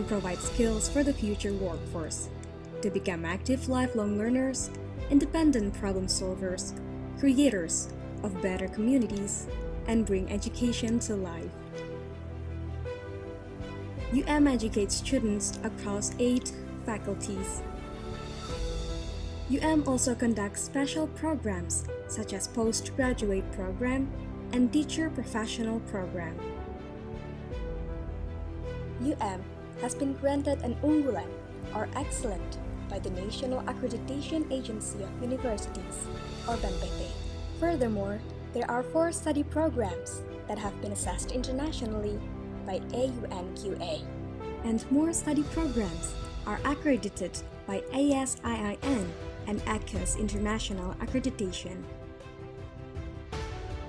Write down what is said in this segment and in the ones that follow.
provide skills for the future workforce to become active lifelong learners, independent problem solvers, creators of better communities, and bring education to life. educates students across 8 faculties. also conducts special programs such as postgraduate program and teacher professional program. has been granted an unggulan or excellent by the National Accreditation Agency of Universities, or BNPT. Furthermore, there are 4 study programs that have been assessed internationally by AUNQA. And more study programs are accredited by ASIIN and ACCA's International Accreditation.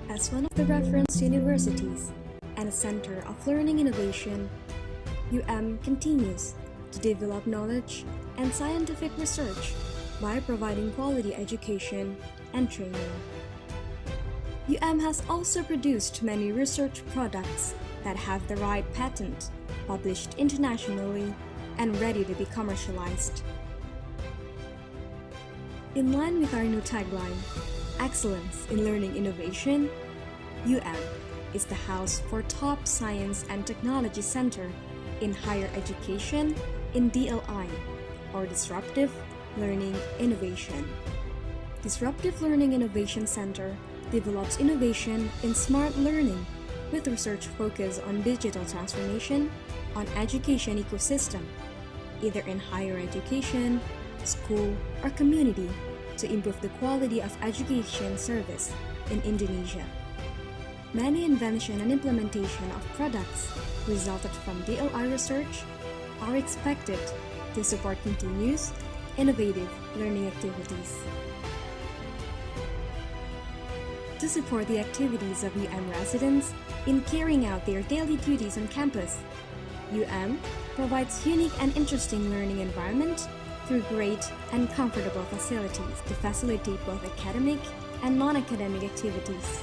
As one of the reference universities and a center of learning innovation, continues to develop knowledge and scientific research by providing quality education and training. has also produced many research products that have the right patent, published internationally, and ready to be commercialized. In line with our new tagline, Excellence in Learning Innovation, is the house for top science and technology center in higher education in DLI, or Disruptive Learning Innovation. Disruptive Learning Innovation Center develops innovation in smart learning with research focus on digital transformation on education ecosystem, either in higher education, school, or community, to improve the quality of education service in Indonesia. Many invention and implementation of products resulted from DLI research are expected to support continuous, innovative learning activities. To support the activities of residents in carrying out their daily duties on campus, provides unique and interesting learning environment through great and comfortable facilities to facilitate both academic and non-academic activities.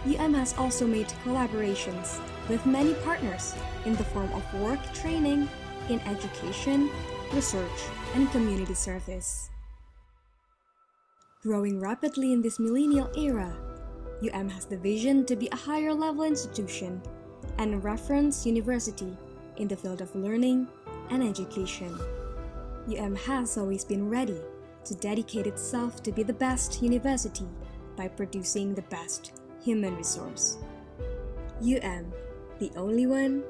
has also made collaborations with many partners in the form of work training in education, research, and community service. Growing rapidly in this millennial era, has the vision to be a higher level institution and a reference university in the field of learning and education. has always been ready to dedicate itself to be the best university by producing the best human resource. The only one.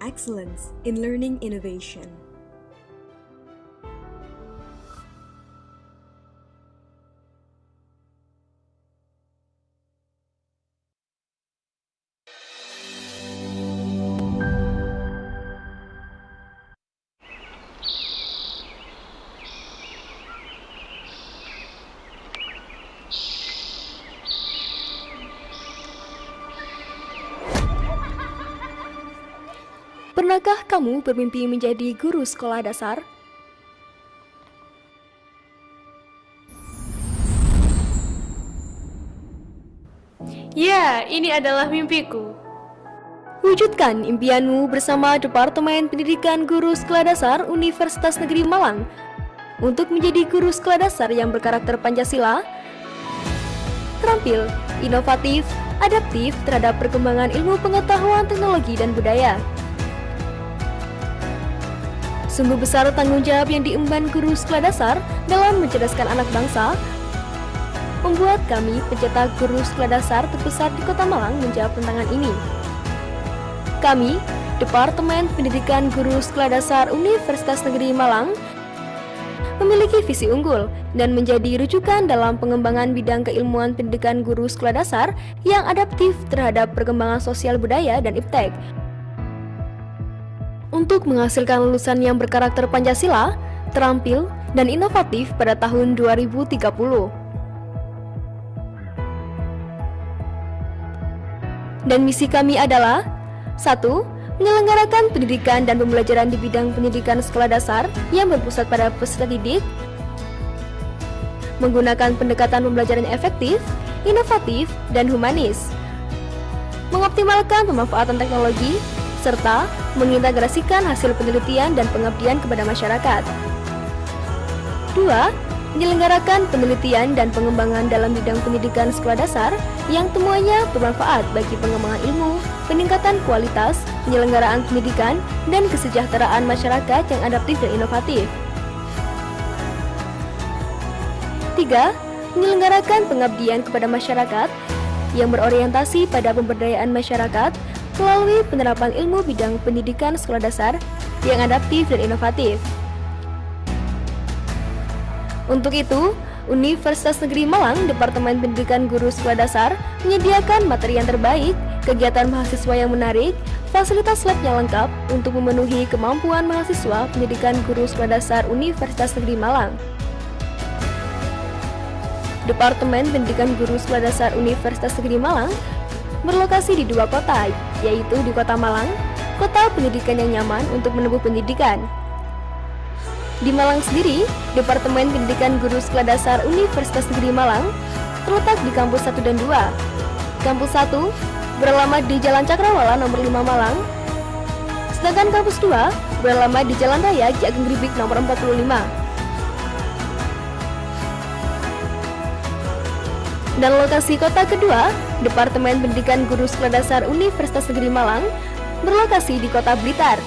Excellence in Learning Innovation. Pernahkah kamu bermimpi menjadi guru sekolah dasar? Ya, ini adalah mimpiku. Wujudkan impianmu bersama Departemen Pendidikan Guru Sekolah Dasar Universitas Negeri Malang untuk menjadi guru sekolah dasar yang berkarakter Pancasila, terampil, inovatif, adaptif terhadap perkembangan ilmu pengetahuan, teknologi, dan budaya. Sungguh besar tanggung jawab yang diemban guru sekolah dasar dalam mencerdaskan anak bangsa, membuat kami pencetak guru sekolah dasar terbesar di Kota Malang menjawab tantangan ini. Kami, Departemen Pendidikan Guru Sekolah Dasar Universitas Negeri Malang, memiliki visi unggul dan menjadi rujukan dalam pengembangan bidang keilmuan pendidikan guru sekolah dasar yang adaptif terhadap perkembangan sosial budaya dan iptek. Untuk menghasilkan lulusan yang berkarakter Pancasila, terampil, dan inovatif pada tahun 2030. Dan misi kami adalah 1. Menyelenggarakan pendidikan dan pembelajaran di bidang pendidikan sekolah dasar yang berpusat pada peserta didik, menggunakan pendekatan pembelajaran yang efektif, inovatif, dan humanis, mengoptimalkan pemanfaatan teknologi, serta mengintegrasikan hasil penelitian dan pengabdian kepada masyarakat. 2. Menyelenggarakan penelitian dan pengembangan dalam bidang pendidikan sekolah dasar yang temuannya bermanfaat bagi pengembangan ilmu, peningkatan kualitas, penyelenggaraan pendidikan, dan kesejahteraan masyarakat yang adaptif dan inovatif. 3. Menyelenggarakan pengabdian kepada masyarakat yang berorientasi pada pemberdayaan masyarakat melalui penerapan ilmu bidang pendidikan sekolah dasar yang adaptif dan inovatif. Untuk itu, Universitas Negeri Malang Departemen Pendidikan Guru Sekolah Dasar menyediakan materi yang terbaik, kegiatan mahasiswa yang menarik, fasilitas lab yang lengkap untuk memenuhi kemampuan mahasiswa pendidikan guru sekolah dasar Universitas Negeri Malang. Departemen Pendidikan Guru Sekolah Dasar Universitas Negeri Malang berlokasi di 2 kota, yaitu di Kota Malang, kota pendidikan yang nyaman untuk menempuh pendidikan. Di Malang sendiri, Departemen Pendidikan Guru Sekolah Dasar Universitas Negeri Malang terletak di Kampus 1 dan 2. Kampus 1 beralamat di Jalan Cakrawala nomor 5 Malang, sedangkan Kampus 2 beralamat di Jalan Raya Ki Ageng Gribik nomor 45. Dan lokasi kota kedua, Departemen Pendidikan Guru Sekolah Dasar Universitas Negeri Malang berlokasi di Kota Blitar.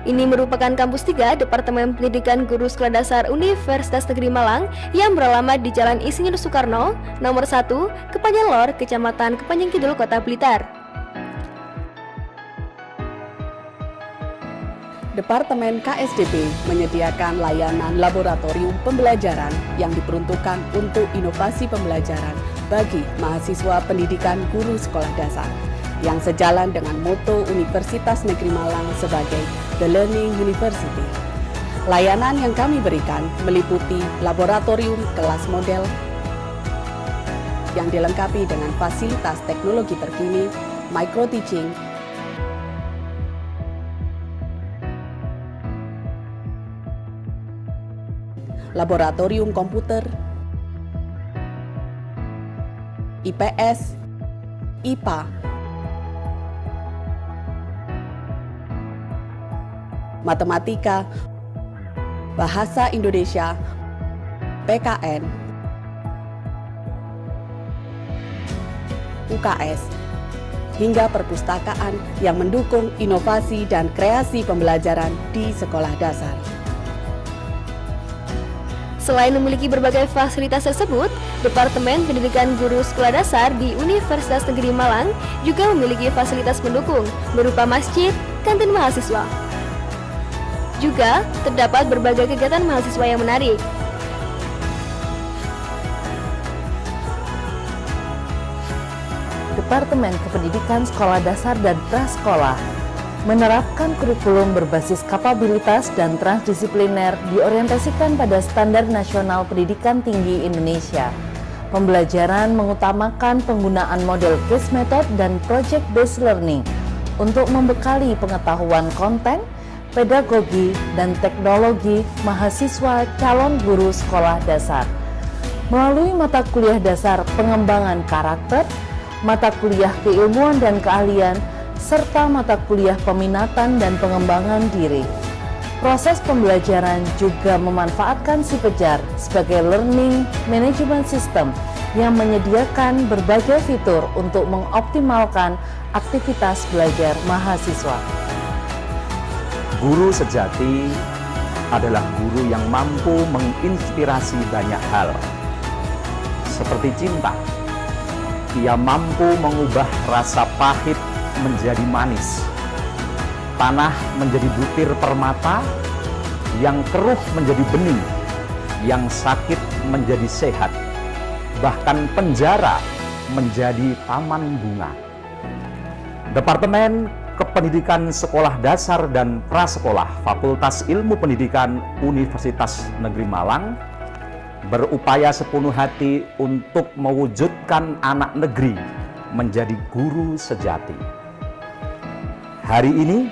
Ini merupakan kampus 3 Departemen Pendidikan Guru Sekolah Dasar Universitas Negeri Malang yang beralamat di Jalan Insinyur Soekarno, nomor 1, Kepanjen Lor, Kecamatan Kepanjen Kidul, Kota Blitar. Departemen KSDP menyediakan layanan laboratorium pembelajaran yang diperuntukkan untuk inovasi pembelajaran bagi mahasiswa pendidikan guru sekolah dasar, yang sejalan dengan moto Universitas Negeri Malang sebagai The Learning University. Layanan yang kami berikan meliputi laboratorium kelas model yang dilengkapi dengan fasilitas teknologi terkini, micro teaching, laboratorium komputer, IPS, IPA, matematika, bahasa Indonesia, PKN, UKS, hingga perpustakaan yang mendukung inovasi dan kreasi pembelajaran di sekolah dasar. Selain memiliki berbagai fasilitas tersebut, Departemen Pendidikan Guru Sekolah Dasar di Universitas Negeri Malang juga memiliki fasilitas pendukung berupa masjid, kantin mahasiswa. Juga terdapat berbagai kegiatan mahasiswa yang menarik. Departemen Kependidikan Sekolah Dasar dan Prasekolah menerapkan kurikulum berbasis kapabilitas dan transdisipliner diorientasikan pada Standar Nasional Pendidikan Tinggi Indonesia. Pembelajaran mengutamakan penggunaan model case method dan project based learning untuk membekali pengetahuan konten, pedagogi, dan teknologi mahasiswa calon guru sekolah dasar. Melalui mata kuliah dasar pengembangan karakter, mata kuliah keilmuan dan keahlian, serta mata kuliah peminatan dan pengembangan diri. Proses pembelajaran juga memanfaatkan si Pejar sebagai learning management system yang menyediakan berbagai fitur untuk mengoptimalkan aktivitas belajar mahasiswa. Guru sejati adalah guru yang mampu menginspirasi banyak hal. Seperti cinta, ia mampu mengubah rasa pahit menjadi manis, tanah menjadi butir permata, yang keruh menjadi bening, yang sakit menjadi sehat, bahkan penjara menjadi taman bunga. Departemen Kependidikan Sekolah Dasar dan Prasekolah Fakultas Ilmu Pendidikan Universitas Negeri Malang berupaya sepenuh hati untuk mewujudkan anak negeri menjadi guru sejati. Hari ini,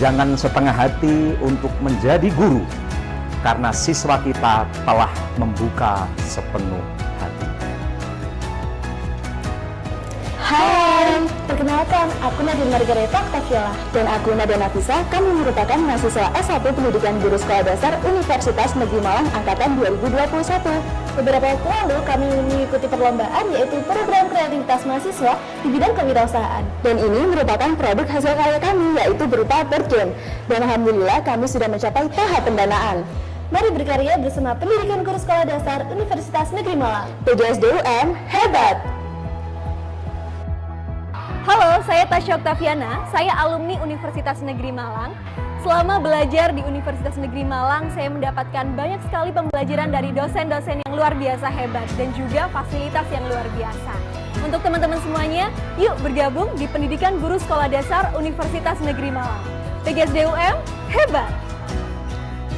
jangan setengah hati untuk menjadi guru, karena siswa kita telah membuka sepenuh hati. Hai, Perkenalkan, aku Nadine Margareta Octaviola. Dan aku Nadia Nafisa, kami merupakan mahasiswa S1 Pendidikan Guru Sekolah Dasar Universitas Negeri Malang Angkatan 2021. Beberapa waktu lalu kami mengikuti perlombaan yaitu program kreativitas mahasiswa di bidang kewirausahaan. Dan ini merupakan produk hasil karya kami yaitu berupa board game. Dan alhamdulillah kami sudah mencapai tahap pendanaan. Mari berkarya bersama Pendidikan Guru Sekolah Dasar Universitas Negeri Malang. PGSDUM hebat! Halo, saya Tasya Octaviana, saya alumni Universitas Negeri Malang. Selama belajar di Universitas Negeri Malang, saya mendapatkan banyak sekali pembelajaran dari dosen-dosen yang luar biasa hebat dan juga fasilitas yang luar biasa. Untuk teman-teman semuanya, yuk bergabung di Pendidikan Guru Sekolah Dasar Universitas Negeri Malang. PGSDUM, hebat!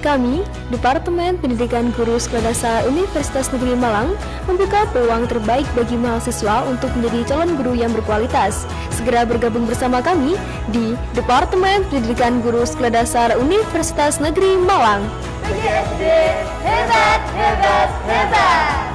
Kami, Departemen Pendidikan Guru Sekolah Dasar Universitas Negeri Malang, membuka peluang terbaik bagi mahasiswa untuk menjadi calon guru yang berkualitas. Segera bergabung bersama kami di Departemen Pendidikan Guru Sekolah Dasar Universitas Negeri Malang. PGSD, hebat, hebat, hebat!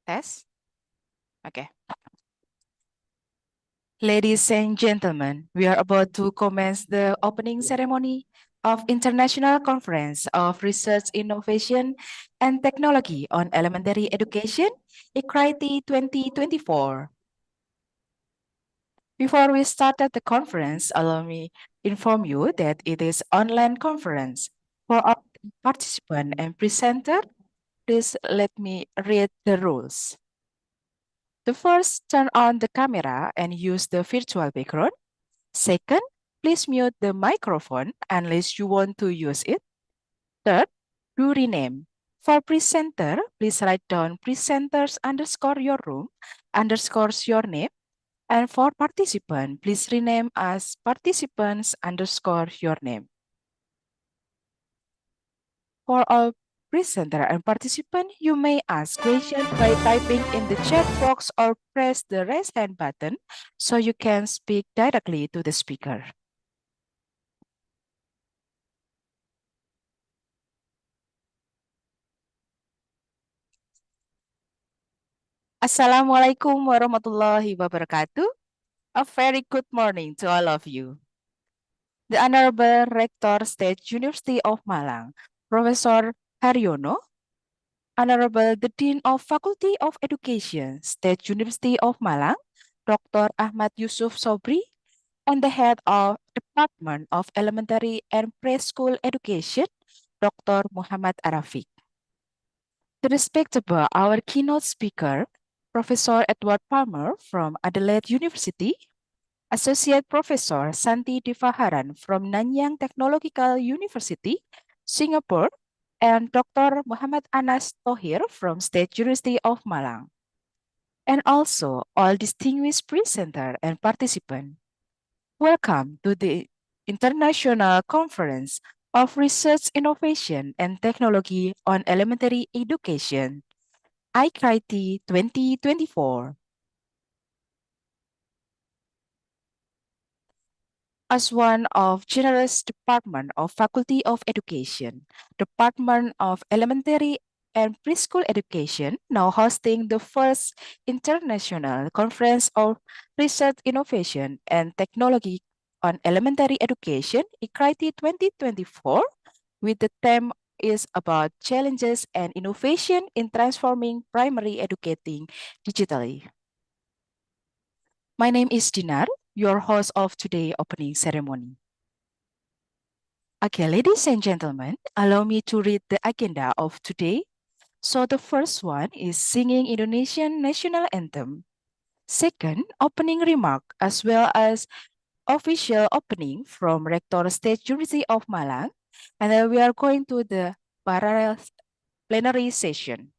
Tes? Okay. Ladies and gentlemen, we are about to commence the opening ceremony of International Conference of Research, Innovation, and Technology on Elementary Education, ICRITEE 2024. Before we started the conference, allow me inform you that it is online conference. For our participant and presenter, please let me read the rules. The first, turn on the camera and use the virtual background. Second, please mute the microphone unless you want to use it. Third, do rename. For presenter, please write down presenters underscore your room underscores your name. And for participant, please rename as participants underscore your name. For all presenter and participant, you may ask questions by typing in the chat box or press the raise hand button so you can speak directly to the speaker. Assalamualaikum warahmatullahi wabarakatuh. A very good morning to all of you. The Honorable Rector State University of Malang, Professor Haryono, Honorable the Dean of Faculty of Education, State University of Malang, Dr. Ahmad Yusuf Sobri, and the Head of Department of Elementary and Preschool Education, Dr. Muhammad Arafiq. The respectable our keynote speaker, Professor Edward Palmer from Adelaide University, Associate Professor Santi Divaharan from Nanyang Technological University, Singapore, and Dr. Muhammad Anas Tohir from State University of Malang. And also all distinguished presenter and participant. Welcome to the International Conference of Research, Innovation, and Technology on Elementary Education, ICRITEE 2024. As one of generous Department of Faculty of Education, Department of Elementary and Preschool Education, now hosting the first International Conference of Research, Innovation, and Technology on Elementary Education, ICRITEE 2024, with the theme is about challenges and innovation in transforming primary educating digitally. My name is Dinar, your host of today's opening ceremony. Okay, ladies and gentlemen, allow me to read the agenda of today. So the first one is singing Indonesian national anthem. Second, opening remark as well as official opening from Rector State University of Malang. And then we are going to the parallel plenary session.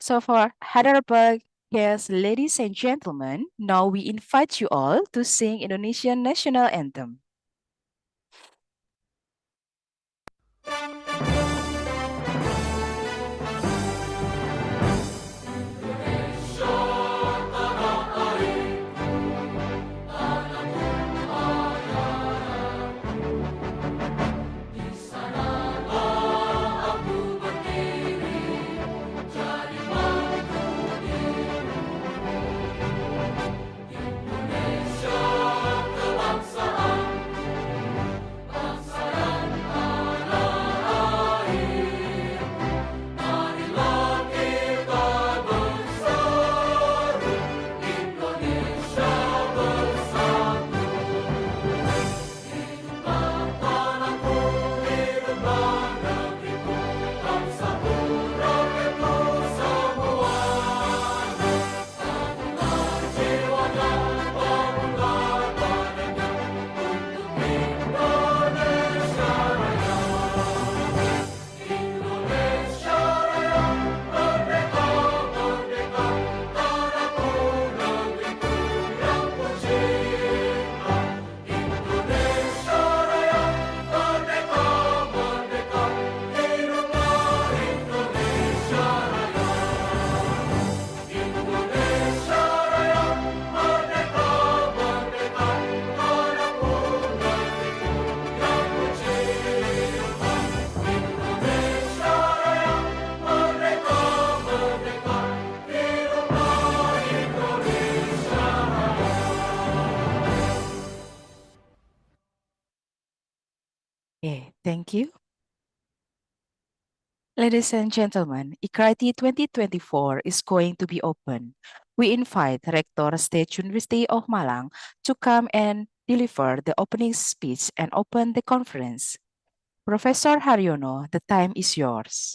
So for Honorable Yes, ladies and gentlemen, now we invite you all to sing Indonesian national anthem. Okay, thank you. Ladies and gentlemen, ICRITEE 2024 is going to be open. We invite Rector State University of Malang to come and deliver the opening speech and open the conference. Professor Haryono, the time is yours.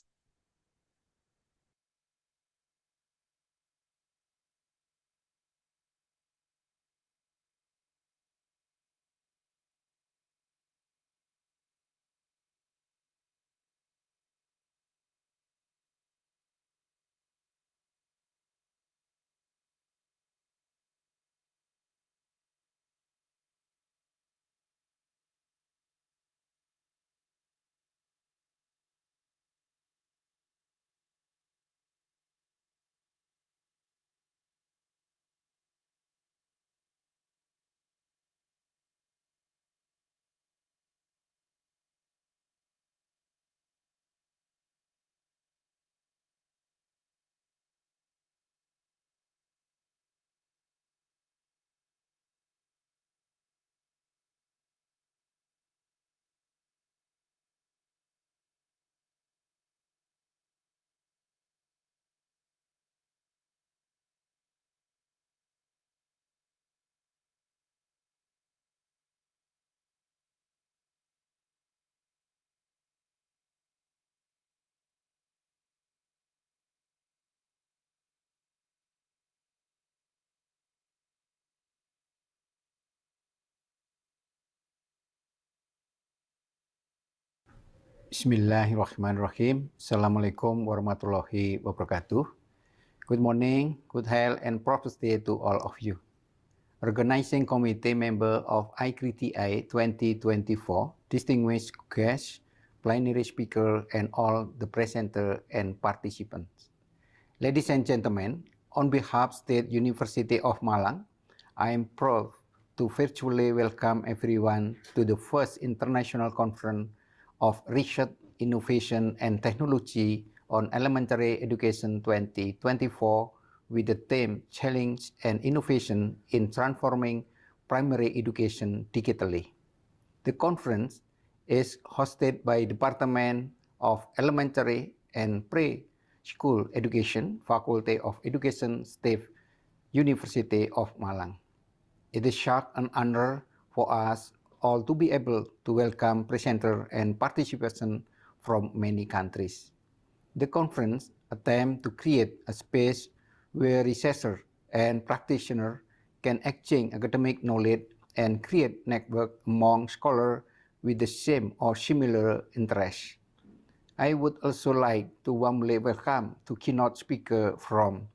Bismillahirrahmanirrahim. Assalamualaikum warahmatullahi wabarakatuh. Good morning, good health, and prosperous day to all of you. Organizing Committee member of ICRITEE 2024, distinguished guests, plenary speaker, and all the presenter and participants. Ladies and gentlemen, on behalf of State University of Malang, I am proud to virtually welcome everyone to the first international conference of Research, Innovation, and Technology on Elementary Education 2024 with the theme Challenge and Innovation in Transforming Primary Education Digitally. The conference is hosted by Department of Elementary and Preschool Education, Faculty of Education, State University of Malang. It is such an honor for us all to be able to welcome presenters and participants from many countries. The conference attempts to create a space where researchers and practitioners can exchange academic knowledge and create network among scholars with the same or similar interests. I would also like to warmly welcome two keynote speakers from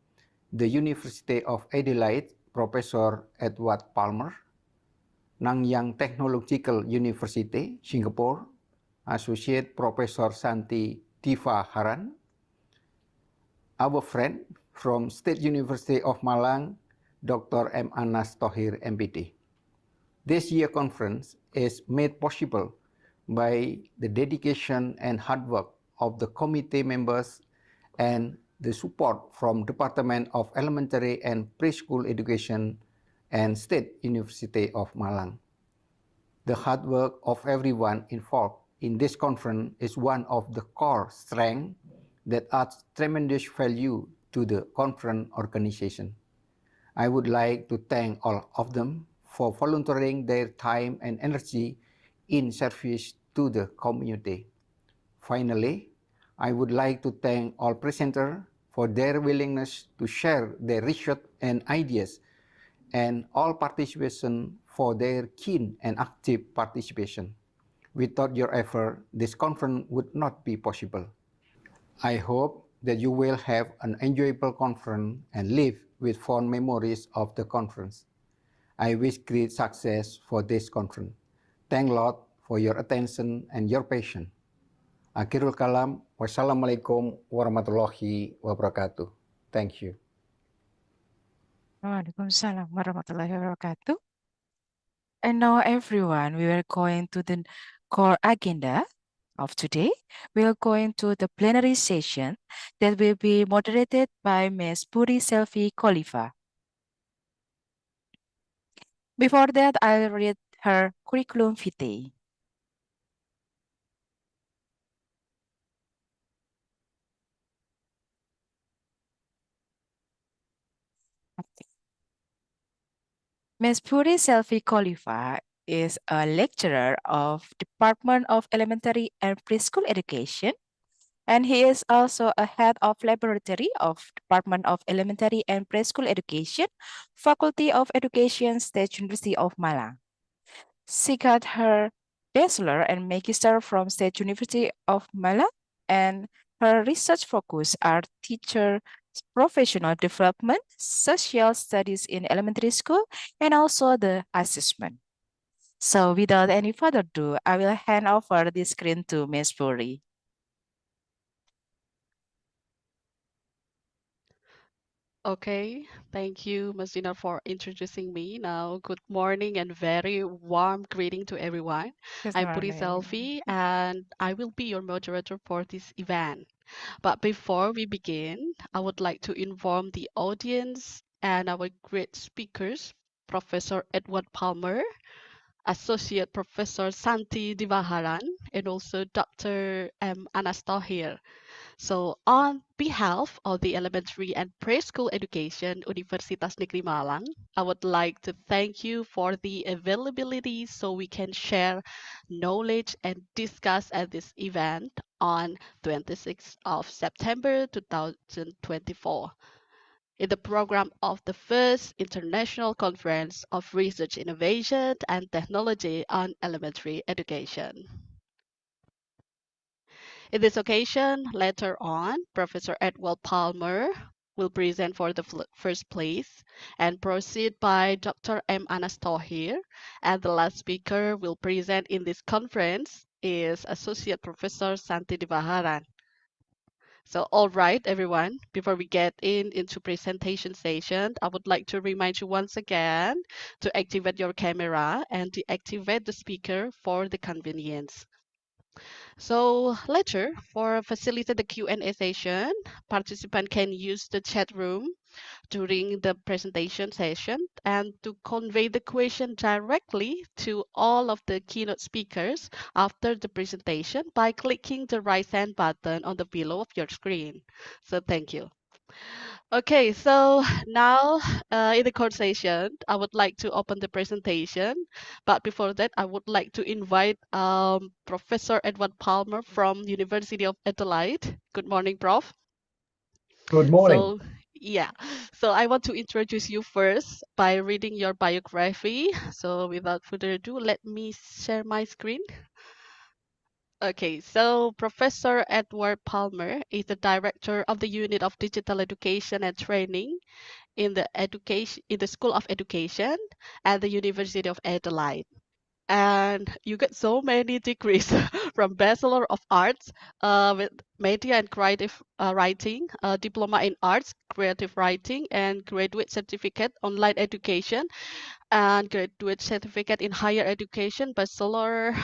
the University of Adelaide, Professor Edward Palmer, Nanyang Technological University, Singapore, Associate Professor Santi Divaharan, our friend from State University of Malang, Dr. M. Anas Tohir, MPD. This year conference is made possible by the dedication and hard work of the committee members and the support from Department of Elementary and Preschool Education and State University of Malang. The hard work of everyone involved in this conference is one of the core strengths that adds tremendous value to the conference organization. I would like to thank all of them for volunteering their time and energy in service to the community. Finally, I would like to thank all presenters for their willingness to share their research and ideas, and all participants for their keen and active participation. Without your effort, this conference would not be possible. I hope that you will have an enjoyable conference and live with fond memories of the conference. I wish great success for this conference. Thank Lord for your attention and your patience. Akhirul kalam, wassalamualaikum warahmatullahi wabarakatuh. Thank you. Waalaikumsalam warahmatullahi wabarakatuh. And now everyone, we are going to the core agenda of today. We are going to the plenary session that will be moderated by Ms. Puri Selvi Khalifa. Before that, I'll read her curriculum vitae. Ms. Puri Selvi Khalifa is a lecturer of Department of Elementary and Preschool Education, and he is also a head of laboratory of Department of Elementary and Preschool Education, Faculty of Education, State University of Malang. She got her bachelor and magister from State University of Malang, and her research focus are teacher professional development, social studies in elementary school, and also the assessment. So without any further ado, I will hand over the screen to Ms. Puri. Okay, thank you, Ms. Dina, for introducing me. Now, good morning and very warm greeting to everyone. I'm Puri Selvi, and I will be your moderator for this event. But before we begin, I would like to inform the audience and our great speakers, Professor Edward Palmer, Associate Professor Santi Divaharan, and also Dr. M. Anas Tohir. So on behalf of the Elementary and Preschool Education Universitas Negeri Malang, I would like to thank you for the availability so we can share knowledge and discuss at this event on 26th of September 2024 in the program of the first International Conference of Research Innovation and Technology on Elementary Education. In this occasion, later on, Professor Edward Palmer will present for the first place and proceed by Dr. M. Anas Tohir, and the last speaker will present in this conference is Associate Professor Santi Divaharan. So, all right, everyone, before we get into presentation session, I would like to remind you once again to activate your camera and deactivate the speaker for the convenience. So later, for facilitate the Q&A session, participant can use the chat room during the presentation session and to convey the question directly to all of the keynote speakers after the presentation by clicking the right hand button on the below of your screen. So thank you. Okay, so now in the court session, I would like to open the presentation. But before that, I would like to invite Professor Edward Palmer from University of Adelaide. Good morning, Prof. Good morning. So, yeah, so I want to introduce you first by reading your biography. So without further ado, let me share my screen. Okay, so Professor Edward Palmer is the director of the Unit of Digital Education and Training in the School of Education at the University of Adelaide. And you get so many degrees from Bachelor of Arts with Media and Creative Writing, Diploma in Arts, Creative Writing, and Graduate Certificate Online Education, and Graduate Certificate in Higher Education, Bachelor,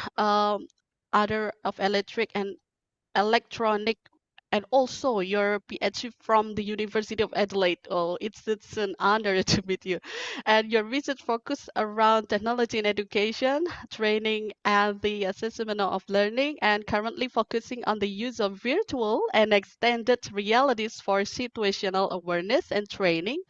other of Electric and Electronic, and also your PhD from the University of Adelaide. Oh, it's an honor to meet you. And your research focus around technology in education, training, and the assessment of learning, and currently focusing on the use of virtual and extended realities for situational awareness and training,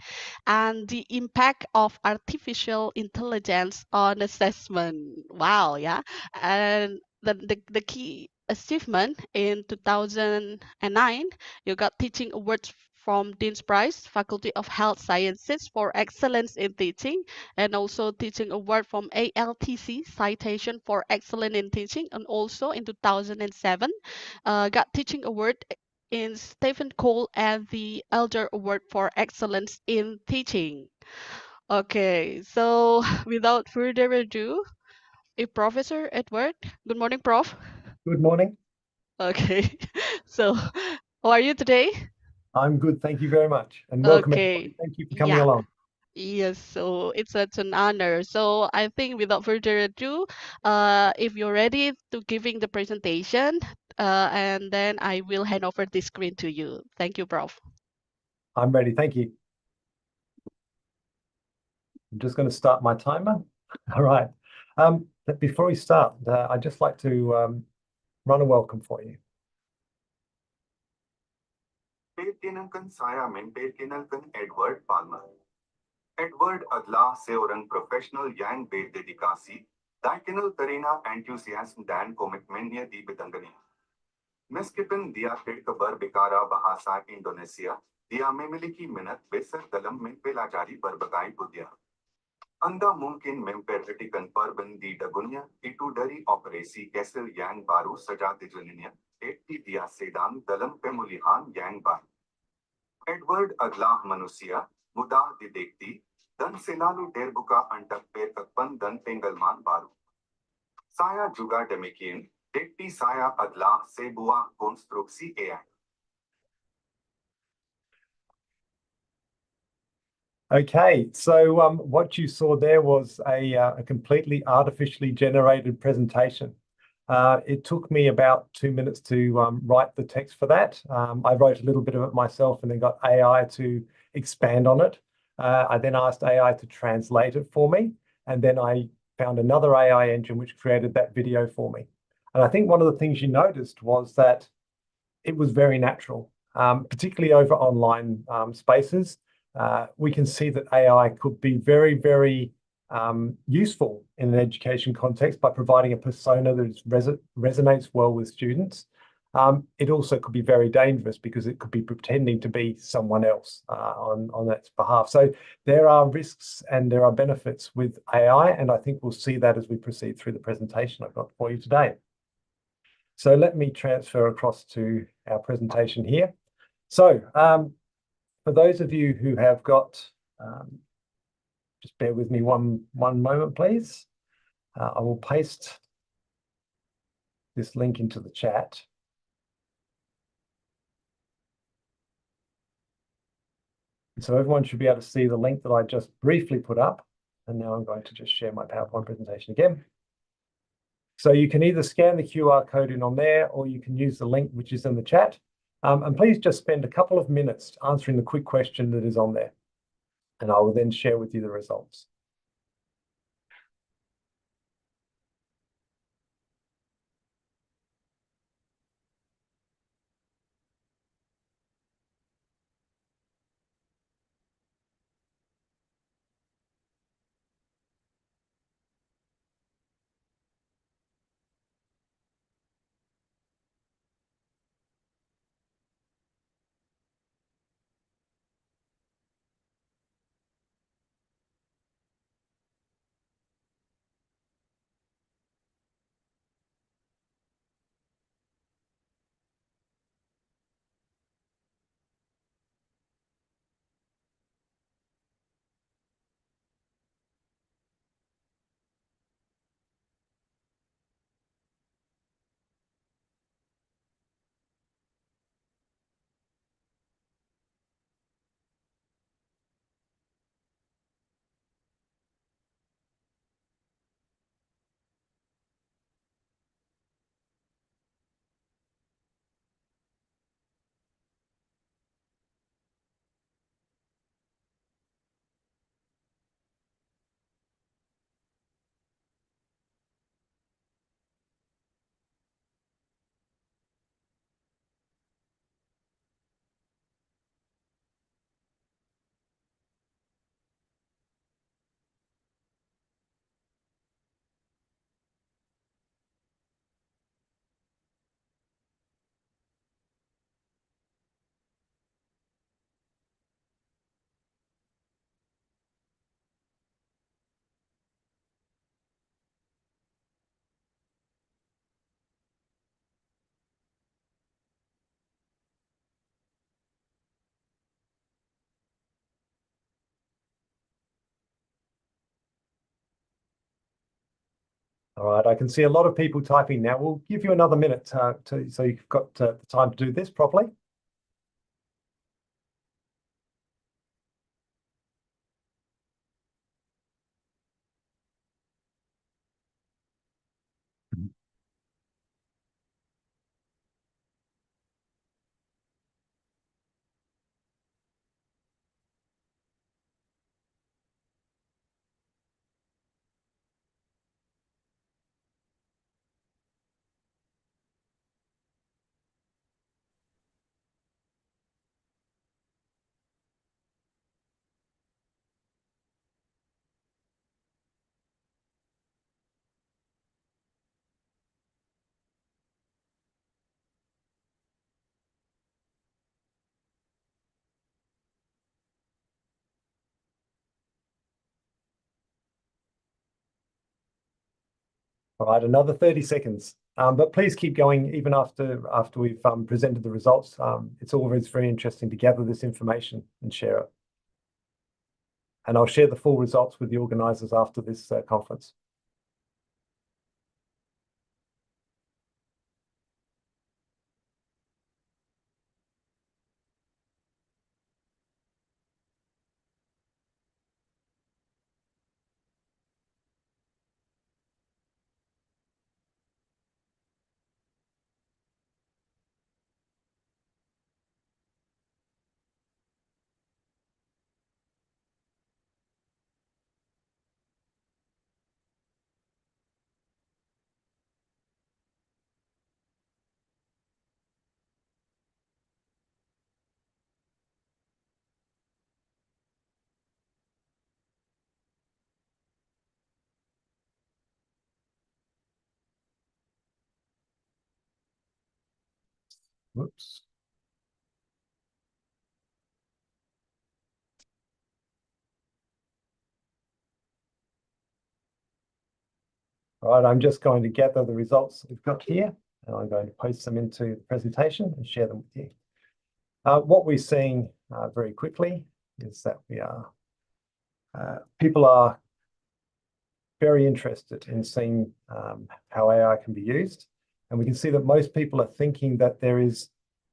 and the impact of artificial intelligence on assessment. Wow, yeah. And the key achievement in 2009, you got teaching awards from Dean's Prize, Faculty of Health Sciences for excellence in teaching, and also teaching award from ALTC Citation for excellence in teaching, and also in 2007, got teaching award in Stephen Cole and the Elder Award for excellence in teaching. Okay, so without further ado, if Professor Edward, good morning, Prof. Good morning. Okay, so how are you today? I'm good. Thank you very much. And welcome, everybody. Okay, Thank you for coming yeah, along. yes, so it's such an honor. So I think without further ado, if you're ready to giving the presentation, and then I will hand over the screen to you. Thank you, Prof. I'm ready. Thank you. I'm just going to start my timer. All right. But before we start, I'd just like to run a welcome for you. Saya Menpekinalkan Edward Palmer. Edward Adla seorang profesional yang berdedikasi, dikenal karena enthusiasm dan komitmennya di bidang ini. Meskipun dia tidak berbicara bahasa Indonesia, dia memiliki minat besar dalam mempelajari berbagai budaya. Anda mungkin memperhatikan perubahan di dagunya itu dari operasi Kessel yang baru saja dijalaninya, tetapi dia sedang dalam pemulihan yang baik. Edward adalah manusia, mudah dideteksi, dan selalu terbuka untuk perkembangan dan pengalaman baru. Saya juga demikian, tetapi saya adalah sebuah konstruksi AI. Okay, so what you saw there was a completely artificially generated presentation. It took me about 2 minutes to write the text for that. I wrote a little bit of it myself and then got AI to expand on it. I then asked AI to translate it for me, and then I found another AI engine which created that video for me. And I think one of the things you noticed was that it was very natural, particularly over online spaces. We can see that AI could be very, very useful in an education context by providing a persona that resonates well with students. It also could be very dangerous because it could be pretending to be someone else on its behalf. So there are risks and there are benefits with AI, and I think we'll see that as we proceed through the presentation I've got for you today. So let me transfer across to our presentation here. So for those of you who have got, just bear with me one moment, please. I will paste this link into the chat. So everyone should be able to see the link that I just briefly put up. And now I'm going to just share my PowerPoint presentation again. So you can either scan the QR code in on there, or you can use the link which is in the chat. And please just spend a couple of minutes answering the quick question that is on there. And I will then share with you the results. All right, I can see a lot of people typing now. We'll give you another minute so you've got the time to do this properly. All right, another 30 seconds. But please keep going even after we've presented the results. It's always very interesting to gather this information and share it. And I'll share the full results with the organisers after this conference. Whoops. All right, I'm just going to gather the results that we've got here, and I'm going to post them into the presentation and share them with you. What we're seeing very quickly is that people are very interested in seeing how AI can be used. And we can see that most people are thinking that there is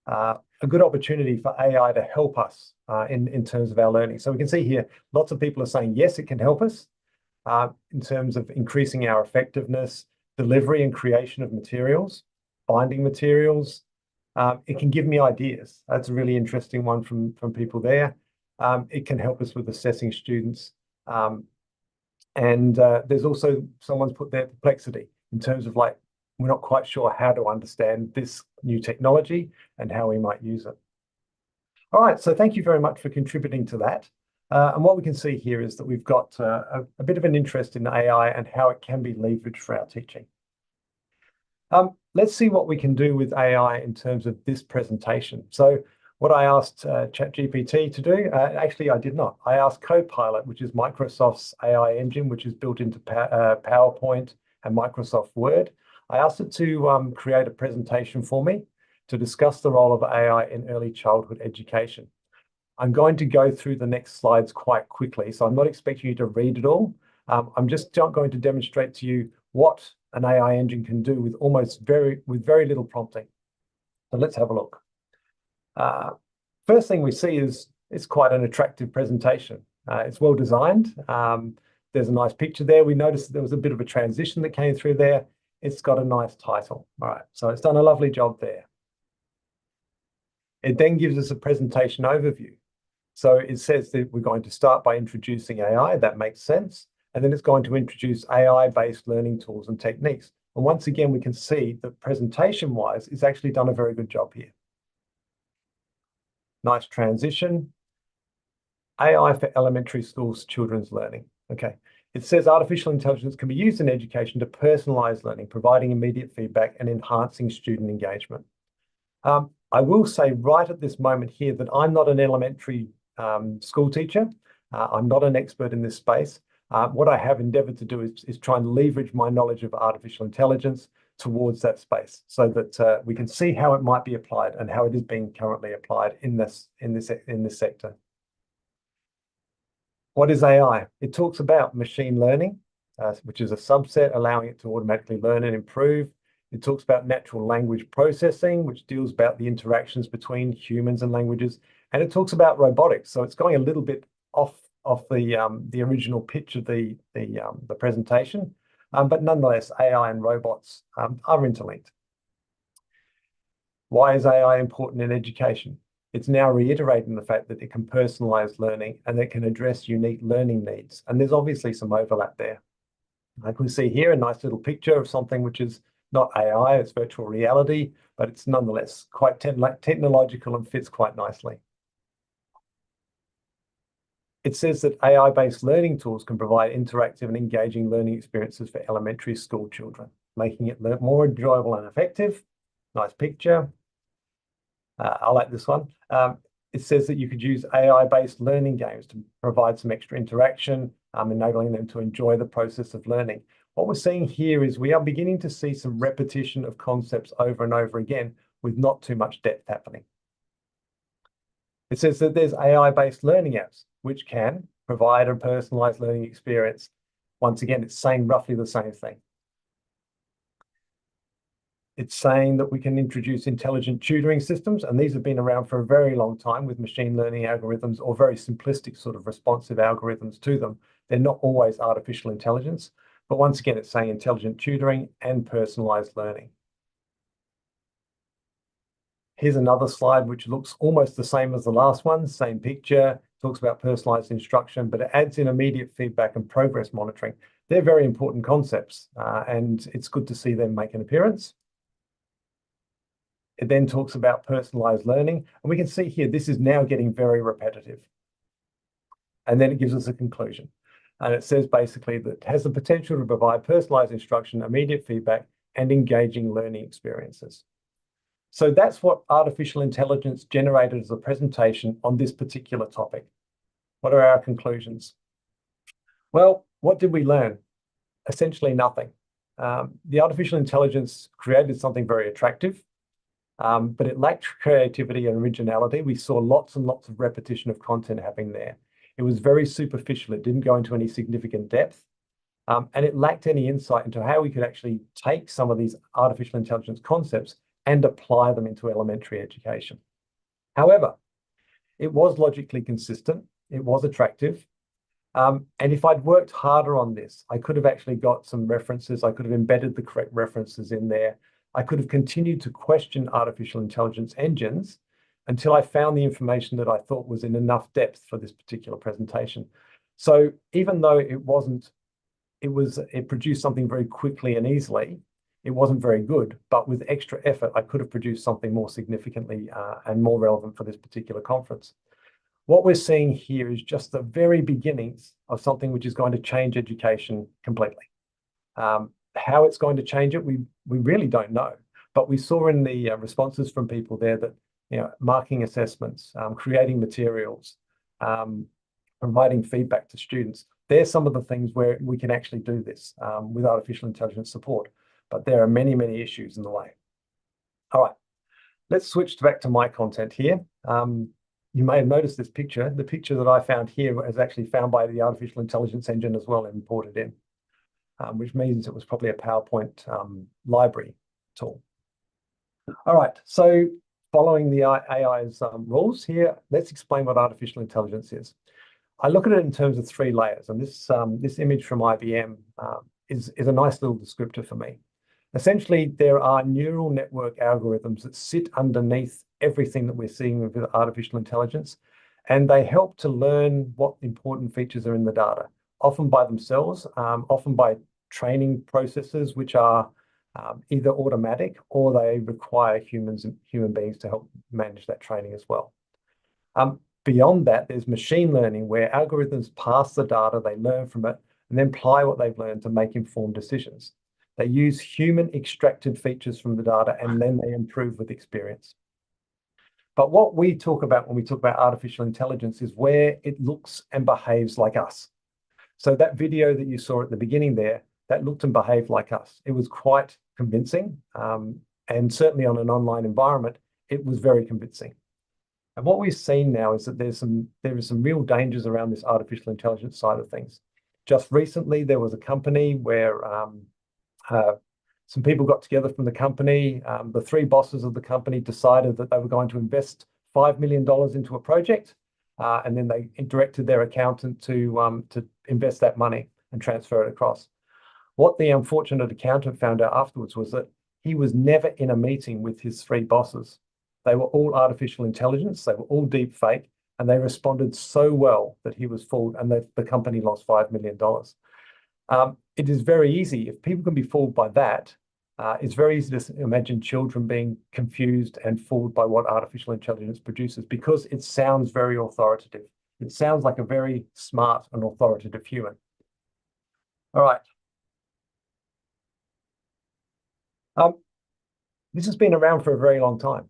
a good opportunity for AI to help us in terms of our learning. So we can see here, lots of people are saying, yes, it can help us in terms of increasing our effectiveness, delivery and creation of materials, finding materials. It can give me ideas. That's a really interesting one from people there. It can help us with assessing students. And there's also someone's put there perplexity in terms of like, we're not quite sure how to understand this new technology and how we might use it. All right, so thank you very much for contributing to that. And what we can see here is that we've got a bit of an interest in AI and how it can be leveraged for our teaching. Let's see what we can do with AI in terms of this presentation. So what I asked ChatGPT to do, actually I did not. I asked Copilot, which is Microsoft's AI engine, which is built into PowerPoint and Microsoft Word. I asked it to create a presentation for me to discuss the role of AI in early childhood education. I'm going to go through the next slides quite quickly, so I'm not expecting you to read it all. I'm just going to demonstrate to you what an AI engine can do with very little prompting. So let's have a look. First thing we see is it's quite an attractive presentation. It's well designed. There's a nice picture there. We noticed that there was a bit of a transition that came through there. It's got a nice title. All right, so it's done a lovely job there. It then gives us a presentation overview. So it says that we're going to start by introducing AI. That makes sense. And then it's going to introduce AI-based learning tools and techniques. And once again, we can see that presentation-wise, it's actually done a very good job here. Nice transition. AI for elementary schools children's learning. Okay. It says artificial intelligence can be used in education to personalize learning, providing immediate feedback and enhancing student engagement. I will say right at this moment here that I'm not an elementary school teacher. I'm not an expert in this space. What I have endeavored to do is try and leverage my knowledge of artificial intelligence towards that space so that we can see how it might be applied and how it is being currently applied in this sector. What is AI? It talks about machine learning, which is a subset allowing it to automatically learn and improve. It talks about natural language processing, which deals about the interactions between humans and languages. And it talks about robotics. So it's going a little bit off the original pitch of the presentation. But nonetheless, AI and robots are interlinked. Why is AI important in education? It's now reiterating the fact that it can personalize learning and it can address unique learning needs. And there's obviously some overlap there. I can see here a nice little picture of something which is not AI, it's virtual reality, but it's nonetheless quite technological and fits quite nicely. It says that AI-based learning tools can provide interactive and engaging learning experiences for elementary school children, making it more enjoyable and effective. Nice picture. I like this one. It says that you could use AI-based learning games to provide some extra interaction, enabling them to enjoy the process of learning. What we're seeing here is we are beginning to see some repetition of concepts over and over again with not too much depth happening. It says that there's AI-based learning apps, which can provide a personalized learning experience. Once again, it's saying roughly the same thing. It's saying that we can introduce intelligent tutoring systems, and these have been around for a very long time with machine learning algorithms or very simplistic sort of responsive algorithms to them. They're not always artificial intelligence, but once again, it's saying intelligent tutoring and personalized learning. Here's another slide which looks almost the same as the last one, same picture, talks about personalized instruction, but it adds in immediate feedback and progress monitoring. They're very important concepts, and it's good to see them make an appearance. It then talks about personalized learning, and we can see here this is now getting very repetitive. And then it gives us a conclusion. And it says basically that it has the potential to provide personalized instruction, immediate feedback, and engaging learning experiences. So that's what artificial intelligence generated as a presentation on this particular topic. What are our conclusions? Well, what did we learn? Essentially nothing. The artificial intelligence created something very attractive, but it lacked creativity and originality. We saw lots and lots of repetition of content happening there. It was very superficial. It didn't go into any significant depth, and it lacked any insight into how we could actually take some of these artificial intelligence concepts and apply them into elementary education. However, it was logically consistent. It was attractive. And if I'd worked harder on this, I could have actually got some references. I could have embedded the correct references in there. I could have continued to question artificial intelligence engines until I found the information that I thought was in enough depth for this particular presentation. So even though it produced something very quickly and easily, it wasn't very good, but with extra effort, I could have produced something more significantly and more relevant for this particular conference. What we're seeing here is just the very beginnings of something which is going to change education completely. How it's going to change it, we really don't know. But we saw in the responses from people there that marking assessments, creating materials, providing feedback to students, they're some of the things where we can actually do this with artificial intelligence support. But there are many, many issues in the way. All right, let's switch back to my content here. You may have noticed this picture. The picture that I found here was actually found by the artificial intelligence engine as well and imported in, which means it was probably a PowerPoint library tool. All right, so following the AI's rules here, let's explain what artificial intelligence is. I look at it in terms of 3 layers, and this image from IBM is a nice little descriptor for me. Essentially, there are neural network algorithms that sit underneath everything that we're seeing with artificial intelligence, and they help to learn what important features are in the data, often by themselves, often by training processes which are either automatic or they require human beings to help manage that training as well. Beyond that, there's machine learning where algorithms pass the data, they learn from it, and then apply what they've learned to make informed decisions. They use human extracted features from the data and then they improve with experience. But what we talk about when we talk about artificial intelligence is where it looks and behaves like us. So that video that you saw at the beginning there, that looked and behaved like us. It was quite convincing, and certainly on an online environment, it was very convincing. And what we've seen now is that there is some real dangers around this artificial intelligence side of things. Just recently, there was a company where some people got together from the company. The three bosses of the company decided that they were going to invest $5 million into a project, and then they directed their accountant to invest that money and transfer it across. What the unfortunate accountant found out afterwards was that he was never in a meeting with his three bosses. They were all artificial intelligence, they were all deep fake, and they responded so well that he was fooled, and the company lost $5 million. It is very easy, if people can be fooled by that, it's very easy to imagine children being confused and fooled by what artificial intelligence produces, because it sounds very authoritative. It sounds like a very smart and authoritative human. All right. This has been around for a very long time.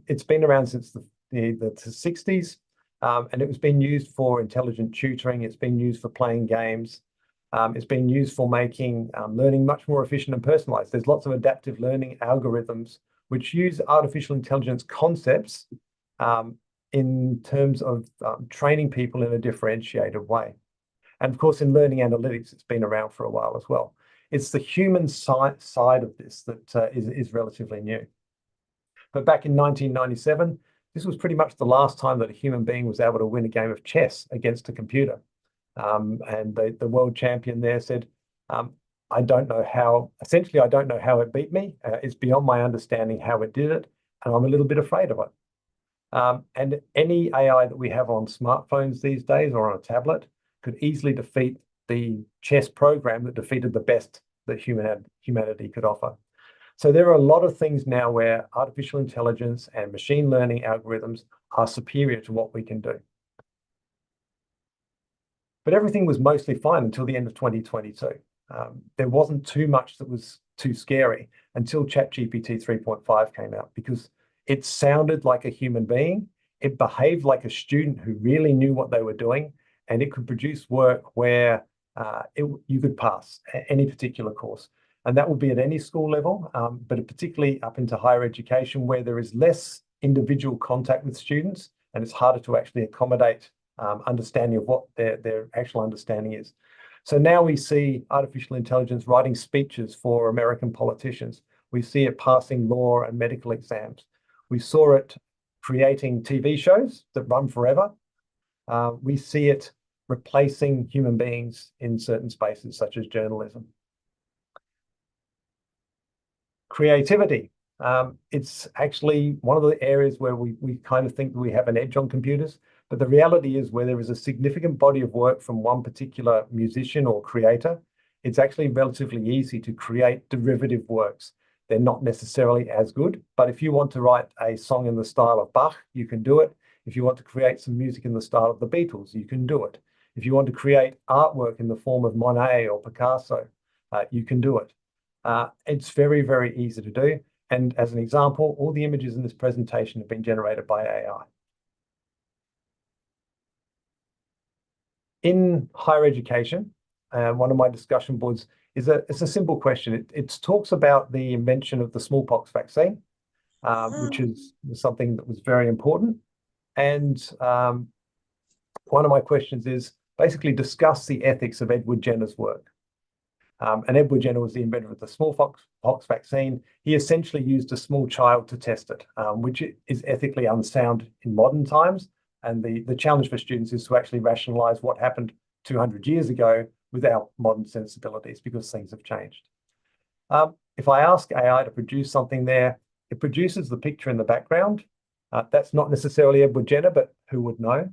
It's been around since the 60s, and it was being used for intelligent tutoring. It's been used for playing games. It's been used for making learning much more efficient and personalized. There's lots of adaptive learning algorithms which use artificial intelligence concepts in terms of training people in a differentiated way. And of course, in learning analytics, it's been around for a while as well. It's the human side of this that is relatively new. But back in 1997, this was pretty much the last time that a human being was able to win a game of chess against a computer. And the world champion there said, I don't know how it beat me. It's beyond my understanding how it did it, and I'm a little bit afraid of it. And any AI that we have on smartphones these days or on a tablet could easily defeat the chess program that defeated the best that humanity could offer. So there are a lot of things now where artificial intelligence and machine learning algorithms are superior to what we can do. But everything was mostly fine until the end of 2022. There wasn't too much that was too scary until ChatGPT 3.5 came out, because it sounded like a human being, it behaved like a student who really knew what they were doing, and it could produce work where you could pass any particular course. And that would be at any school level, but particularly up into higher education, where there is less individual contact with students, and it's harder to actually accommodate understanding of what their actual understanding is. So now we see artificial intelligence writing speeches for American politicians. We see it passing law and medical exams. We saw it creating TV shows that run forever. We see it replacing human beings in certain spaces, such as journalism. Creativity. It's actually one of the areas where we kind of think that we have an edge on computers, but the reality is where there is a significant body of work from one particular musician or creator, it's actually relatively easy to create derivative works. They're not necessarily as good, but if you want to write a song in the style of Bach, you can do it. If you want to create some music in the style of the Beatles, you can do it. If you want to create artwork in the form of Monet or Picasso, you can do it. It's very, very easy to do. And as an example, all the images in this presentation have been generated by AI. In higher education, one of my discussion boards it's a simple question. It talks about the invention of the smallpox vaccine, which is something that was very important. And one of my questions is basically discuss the ethics of Edward Jenner's work. And Edward Jenner was the inventor of the smallpox vaccine. He essentially used a small child to test it, which is ethically unsound in modern times. And the challenge for students is to actually rationalize what happened 200 years ago with our modern sensibilities, because things have changed. If I ask AI to produce something there, it produces the picture in the background. That's not necessarily Edward Jenner, but who would know?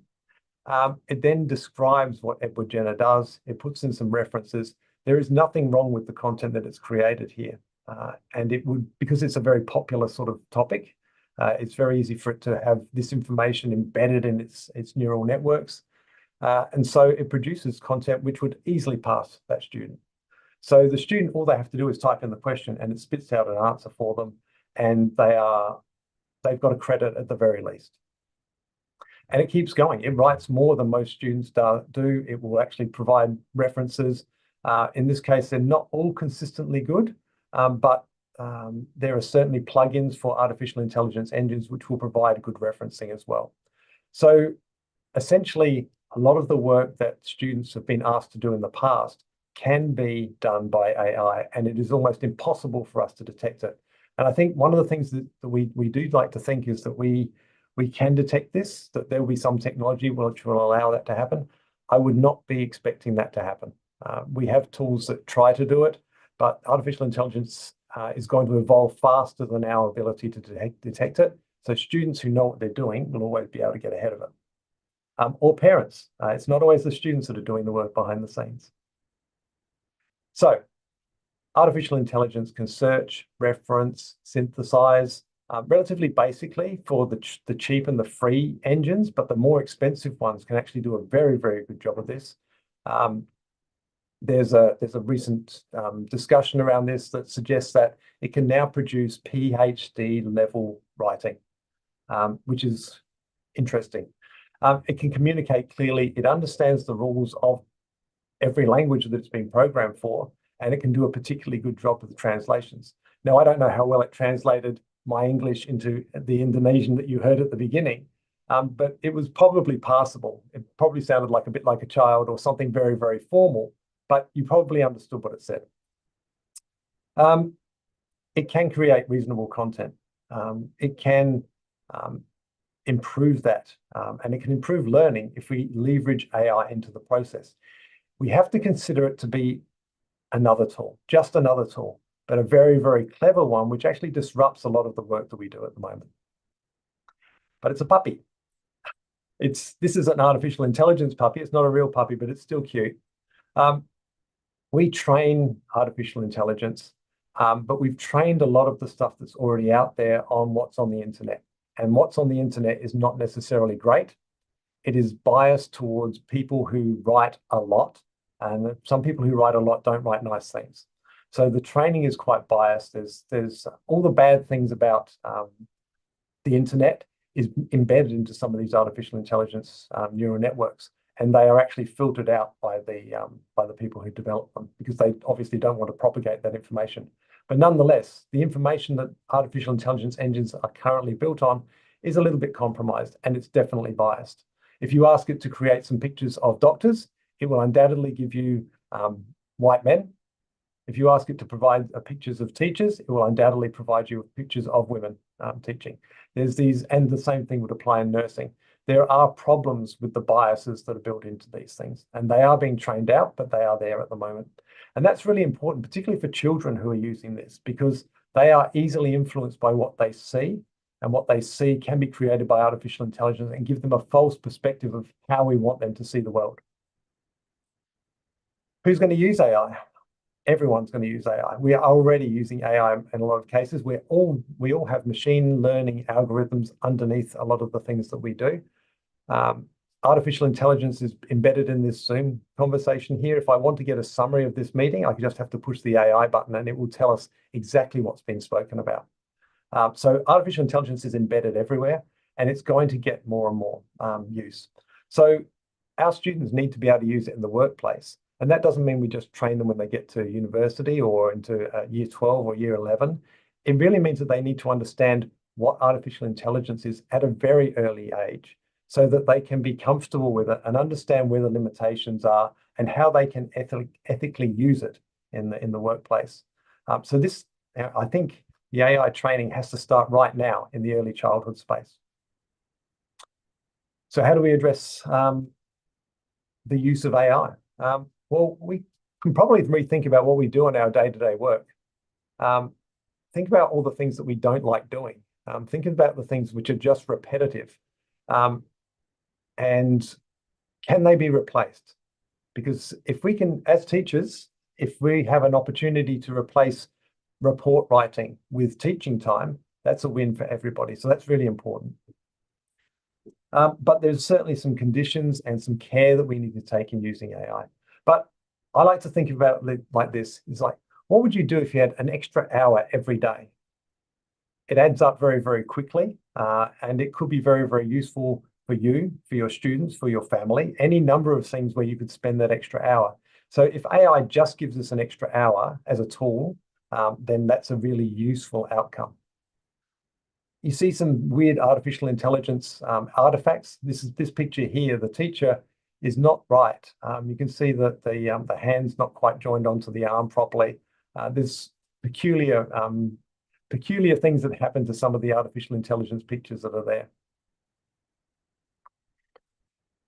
It then describes what Edward Jenner does. It puts in some references. There is nothing wrong with the content that it's created here. And it would, because it's a very popular sort of topic, it's very easy for it to have this information embedded in its neural networks. And so it produces content which would easily pass that student. So the student, all they have to do is type in the question and it spits out an answer for them. And they've got a credit at the very least. And it keeps going. It writes more than most students do. It will actually provide references. In this case, they're not all consistently good, but there are certainly plugins for artificial intelligence engines which will provide good referencing as well. So essentially, a lot of the work that students have been asked to do in the past can be done by AI, and it is almost impossible for us to detect it. And I think one of the things that we do like to think is that we can detect this, that there will be some technology which will allow that to happen. I would not be expecting that to happen. We have tools that try to do it, but artificial intelligence is going to evolve faster than our ability to detect it. So students who know what they're doing will always be able to get ahead of it. Or parents. It's not always the students that are doing the work behind the scenes. So artificial intelligence can search, reference, synthesize, relatively basically for the cheap and the free engines, but the more expensive ones can actually do a very, very good job of this. There's a recent discussion around this that suggests that it can now produce PhD level writing, which is interesting. It can communicate clearly. It understands the rules of every language that it's been programmed for, and it can do a particularly good job with the translations. Now, I don't know how well it translated my English into the Indonesian that you heard at the beginning, but it was probably passable. It probably sounded like a bit like a child or something very, very formal, but you probably understood what it said. It can create reasonable content. It can improve that, and it can improve learning if we leverage AI into the process. We have to consider it to be another tool, just another tool, but a very, very clever one, which actually disrupts a lot of the work that we do at the moment. But it's a puppy. This is an artificial intelligence puppy. It's not a real puppy, but it's still cute. We train artificial intelligence, but we've trained a lot of the stuff that's already out there on what's on the internet. And what's on the internet is not necessarily great. It is biased towards people who write a lot, and some people who write a lot don't write nice things. So the training is quite biased. There's all the bad things about the internet is embedded into some of these artificial intelligence neural networks, and they are actually filtered out by the people who develop them, because they obviously don't want to propagate that information. But nonetheless, the information that artificial intelligence engines are currently built on is a little bit compromised, and it's definitely biased. If you ask it to create some pictures of doctors, it will undoubtedly give you white men. If you ask it to provide pictures of teachers, it will undoubtedly provide you with pictures of women teaching. There's these, and the same thing would apply in nursing. There are problems with the biases that are built into these things, and they are being trained out, but they are there at the moment. And that's really important, particularly for children who are using this, because they are easily influenced by what they see, and what they see can be created by artificial intelligence and give them a false perspective of how we want them to see the world. Who's going to use AI? Everyone's going to use AI. We are already using AI in a lot of cases. We all have machine learning algorithms underneath a lot of the things that we do. Artificial intelligence is embedded in this Zoom conversation here. If I want to get a summary of this meeting, I just have to push the AI button and it will tell us exactly what's been spoken about. So artificial intelligence is embedded everywhere, and it's going to get more and more use. So our students need to be able to use it in the workplace. And that doesn't mean we just train them when they get to university or into year 12 or year 11. It really means that they need to understand what artificial intelligence is at a very early age, so that they can be comfortable with it and understand where the limitations are and how they can ethically use it in the workplace. So this, I think the AI training has to start right now in the early childhood space. So how do we address the use of AI? Well, we can probably rethink about what we do in our day-to-day work. Think about all the things that we don't like doing. Think about the things which are just repetitive. And can they be replaced? Because if we can, as teachers, if we have an opportunity to replace report writing with teaching time, that's a win for everybody. So that's really important. But there's certainly some conditions and some care that we need to take in using AI. But I like to think about it like this. It's like, what would you do if you had an extra hour every day? It adds up very, very quickly, and it could be very, very useful for you, for your students, for your family, any number of things where you could spend that extra hour. So if AI just gives us an extra hour as a tool, then that's a really useful outcome. You see some weird artificial intelligence artifacts. This picture here, the teacher is not right. You can see that the hand's not quite joined onto the arm properly. There's peculiar things that happen to some of the artificial intelligence pictures that are there.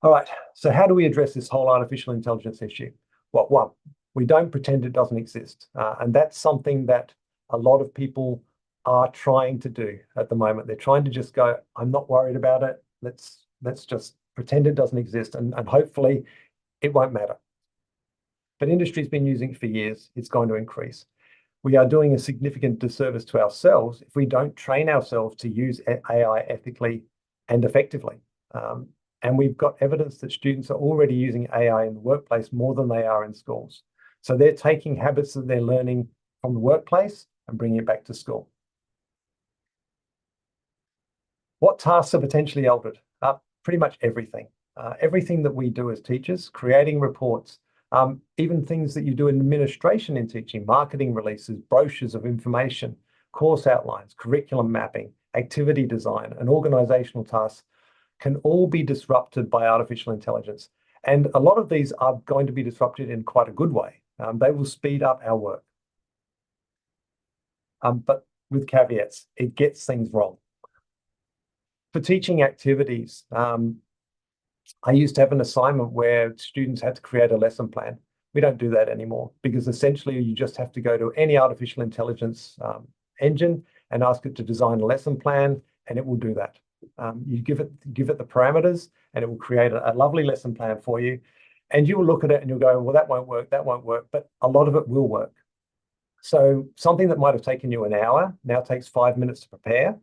All right, so how do we address this whole artificial intelligence issue? Well, one, we don't pretend it doesn't exist. And that's something that a lot of people are trying to do at the moment. They're trying to just go, I'm not worried about it. Let's just pretend it doesn't exist, and hopefully it won't matter. But industry's been using it for years. It's going to increase. We are doing a significant disservice to ourselves if we don't train ourselves to use AI ethically and effectively. And we've got evidence that students are already using AI in the workplace more than they are in schools. So they're taking habits that they're learning from the workplace and bringing it back to school. What tasks are potentially altered? Pretty much everything. Everything that we do as teachers, creating reports, even things that you do in administration in teaching, marketing releases, brochures of information, course outlines, curriculum mapping, activity design, and organizational tasks can all be disrupted by artificial intelligence. And a lot of these are going to be disrupted in quite a good way. They will speed up our work. But with caveats, it gets things wrong. For teaching activities, I used to have an assignment where students had to create a lesson plan. We don't do that anymore because essentially you just have to go to any artificial intelligence engine and ask it to design a lesson plan, and it will do that. You give it the parameters, and it will create a lovely lesson plan for you. And you will look at it and you'll go, well, that won't work, but a lot of it will work. So something that might have taken you an hour now takes 5 minutes to prepare.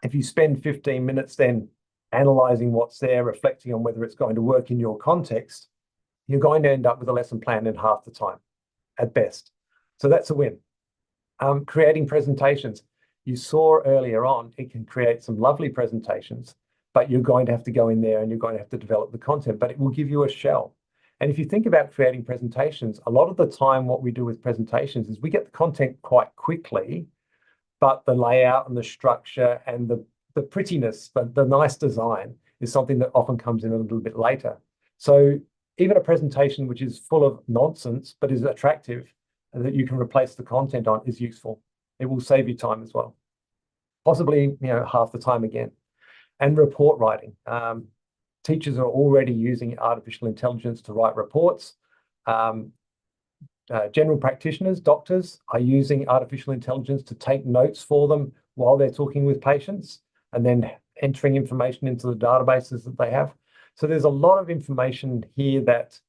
If you spend 15 minutes then analyzing what's there, reflecting on whether it's going to work in your context, you're going to end up with a lesson plan in half the time, at best. So that's a win. Creating presentations. You saw earlier on, it can create some lovely presentations, but you're going to have to go in there and you're going to have to develop the content, but it will give you a shell. And if you think about creating presentations, a lot of the time what we do with presentations is we get the content quite quickly, but the layout and the structure and the prettiness, the nice design is something that often comes in a little bit later. So even a presentation which is full of nonsense, but is attractive and that you can replace the content on is useful. It will save you time as well. Possibly, half the time again. And report writing. Teachers are already using artificial intelligence to write reports. General practitioners, doctors, are using artificial intelligence to take notes for them while they're talking with patients and then entering information into the databases that they have. So there's a lot of information here that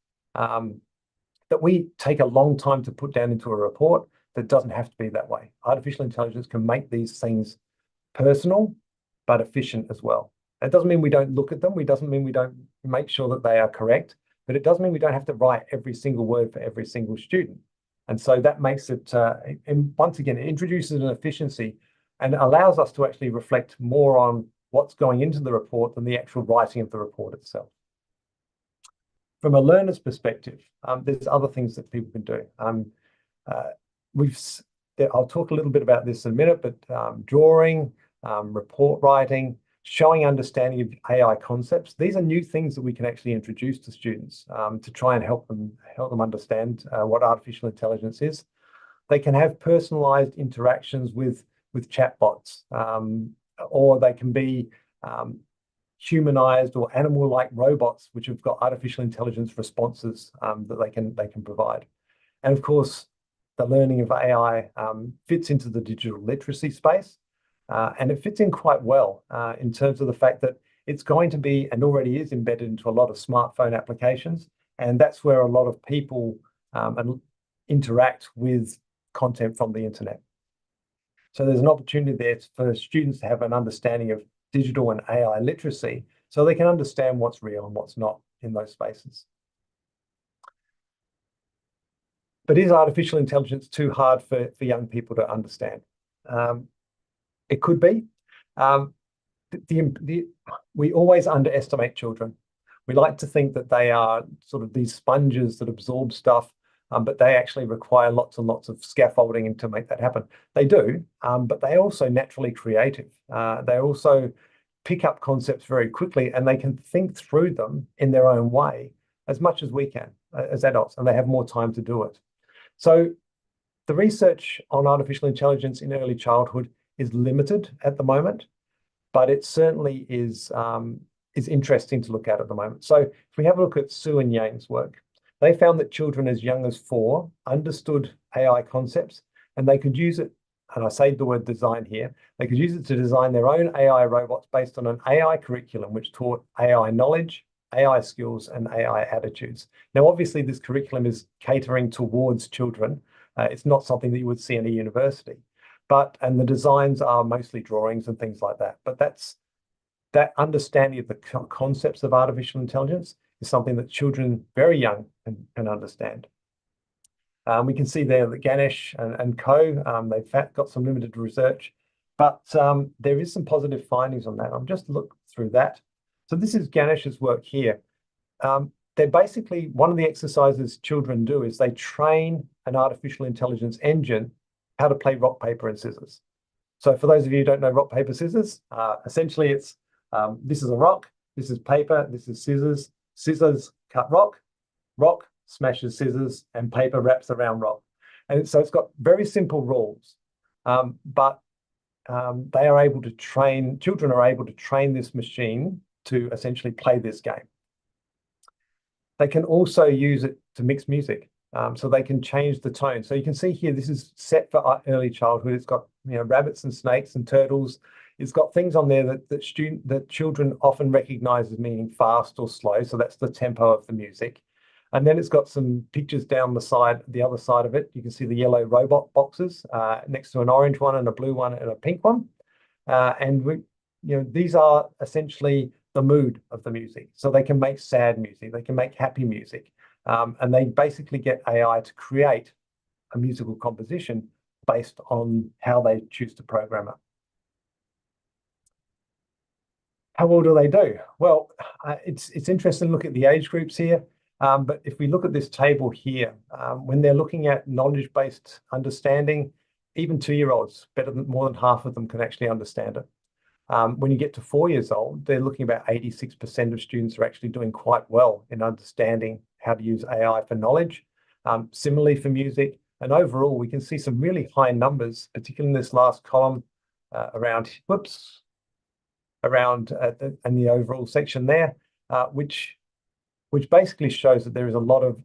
we take a long time to put down into a report that doesn't have to be that way. Artificial intelligence can make these things personal, but efficient as well. That doesn't mean we don't look at them. It doesn't mean we don't make sure that they are correct, but it does mean we don't have to write every single word for every single student. And so that makes it, and once again, it introduces an efficiency and allows us to actually reflect more on what's going into the report than the actual writing of the report itself. From a learner's perspective, there's other things that people can do. I'll talk a little bit about this in a minute, but drawing, report writing, showing understanding of AI concepts. These are new things that we can actually introduce to students to try and help them understand what artificial intelligence is. They can have personalized interactions with chatbots, or they can be humanized or animal-like robots, which have got artificial intelligence responses that they can provide. And of course, the learning of AI fits into the digital literacy space. And it fits in quite well in terms of the fact that it's going to be and already is embedded into a lot of smartphone applications. And that's where a lot of people interact with content from the internet. So there's an opportunity there for students to have an understanding of digital and AI literacy so they can understand what's real and what's not in those spaces. But is artificial intelligence too hard for young people to understand? It could be. We always underestimate children. We like to think that they are sort of these sponges that absorb stuff, but they actually require lots and lots of scaffolding to make that happen. They do, but they're also naturally creative. They're also pick up concepts very quickly and they can think through them in their own way as much as we can as adults, and they have more time to do it. So the research on artificial intelligence in early childhood is limited at the moment, but it certainly is interesting to look at the moment. So if we have a look at Su and Yang's work, they found that children as young as 4 understood AI concepts, and they could use it, and I say the word design here, they could use it to design their own AI robots based on an AI curriculum which taught AI knowledge, AI skills, and AI attitudes. Now, obviously, this curriculum is catering towards children. It's not something that you would see in a university, and the designs are mostly drawings and things like that. But that understanding of the concepts of artificial intelligence is something that children very young can understand. We can see there that Ganesh and co, they've got some limited research, but there is some positive findings on that. I'll just look through that. So this is Ganesh's work here. They're basically, one of the exercises children do is they train an artificial intelligence engine how to play rock, paper, and scissors. So for those of you who don't know rock, paper, scissors, essentially it's, this is a rock, this is paper, this is scissors, scissors cut rock, rock smashes scissors, and paper wraps around rock. And so it's got very simple rules, but they are able to train, children are able to train this machine to essentially play this game. They can also use it to mix music, so they can change the tone. So you can see here, this is set for early childhood. It's got rabbits and snakes and turtles. It's got things on there that children often recognize as meaning fast or slow. So that's the tempo of the music. And then it's got some pictures down the other side of it. You can see the yellow robot boxes next to an orange one and a blue one and a pink one. These are essentially the mood of the music. So they can make sad music, they can make happy music. And they basically get AI to create a musical composition based on how they choose to program it. How well do they do? Well, it's interesting to look at the age groups here. But if we look at this table here, when they're looking at knowledge-based understanding, even 2-year-olds, more than half of them can actually understand it. When you get to 4 years old, they're looking about 86% of students are actually doing quite well in understanding how to use AI for knowledge. Similarly for music, and overall, we can see some really high numbers, particularly in this last column around in the overall section there, which basically shows that there is a lot of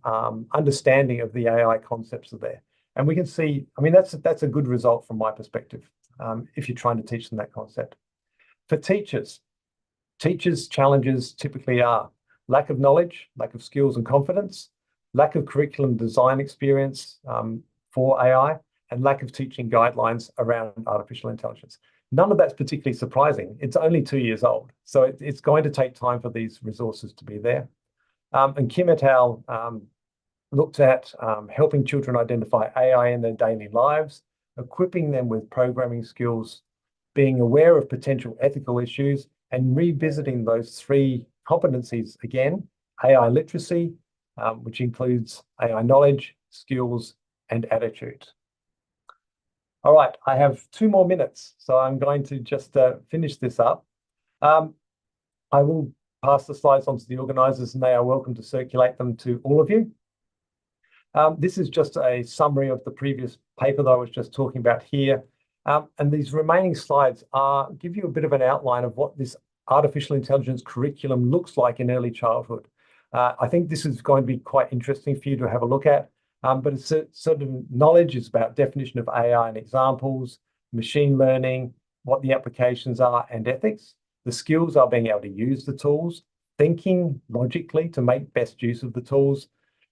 understanding of the AI concepts are there. And we can see, I mean, that's a good result from my perspective, if you're trying to teach them that concept. For teachers' challenges typically are lack of knowledge, lack of skills and confidence, lack of curriculum design experience for AI, and lack of teaching guidelines around artificial intelligence. None of that's particularly surprising. It's only 2 years old, so it's going to take time for these resources to be there. And Kim et al. Looked at helping children identify AI in their daily lives, equipping them with programming skills, being aware of potential ethical issues, and revisiting those 3 competencies again: AI literacy, which includes AI knowledge, skills, and attitude. All right, I have 2 more minutes, so I'm going to just finish this up. I will pass the slides on to the organisers, and they are welcome to circulate them to all of you. This is just a summary of the previous paper that I was just talking about here. And these remaining slides give you a bit of an outline of what this artificial intelligence curriculum looks like in early childhood. I think this is going to be quite interesting for you to have a look at. But it's sort of knowledge is about definition of AI and examples, machine learning, what the applications are, and ethics. The skills are being able to use the tools, thinking logically to make best use of the tools,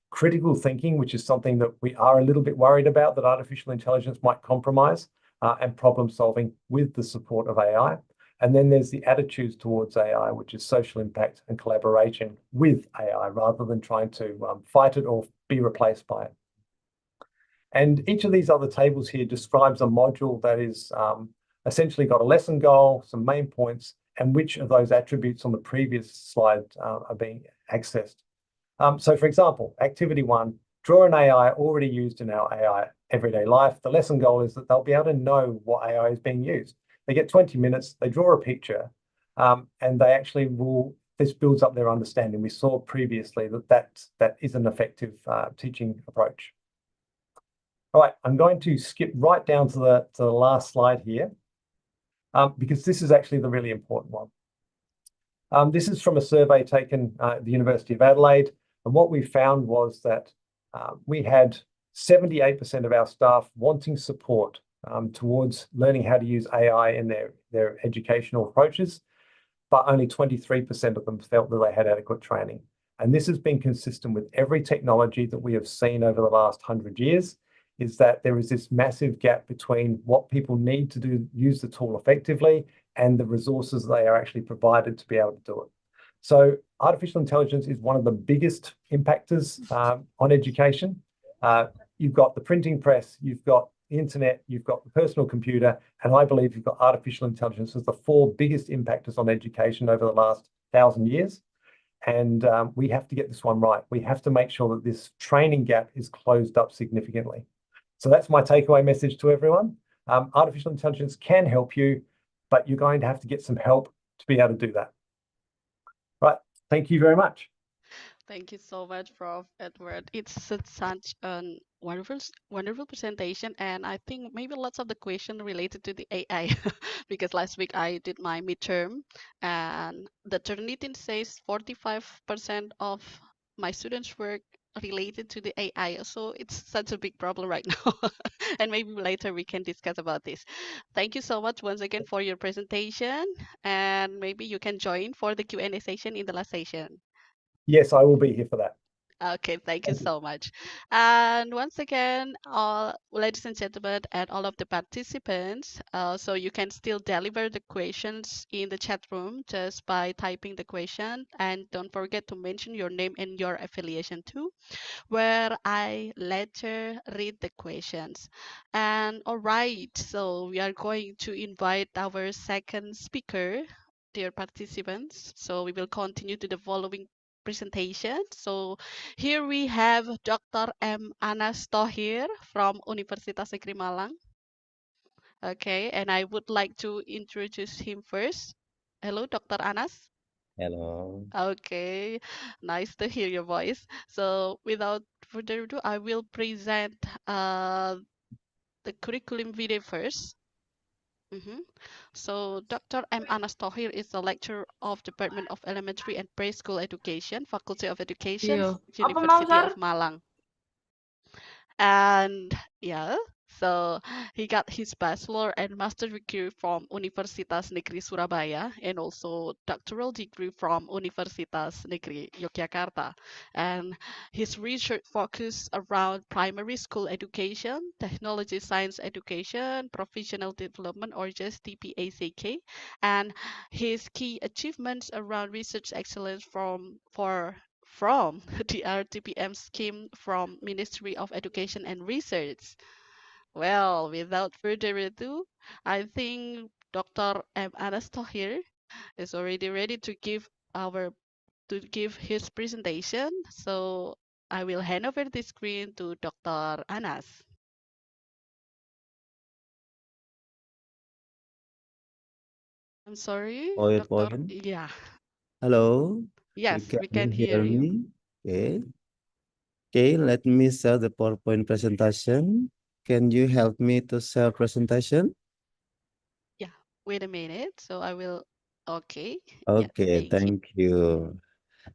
critical thinking, which is something that we are a little bit worried about that artificial intelligence might compromise, and problem solving with the support of AI. And then there's the attitudes towards AI, which is social impact and collaboration with AI rather than trying to fight it or be replaced by it. And each of these other tables here describes a module that is essentially got a lesson goal, some main points, and which of those attributes on the previous slide are being accessed. So for example, activity 1, draw an AI already used in our AI everyday life. The lesson goal is that they'll be able to know what AI is being used. They get 20 minutes, they draw a picture, and they actually will, this builds up their understanding. We saw previously that is an effective teaching approach. All right, I'm going to skip right down to the last slide here, because this is actually the really important one. This is from a survey taken at the University of Adelaide, and what we found was that we had 78% of our staff wanting support towards learning how to use AI in their educational approaches, but only 23% of them felt that they had adequate training. And this has been consistent with every technology that we have seen over the last 100 years, is that there is this massive gap between what people need to use the tool effectively and the resources they are actually provided to be able to do it. So artificial intelligence is one of the biggest impactors on education. You've got the printing press, you've got the internet, you've got the personal computer, and I believe you've got artificial intelligence as the 4 biggest impactors on education over the last 1,000 years. And we have to get this one right. We have to make sure that this training gap is closed up significantly. So that's my takeaway message to everyone. Artificial intelligence can help you, but you're going to have to get some help to be able to do that. Right. Thank you very much. Thank you so much, Prof. Edward. It's such a wonderful presentation, and I think maybe lots of the question related to the AI, because last week I did my midterm, and the Turnitin says 45% of my students' work related to the AI. So it's such a big problem right now, and maybe later we can discuss about this. Thank you so much once again for your presentation, and maybe you can join for the Q&A session in the last session. Yes, I will be here for that. Okay, thank you so much. And once again, ladies and gentlemen, and all of the participants, so you can still deliver the questions in the chat room just by typing the question. And don't forget to mention your name and your affiliation too, where I later read the questions. And all right, so we are going to invite our second speaker, dear participants. So we will continue to the following presentation. So here we have Dr. M. Anas Thohir from Universitas Negeri Malang. Okay, and I would like to introduce him first. Hello, Dr. Anas. Hello. Okay, nice to hear your voice. So without further ado, I will present the curriculum video first. So Dr. M. Anas Thohir is the lecturer of Department of Elementary and Preschool Education, Faculty of Education, University of Malang. And yeah, so he got his bachelor and master degree from Universitas Negeri Surabaya and also doctoral degree from Universitas Negeri Yogyakarta. And his research focused around primary school education, technology science education, professional development, or just TPACK, and his key achievements around research excellence from the RTPM scheme from Ministry of Education and Research. Well, without further ado, I think Dr. M. Anas Thohir is already ready to give his presentation. So I will hand over the screen to Dr. Anas. I'm sorry, Dr. Yeah. Hello. Yes, we Can can you hear you. me? Okay. Okay, let me share the PowerPoint presentation. Can you help me to share presentation? Yeah, wait a minute. So I will, okay. Okay, Yeah, thank you.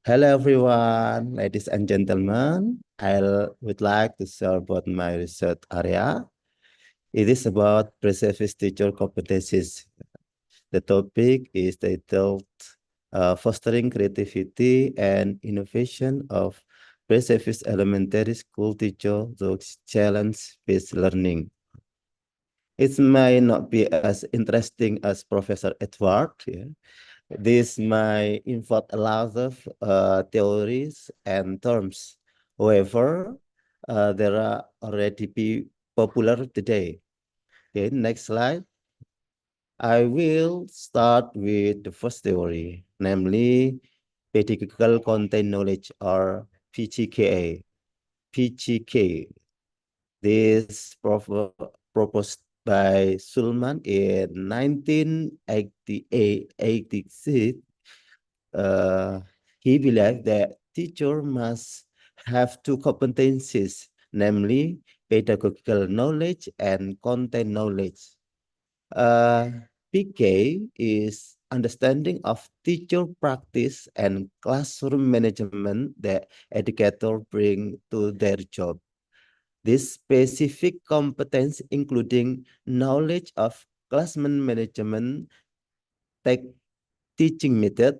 Hello everyone, ladies and gentlemen. I would like to share about my research area. It is about pre-service teacher competencies. The topic is titled Fostering Creativity and Innovation of Pre-Service Elementary School Teacher to Challenge-Based Learning. It may not be as interesting as Professor Edward. Yeah. This may involve a lot of theories and terms. However, there are already popular today. Okay, next slide. I will start with the first theory, namely pedagogical content knowledge or PGKA. PGK. This proposed by Sulman in 1986. He believed that teacher must have two competencies, namely pedagogical knowledge and content knowledge. PK is understanding of teacher practice and classroom management that educators bring to their job. This specific competence including knowledge of classroom management, teaching method,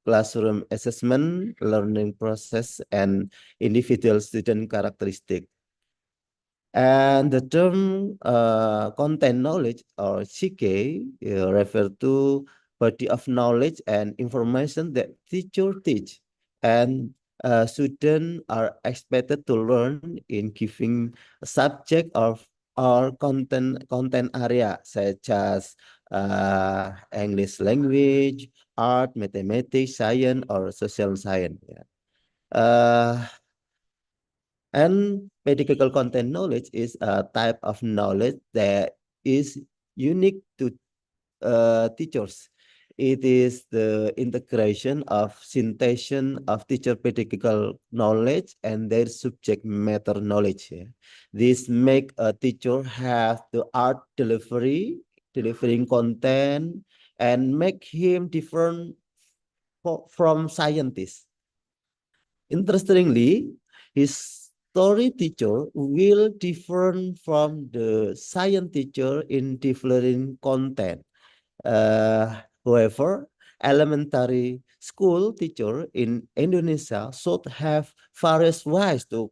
classroom assessment, learning process, and individual student characteristic. And the term content knowledge or CK refer to body of knowledge and information that teacher teach and students are expected to learn in giving subject or content area such as English language, art, mathematics, science, or social science. Yeah. And pedagogical content knowledge is a type of knowledge that is unique to teachers. It is the integration of synthesis of teacher pedagogical knowledge and their subject matter knowledge. Yeah. This make a teacher have the art delivering content, and make him different from scientists. Interestingly, his story teacher will differ from the science teacher in different content. However, elementary school teacher in Indonesia should have various ways to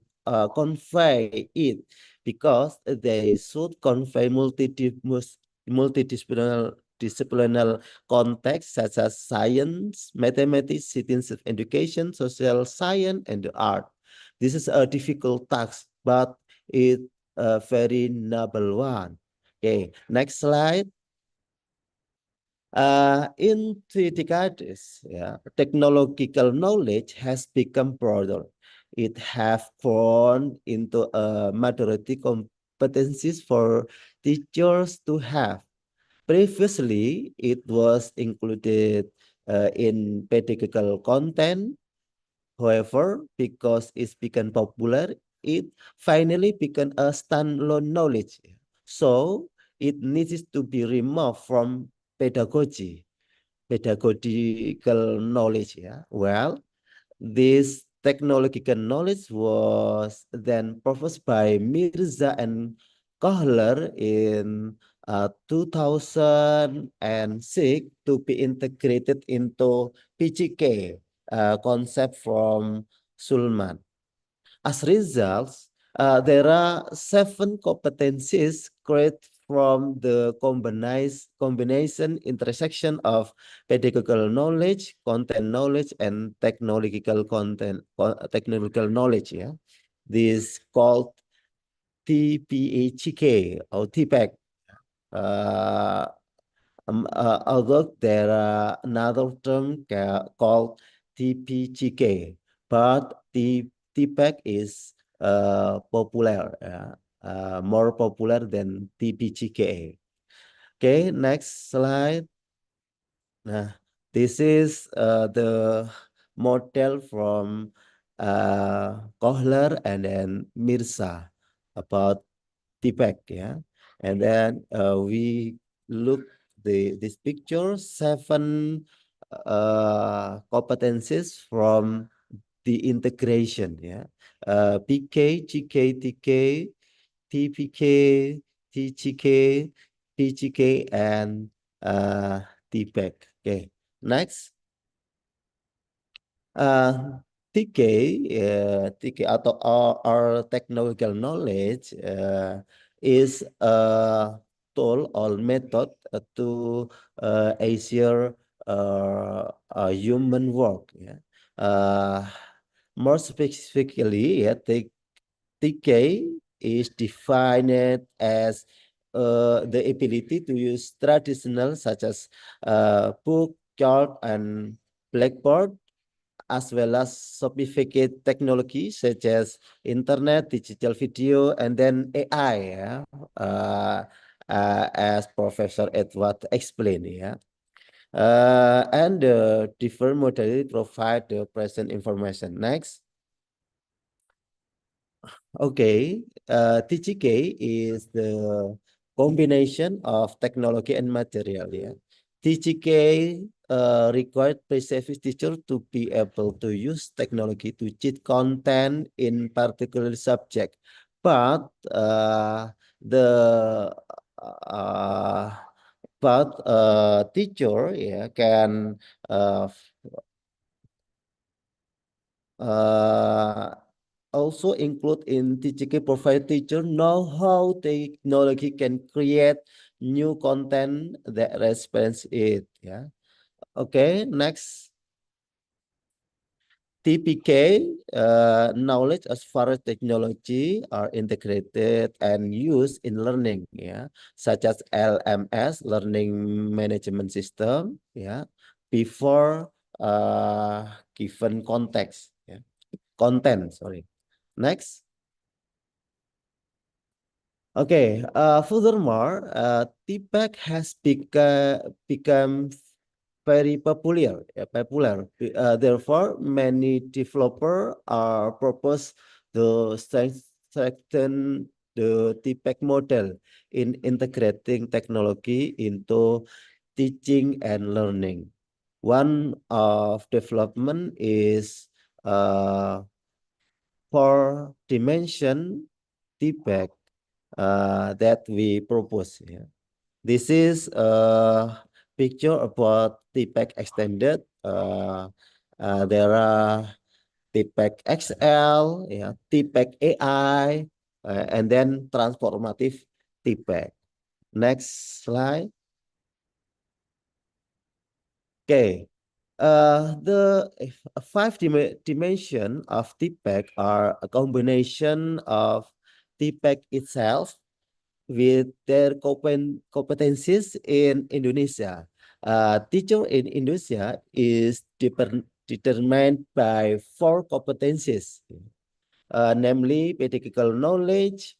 convey it because they should convey multidisciplinary context such as science, mathematics, citizenship education, social science, and the art. This is a difficult task, but it a very noble one. Okay, next slide. In the decades, yeah, technological knowledge has become broader. It has grown into a majority competencies for teachers to have. Previously, it was included in pedagogical content. However, because it's become popular, it finally became a standalone knowledge. So it needs to be removed from pedagogical knowledge. Yeah. Well, this technological knowledge was then proposed by Mirza and Kohler in 2006 to be integrated into PGK concept from Sulman. As results, there are 7 competencies created from the combination intersection of pedagogical knowledge, content knowledge, and technological knowledge. Yeah, this called TPACK or TPACK. Although there are another term called TPGK, but TPACK is popular, more popular than TPGK. Okay, next slide. Nah, this is the model from Kohler and then Mirza about TPACK, yeah. And then we look this picture, 7 competencies from the integration, yeah. PK, GK, TK, TPK, TGK, PGK, and TPACK. Okay, next. TK, TK atau our technological knowledge is a tool or method to assure human work. Yeah. More specifically, yeah, TK is defined as the ability to use traditional such as book, chart, and blackboard, as well as sophisticated technology such as internet, digital video, and then AI. Yeah? as Professor Edward explained. Yeah. And the different modality provide the present information. Next. Okay, TGK is the combination of technology and material. Yeah, TGK required pre-service teacher to be able to use technology to teach content in particular subject, but the uh, teacher can uh, uh, also include in TGK provide teacher know how technology can create new content that responds it. Yeah. Okay. Next. TPK knowledge as far as technology are integrated and used in learning, yeah, such as LMS, learning management system, yeah, before given context, yeah, content. Sorry. Next. Okay. Furthermore, TPACK has become very popular. Therefore, many developers are propose to strengthen the TPACK model in integrating technology into teaching and learning. One of development is four dimension TPACK that we propose here. This is a picture about TPACK extended. There are TPACK XL, yeah, TPACK AI, and then transformative TPACK. Next slide. Okay. The five dimension of TPACK are a combination of TPACK itself with their competencies in Indonesia. Teacher in Indonesia is determined by four competencies, namely pedagogical knowledge,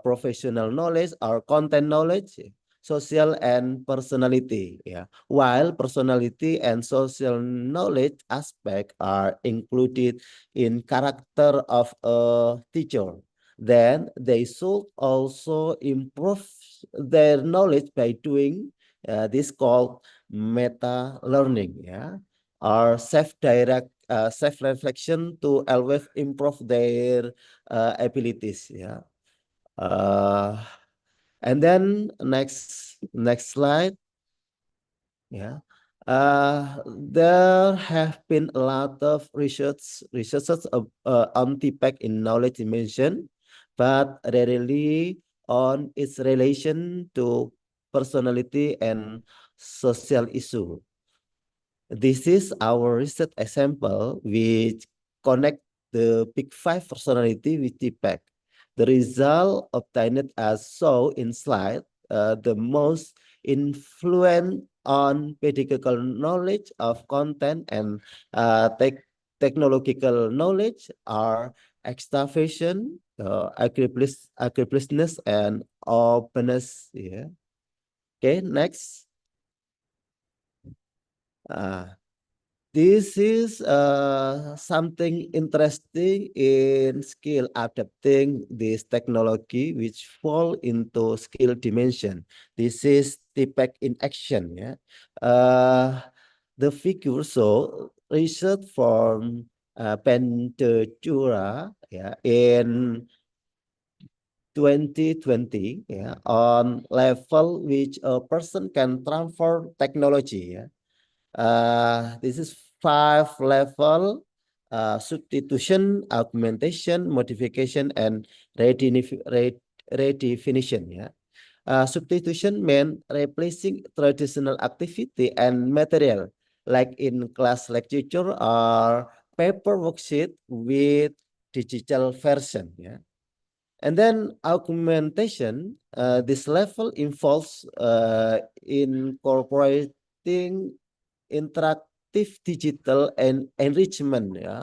professional knowledge, or content knowledge, social and personality. Yeah. While personality and social knowledge aspect are included in character of a teacher, then they should also improve their knowledge by doing this called meta learning. Yeah, or self reflection to always improve their abilities. Yeah. Uh, and then next slide. Yeah. There have been a lot of researches on TPACK in knowledge dimension, but rarely on its relation to personality and social issue. This is our research example which connect the big five personality with TPACK. The result obtained as shown in slide, the most influence on pedagogical knowledge of content and technological knowledge are extraversion, agreeableness, and openness. Yeah. Okay, next. This is something interesting in skill adapting this technology which fall into skill dimension. This is TPACK in action. Yeah, the figure show research from Pentajura, yeah, in 2020, yeah, on level which a person can transfer technology. Yeah. This is 5 level: substitution, augmentation, modification, and redefinition. Yeah. Substitution meant replacing traditional activity and material, like in class lecture or paper worksheet, with digital version. Yeah. And then augmentation, this level involves incorporating interactive digital and enrichment, yeah,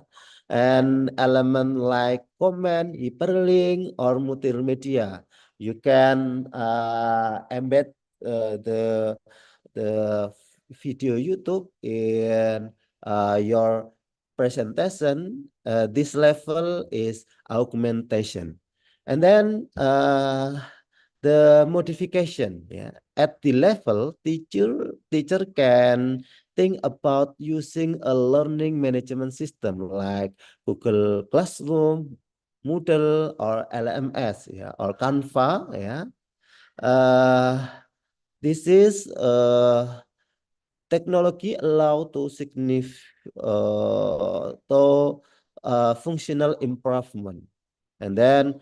and element like comment, hyperlink, or multimedia You can embed the video YouTube in your presentation. This level is augmentation, and then the modification. Yeah, at the level teacher can think about using a learning management system like Google Classroom, Moodle, or LMS, yeah, or Canva. Yeah, this is technology allow to functional improvement, and then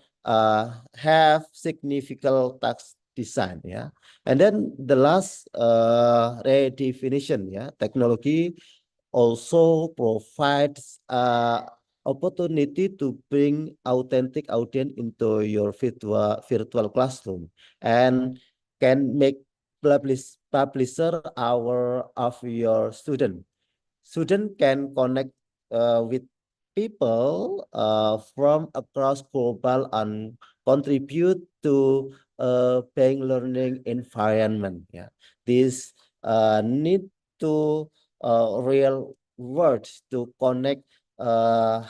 have significant task design. Yeah, and then the last redefinition. Yeah, technology also provides opportunity to bring authentic audience into your virtual classroom, and can make publisher hour of your student. Student can connect with people from across global and contribute to paying learning environment. Yeah, this need to real words to connect uh,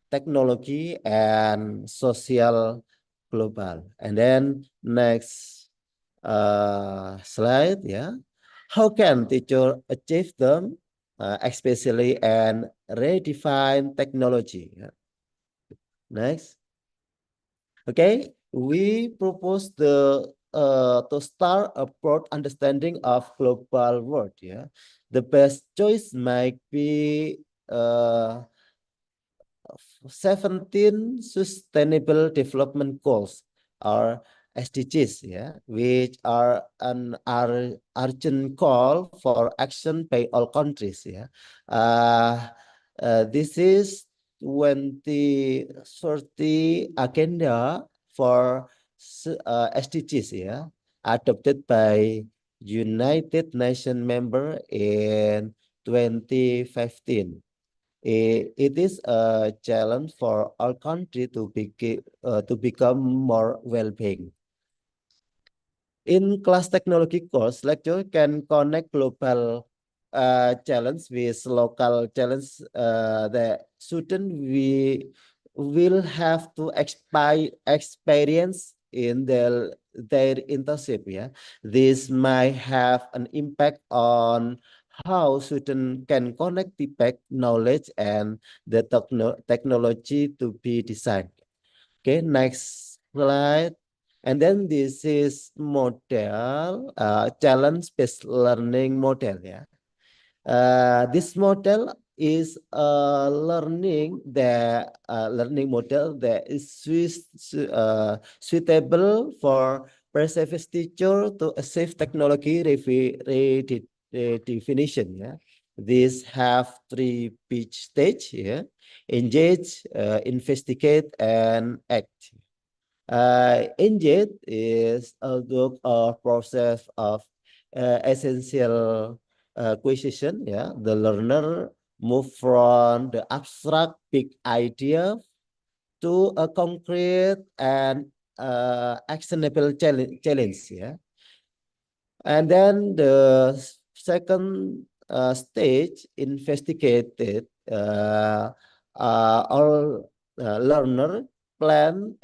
technology and social global. And then next slide. Yeah, how can teacher achieve them, especially and redefine technology? Yeah. Next. Okay, we propose the to start a broad understanding of global world. Yeah, the best choice might be 17 Sustainable Development Goals, or SDGs, yeah, which are an urgent call for action by all countries. Yeah, this is 2030 agenda for SDGs, yeah, adopted by United Nations member in 2015. It is a challenge for our country to become more well-being. In class technology course, lecture can connect global challenge with local challenge. The student we will have to experience in their internship. Yeah, this might have an impact on how students can connect the back knowledge and the technology to be designed. Okay, next slide. And then this is model, challenge-based learning model. Yeah, this model is a learning model that is suitable for perceived teacher to achieve technology redefinition. Yeah, these have three pitch stage. Yeah, engage, investigate, and act. Engage is a group of process of essential acquisition. Yeah, the learner move from the abstract big idea to a concrete and actionable challenge. Yeah, and then the second stage investigated all learner plan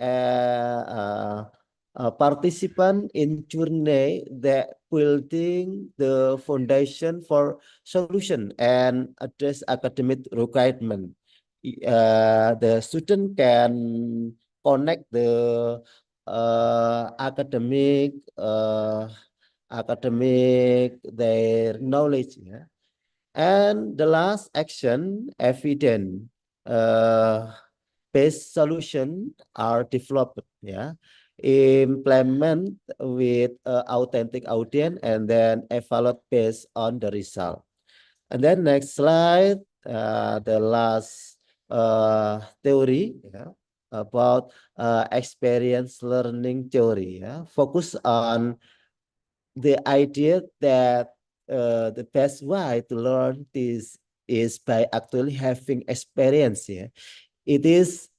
participant in journey that building the foundation for solution and address academic requirement. The student can connect the academic their knowledge. Yeah, and the last action, evidence based solution are developed. Yeah, implement with authentic audience, and then evaluate based on the result. And then next slide, the last theory. Yeah, about experience learning theory. Yeah, focus on the idea that the best way to learn this is by actually having experience. Yeah, it is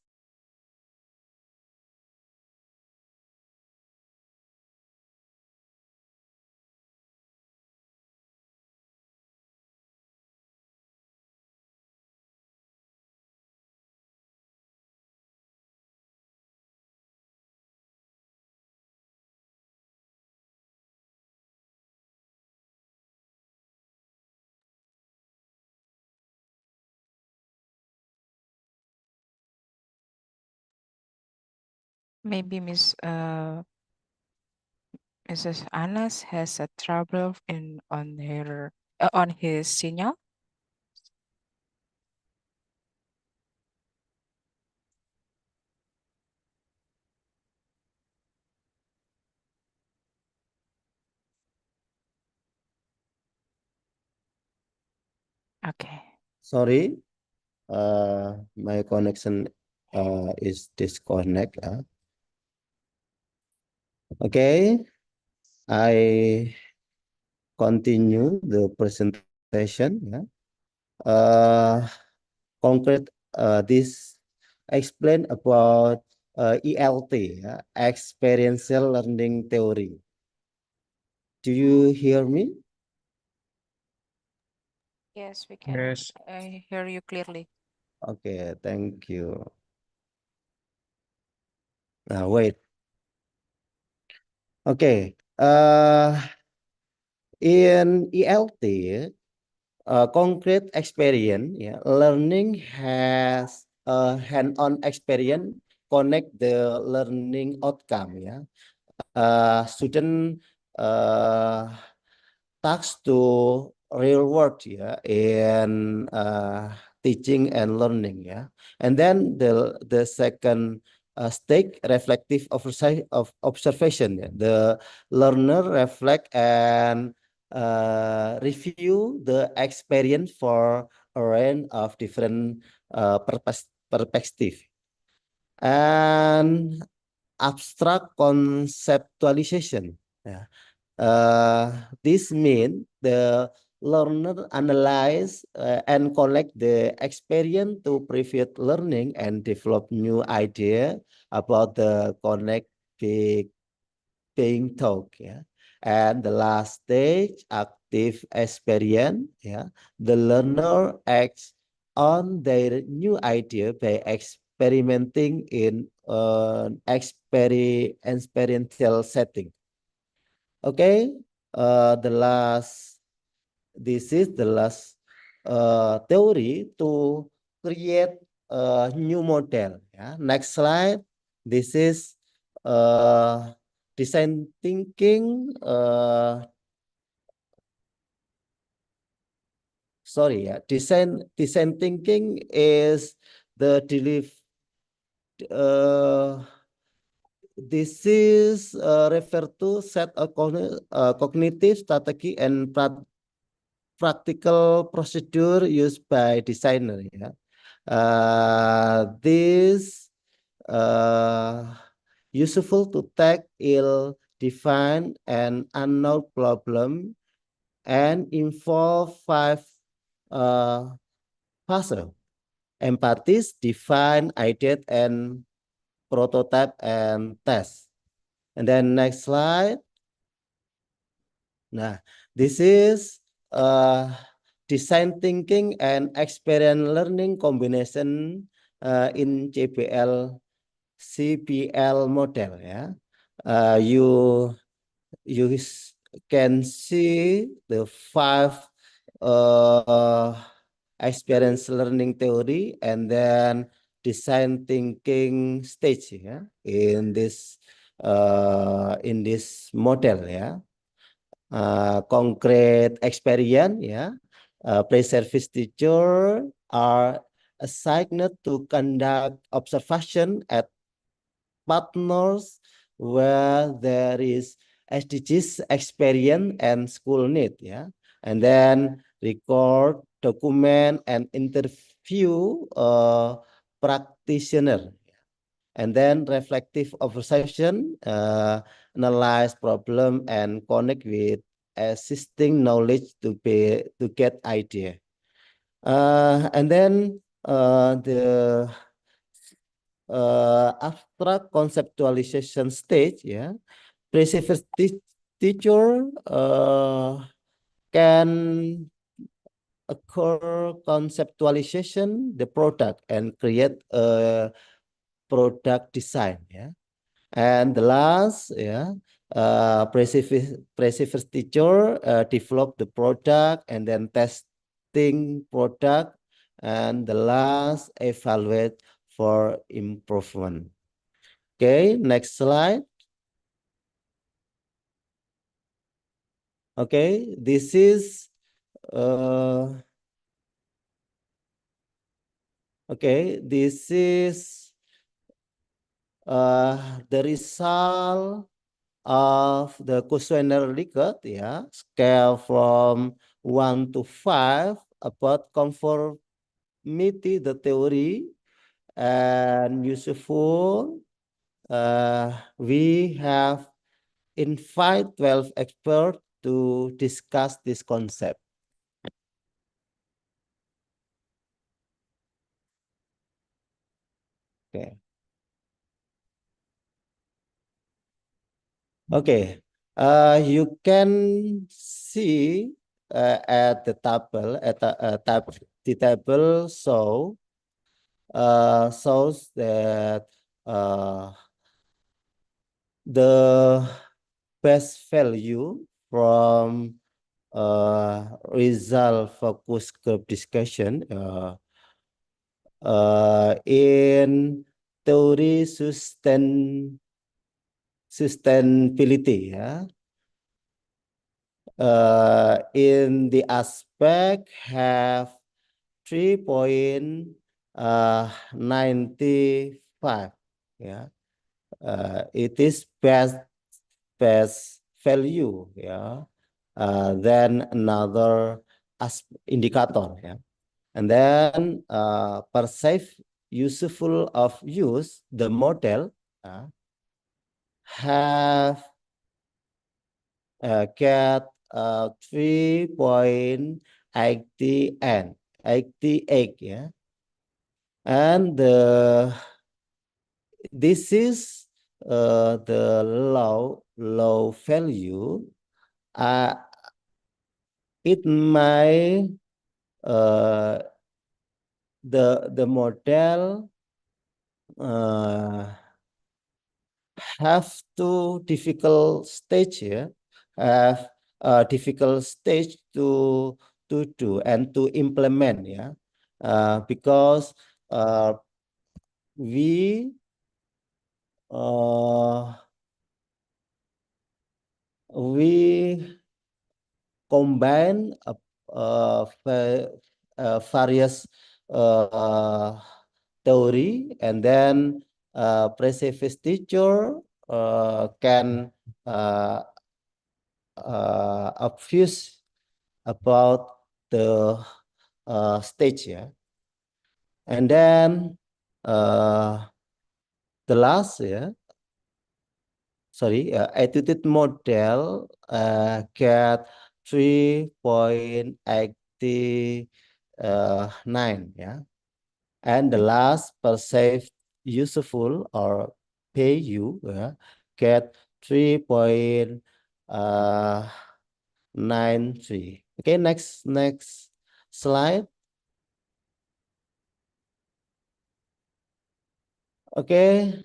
Maybe Mrs. Anas has a trouble on his signal. Okay. Sorry, my connection is disconnect. Okay, I continue the presentation. Yeah. Concrete this explain about ELT, experiential learning theory. Do you hear me? Yes, we can. Yes. I hear you clearly. Okay, thank you. Now wait. Okay. In ELT, concrete experience, yeah, learning has a hand-on experience connect the learning outcome. Yeah, student tasks to real world, yeah, in teaching and learning, yeah. And then the second stage, reflective of observation, yeah. The learner reflect and review the experience for a range of different perspective. And abstract conceptualization, yeah. This means the learner analyze and collect the experience to preview learning and develop new idea about the connect being taught. Yeah. And the last stage, active experience. Yeah. The learner acts on their new idea by experimenting in an experiential setting. Okay, this is the last theory to create a new model. Yeah. Next slide. This is design thinking. Sorry, yeah. Design thinking is the this is refer to set a cognitive strategy and practical procedure used by designer. Yeah. This useful to take ill-defined and unknown problem and involve 5 phases: empathy, define, ideate, and prototype and test. And then next slide. Nah, this is design thinking and experience learning combination in CPL model. Yeah, you can see the 5 experience learning theory and then design thinking stage, yeah, in this model. Yeah. Concrete experience, yeah. Pre-service teacher are assigned to conduct observation at partners where there is SDGs experience and school need, yeah. And then record, document, and interview practitioner. And then reflective observation, analyze problem and connect with existing knowledge to get idea. And then the abstract conceptualization stage, yeah, perseverance teacher can occur conceptualization the product and create a product design, yeah. And the last, yeah, perseverance teacher develop the product and then testing product, and the last evaluate for improvement. Okay, next slide. Okay, this is the result of the questionnaire record, yeah, scale from 1 to 5 about conformity, the theory, and useful. We have invite 12 experts to discuss this concept. Okay. Okay. You can see at the table the table shows that the best value from result focus group discussion in theory sustainability, yeah. In the aspect have 3.95, yeah. It is best value, yeah, then another indicator, yeah. And then perceive useful of use, the model have get 3.88, yeah. And this is the low value. It may the model have two difficult stage, yeah, have a difficult stage to do and to implement, yeah, because we combine various theory, and then pre-service teacher can obvious about the stage, yeah. And then the last, yeah, sorry, attitude model get 3.89, yeah. And the last perceived useful or PU, yeah, get 3.93. Okay, next slide. Okay,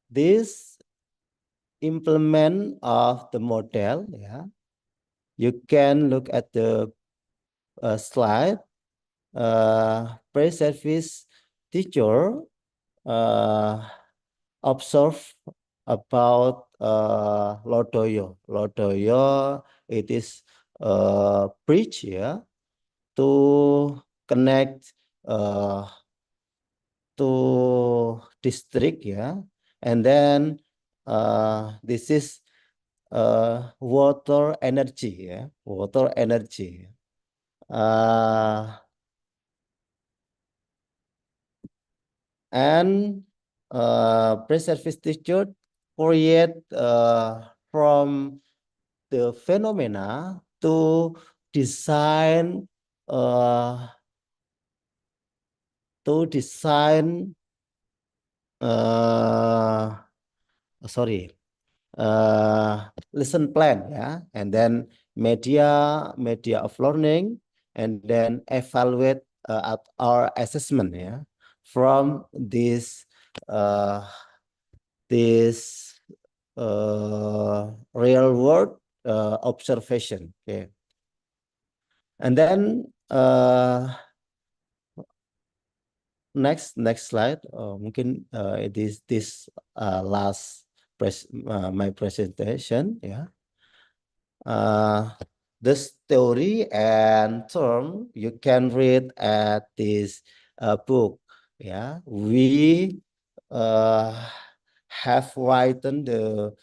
this implement of the model, yeah, you can look at the slide. Pre-service teacher observe about Lodoyo. Lodoyo, it is bridge, yeah, to connect to district, yeah. And then this is water energy, yeah, water energy. And pre-service teacher create from the phenomena to design sorry, lesson plan, yeah, and then media of learning, and then evaluate at our assessment, yeah, from this real world observation, okay. And then Next slide. Mungkin it is this last my presentation. Yeah. This theory and term you can read at this book. Yeah, we have written the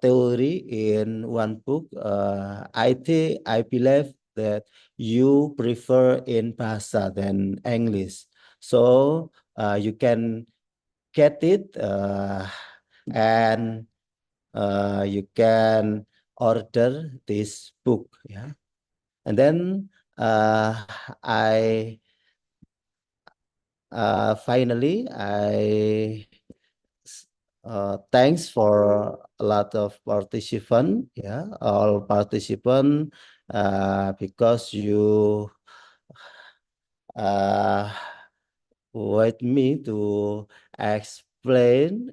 theory in one book. I believe that you prefer in Bahasa than English, so you can get it and you can order this book. Yeah, and then I finally I thanks for a lot of participant, yeah, all participant, because you want me to explain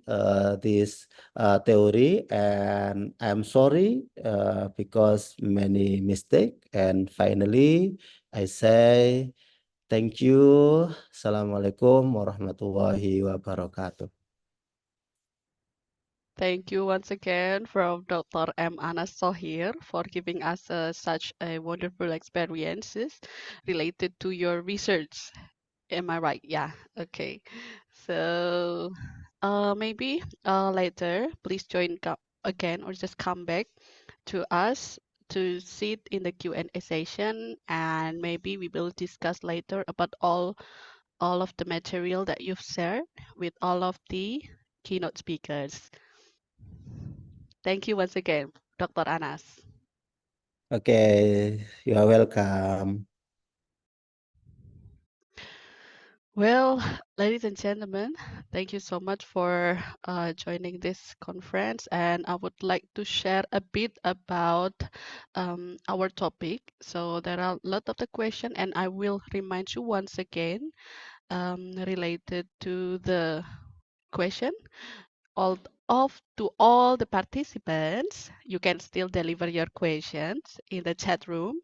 this theory, and I'm sorry because many mistake. And finally, I say thank you. Assalamualaikum warahmatullahi wabarakatuh. Thank you once again from Dr. M. Anas Sohir for giving us such a wonderful experiences related to your research. Am I right? Yeah. Okay. So maybe later, please join again or just come back to us to sit in the Q&A session, and maybe we will discuss later about all of the material that you've shared with all of the keynote speakers. Thank you once again, Dr. Anas. Okay, you are welcome. Well, ladies and gentlemen, thank you so much for joining this conference. And I would like to share a bit about our topic. So there are a lot of the questions, and I will remind you once again related to the question. To all the participants, you can still deliver your questions in the chat room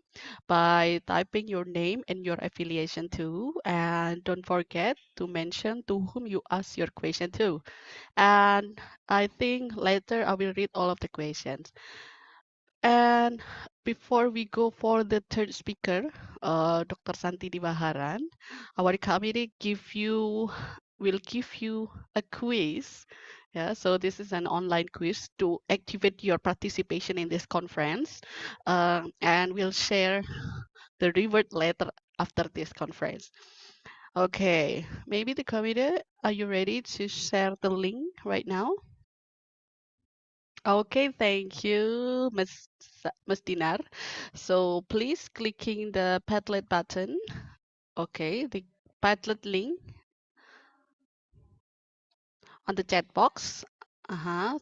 by typing your name and your affiliation to, and don't forget to mention to whom you ask your question to. And I think later I will read all of the questions. And before we go for the third speaker, Dr. Santi Dibaharan, our committee will give you a quiz. Yeah, so this is an online quiz to activate your participation in this conference, and we'll share the reward later after this conference. Okay, maybe the committee, are you ready to share the link right now? Okay, thank you, Ms. Dinar. So please clicking the Padlet button. Okay, the Padlet link on the chat box.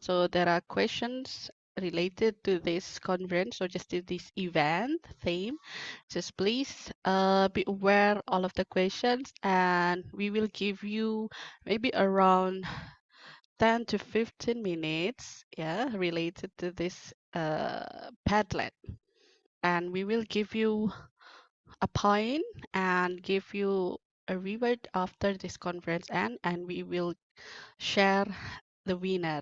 So there are questions related to this conference or just to this event theme. Just please be aware all of the questions, and we will give you maybe around 10 to 15 minutes, yeah, related to this Padlet. And we will give you a point and give you a reward after this conference and we will share the winner.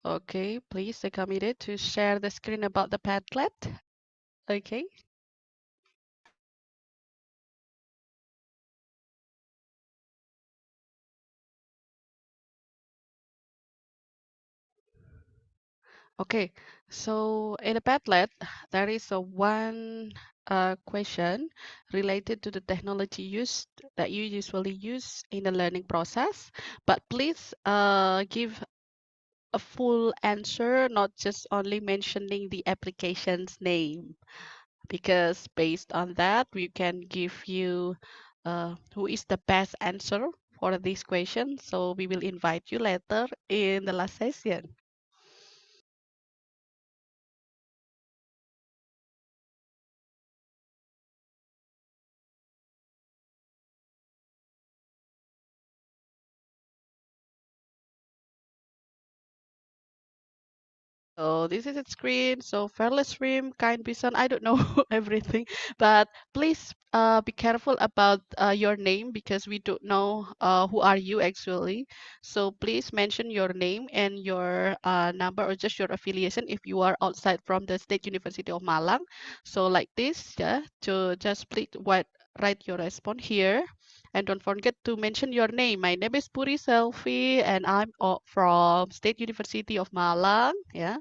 Okay, please stay committed to share the screen about the Padlet. Okay. Okay, so in the Padlet, there is a one question related to the technology used that you usually use in the learning process, but please give a full answer, not just only mentioning the application's name, because based on that, we can give you who is the best answer for this question. So we will invite you later in the last session. So this is its screen. So fearless stream, kind bison. I don't know everything, but please be careful about your name because we don't know who are you actually. So please mention your name and your number or just your affiliation if you are outside from the State University of Malang. So like this, yeah. To just please write your response here. And don't forget to mention your name. My name is Puri Selvi and I'm from State University of Malang. Yeah.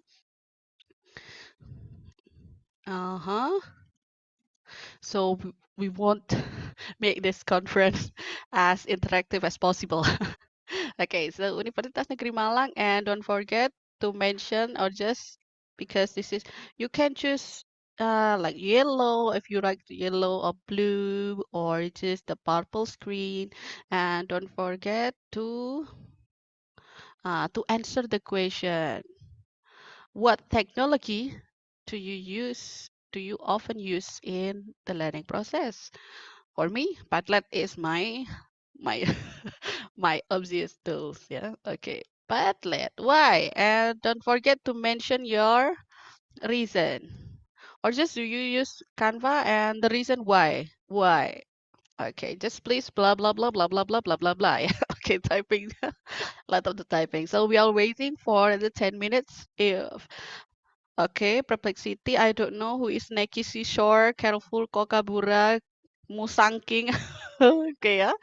Uh-huh. So we want make this conference as interactive as possible. Okay, so Universitas Negeri Malang, and don't forget to mention or just because this is you can choose like yellow if you like yellow or blue or just the purple screen, and don't forget to answer the question. What technology do you use? Do you often use in the learning process? For me, Padlet is my my obvious tools. Yeah. Okay. Padlet. Why? And don't forget to mention your reason. Or just do you use Canva and the reason why? Why? Okay, just please blah blah blah blah blah blah blah blah blah. Okay, typing lot of the typing. So we are waiting for the 10 minutes. If okay, perplexity. I don't know who is Neki Seashore, Careful, Kokabura, Musangking. Okay, yeah.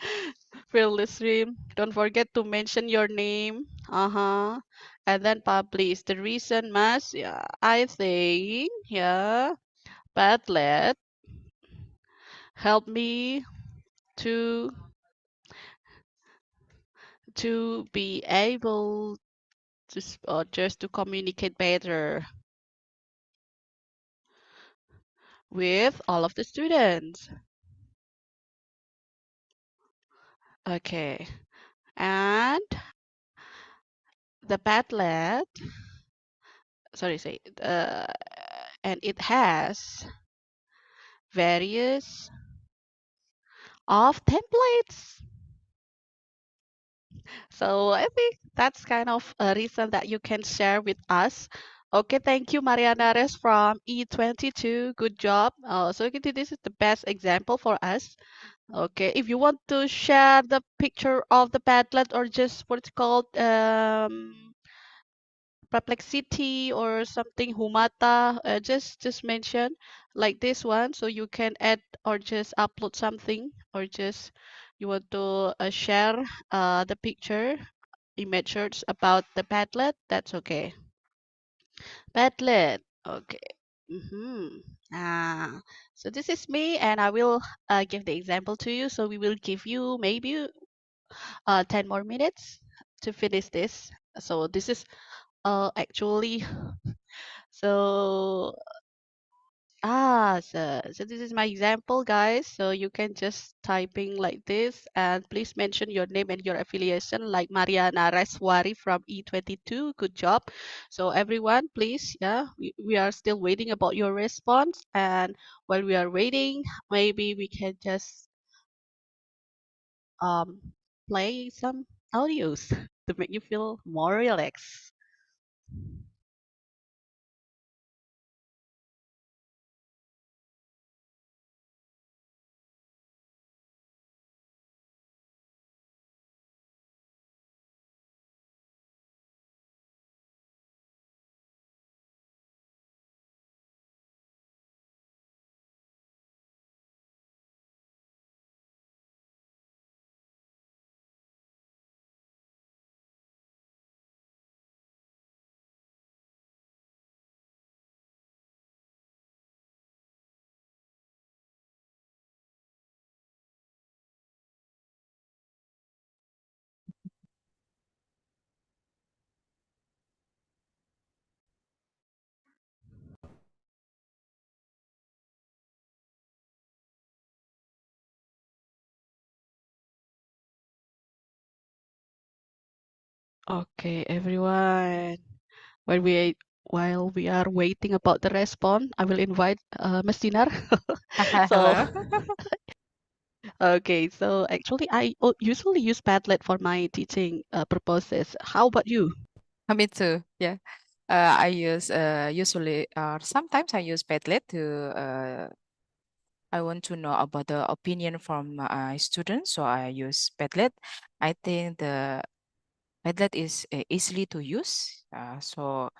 Fearless Stream. Don't forget to mention your name. Uh-huh. And then publish. The reason must, yeah, I think, yeah, Padlet help me to be able to just to communicate better with all of the students. Okay. And the Padlet, and it has various of templates. So I think that's kind of a reason that you can share with us. Okay, thank you, Mariana Res from E22. Good job. So this is the best example for us. Okay, if you want to share the picture of the Padlet or just what's called perplexity or something humata, just mention like this one so you can add or just upload something or just you want to share the picture images about the Padlet, that's okay. Padlet, okay. So this is me and I will give the example to you, so we will give you maybe 10 more minutes to finish this. So this is actually so so this is my example, guys. So you can just typing like this and please mention your name and your affiliation like Mariana Reswari from E22. Good job. So everyone, please, yeah, we are still waiting about your response. And while we are waiting, maybe we can just play some audios to make you feel more relaxed. Okay, everyone. While we are waiting about the response, I will invite Ms. Dinar. So, Hello. okay, so actually I usually use Padlet for my teaching purposes. How about you? Me too. Yeah. I use usually or sometimes I use Padlet to I want to know about the opinion from my students, so I use Padlet. I think the Padlet is easily to use, so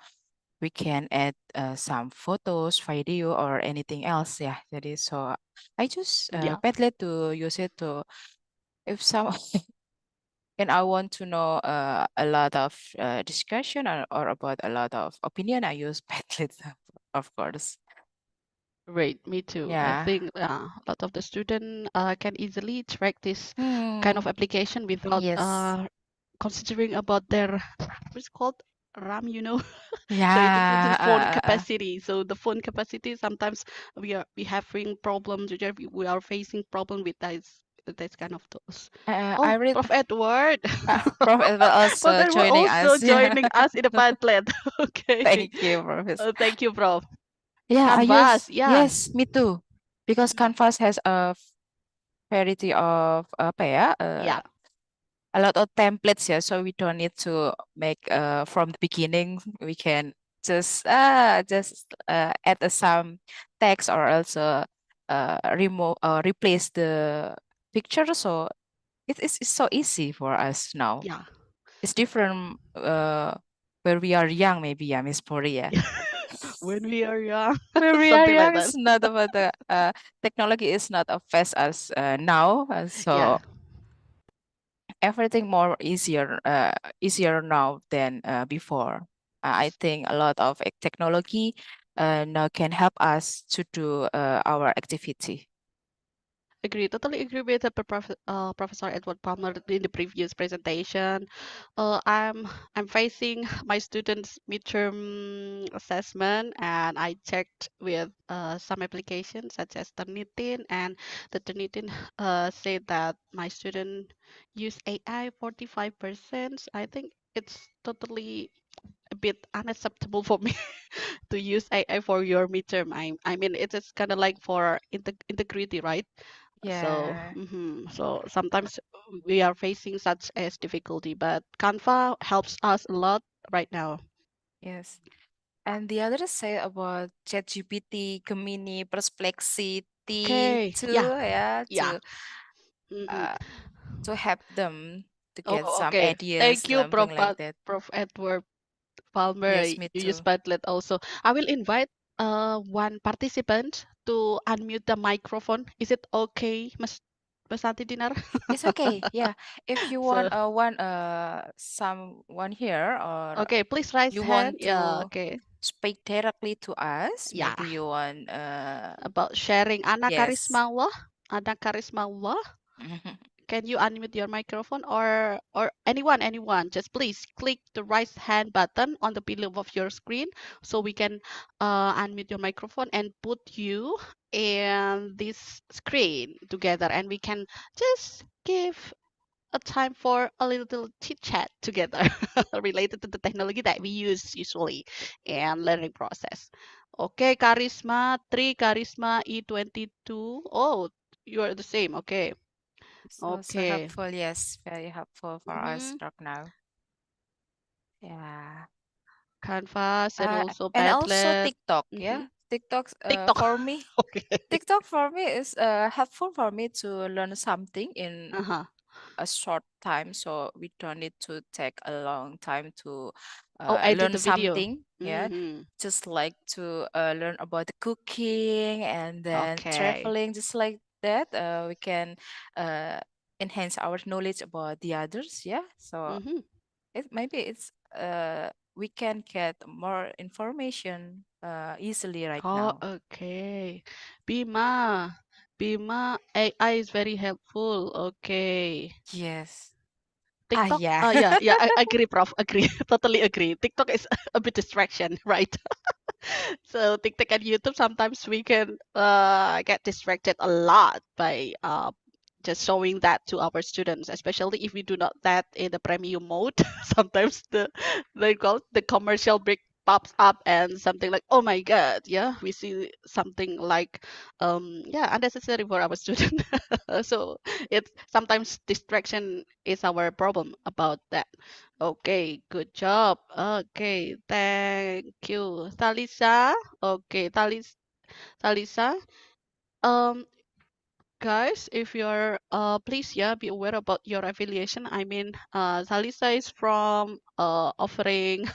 we can add some photos, video, or anything else. Yeah, that is so. I choose Yeah. Padlet to use it to if some and I want to know a lot of discussion or about a lot of opinion. I use Padlet, of course. Great, me too. I Yeah. think a lot of the student can easily track this kind of Hmm. application without Yes. considering about their what's it called RAM, you know. So it's about the Yeah. phone capacity. So the phone capacity sometimes we having problems. We are facing problem with this kind of tools. I Oh, read Prof. Edward. Prof. Edward Prof. also Edward joining also us. Yeah. joining us in the Padlet. Okay. Thank you, Professor. Thank you, Prof. Yeah, I Canvas. use, Yeah. yes, me too. Because Canvas has a variety of apa ya, Yeah. a lot of templates, yeah, so we don't need to make from the beginning. We can just add some text or also remove replace the picture. So it's so easy for us now. Yeah. It's different where we are young, maybe, yeah, Miss Pori, yeah. When we are young, When we are something like young, that. it's not about the technology is not as fast as now, Yeah, so everything more easier now than before. I think a lot of technology now can help us to do our activity. agree. Totally agree with Professor Edward Palmer in the previous presentation. I'm facing my students' midterm assessment, and I checked with some applications such as Turnitin, and the Turnitin said that my student use AI 45%. I think it's totally a bit unacceptable for me to use AI for your midterm. I mean, it is kind of like for integrity, right? So, Yeah. so sometimes we are facing such as difficulty, but Canva helps us a lot right now. Yes. And the other say about ChatGPT, Gemini, Perplexity Okay, too, yeah, yeah, yeah. hmm uh, to help them to get Oh, some okay. ideas, Thank you, something like that. Prof. Edward Palmer. Yes, me You use too. Padlet also. I will invite one participant to unmute the microphone. Is it okay, Mas Santi Dinar? It's okay. Yeah. If you So, want someone here or okay, please raise you hand. want Yeah, to okay. speak directly to us, Yeah, maybe you want about sharing anak yes. karisma Allah. Anak karisma Allah. Can you unmute your microphone or anyone? Just please click the raise hand button on the below of your screen so we can unmute your microphone and put you in this screen together, and we can just give a time for a little chit chat together related to the technology that we use usually and learning process. Okay, Charisma 3, Charisma E22. Oh, you are the same. Okay. It's also Okay. helpful, yes, very helpful for us Mm-hmm. right now. Yeah. Canvas and also And also Padlet. TikTok, Mm-hmm. yeah. TikTok TikTok. for me, Okay. TikTok for me is helpful for me to learn something in Uh-huh. a short time, so we don't need to take a long time to Oh, edit learn the video. something. Yeah, Mm-hmm. just like to learn about the cooking and then Okay. traveling, just like that. We can uh, enhance our knowledge about the others. Yeah, so Mm-hmm. maybe it's we can get more information easily right Oh, now. okay. Bima. Bima AI is very helpful. Okay. Yes. TikTok. Yeah. Yeah, yeah, I agree, Prof. Agree. Totally agree. TikTok is a bit distraction, right? So TikTok and YouTube sometimes we can get distracted a lot by just showing that to our students, especially if we do not that in the premium mode. Sometimes the they call the commercial break pops up and something like, oh my god, yeah, we see something like yeah, unnecessary for our student. So it's sometimes distraction is our problem about that. Okay, good job. Okay, thank you, Thalisa. Okay, Thalisa, um guys, if you're please, yeah, be aware about your affiliation. I mean, Thalisa is from offering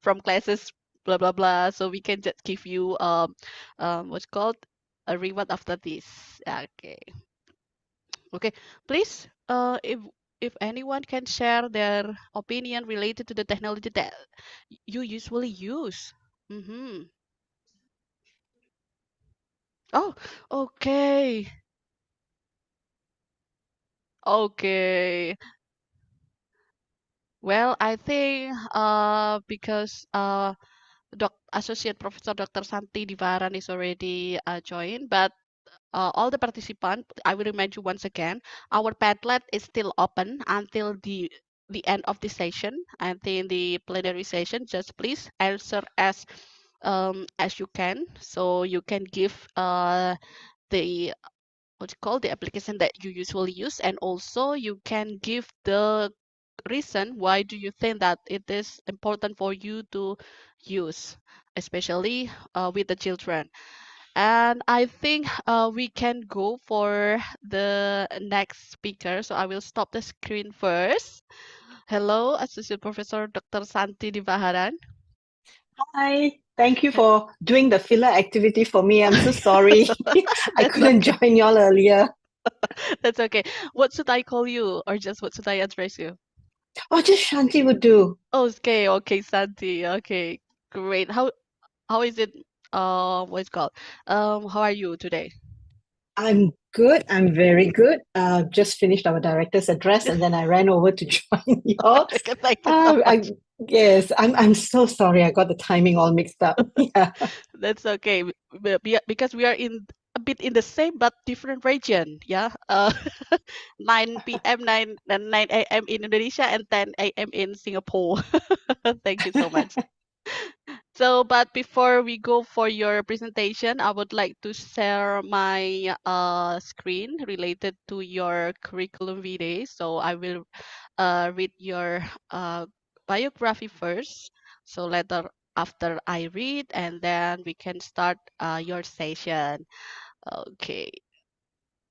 from classes blah blah blah, so we can just give you what's called a reward after this. Okay, okay, please, if anyone can share their opinion related to the technology that you usually use. Mm-hmm. Oh, okay, okay. Well, I think because Associate Professor Dr. Santi Divaran is already joined, but all the participants, I will remind you once again, our Padlet is still open until the end of the session. And in the plenary session, just please answer as you can, so you can give the what you call the application that you usually use, and also you can give the reason why do you think that it is important for you to use, especially with the children. And I think we can go for the next speaker. So I will stop the screen first. Hello, Associate Professor Dr. Santi Divaharan. Hi, thank you for doing the filler activity for me. I'm so sorry. I couldn't join y'all earlier. That's okay. What should I call you, or just what should I address you? Oh, just Shanti would do. Okay, okay, Santi. Okay, great. How is it? What's it called? How are you today? I'm good. I'm very good. Just finished our director's address and then I ran over to join y'all. Thank you so much. Yes, I'm so sorry. I got the timing all mixed up. Yeah. That's okay because we are in a bit in the same but different region. Yeah. 9 p.m. 9 a.m. in Indonesia and 10 a.m. in Singapore. Thank you so much. So, but before we go for your presentation, I would like to share my screen related to your curriculum vitae. So I will read your biography first. So later after I read, and then we can start your session. Okay,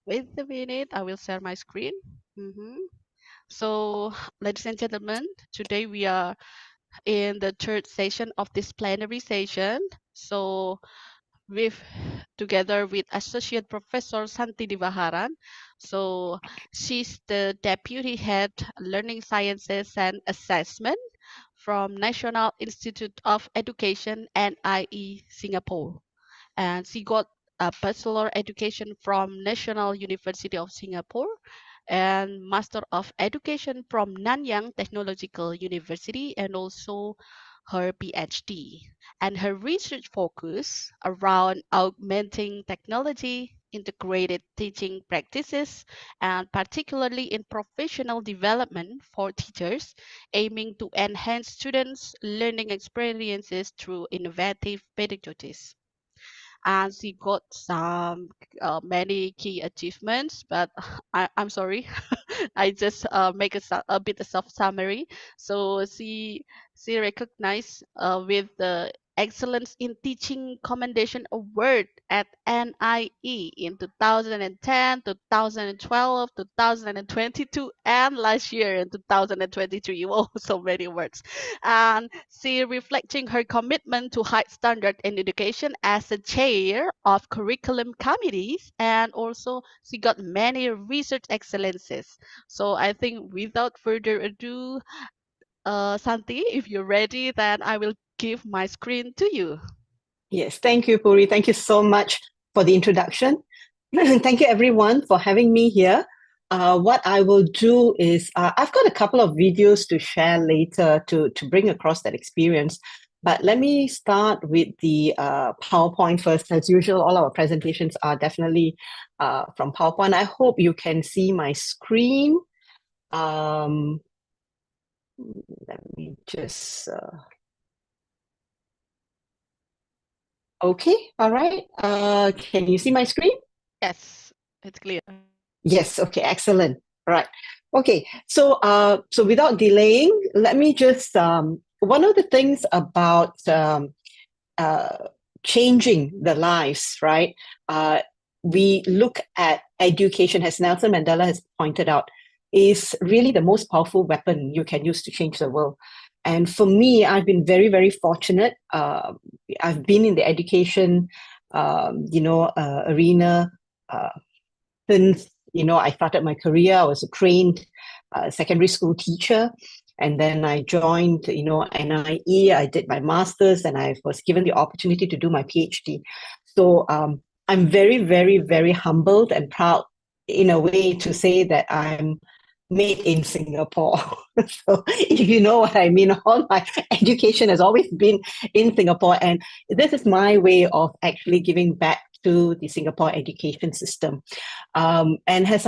wait a minute. I will share my screen. So, ladies and gentlemen, today we are in the third session of this plenary session. So with together with Associate Professor Santi Divaharan. So she's the Deputy Head Learning Sciences and Assessment from National Institute of Education NIE Singapore. And she got a bachelor education from National University of Singapore and Master of Education from Nanyang Technological University, and also her PhD. And her research focus around augmenting technology, integrated teaching practices, and particularly in professional development for teachers, aiming to enhance students' learning experiences through innovative pedagogies. And she got some many key achievements, but I'm sorry, I just make a bit of self summary. So she recognized with the Excellence in Teaching Commendation Award at NIE in 2010, 2012, 2022, and last year in 2023. Oh, so many awards. And she reflecting her commitment to high standard in education as a chair of curriculum committees, and also she got many research excellences. So I think without further ado, Santi, if you're ready, then I will give my screen to you. Yes, thank you, Puri. Thank you so much for the introduction. Thank you, everyone, for having me here. What I will do is I've got a couple of videos to share later to bring across that experience. But let me start with the PowerPoint first. As usual, all our presentations are definitely from PowerPoint. I hope you can see my screen. Let me just... Okay, all right. Can you see my screen? Yes, it's clear. Yes, okay, excellent. Right. Okay, so without delaying, let me just one of the things about changing the lives, right? We look at education, as Nelson Mandela has pointed out, is really the most powerful weapon you can use to change the world. And for me, I've been very, very fortunate. I've been in the education, arena since I started my career. I was a trained secondary school teacher, and then I joined NIE. I did my master's, and I was given the opportunity to do my PhD. So I'm very, very, very humbled and proud in a way to say that I'm made in Singapore. So if you know what I mean, all my education has always been in Singapore, and this is my way of actually giving back to the Singapore education system. And as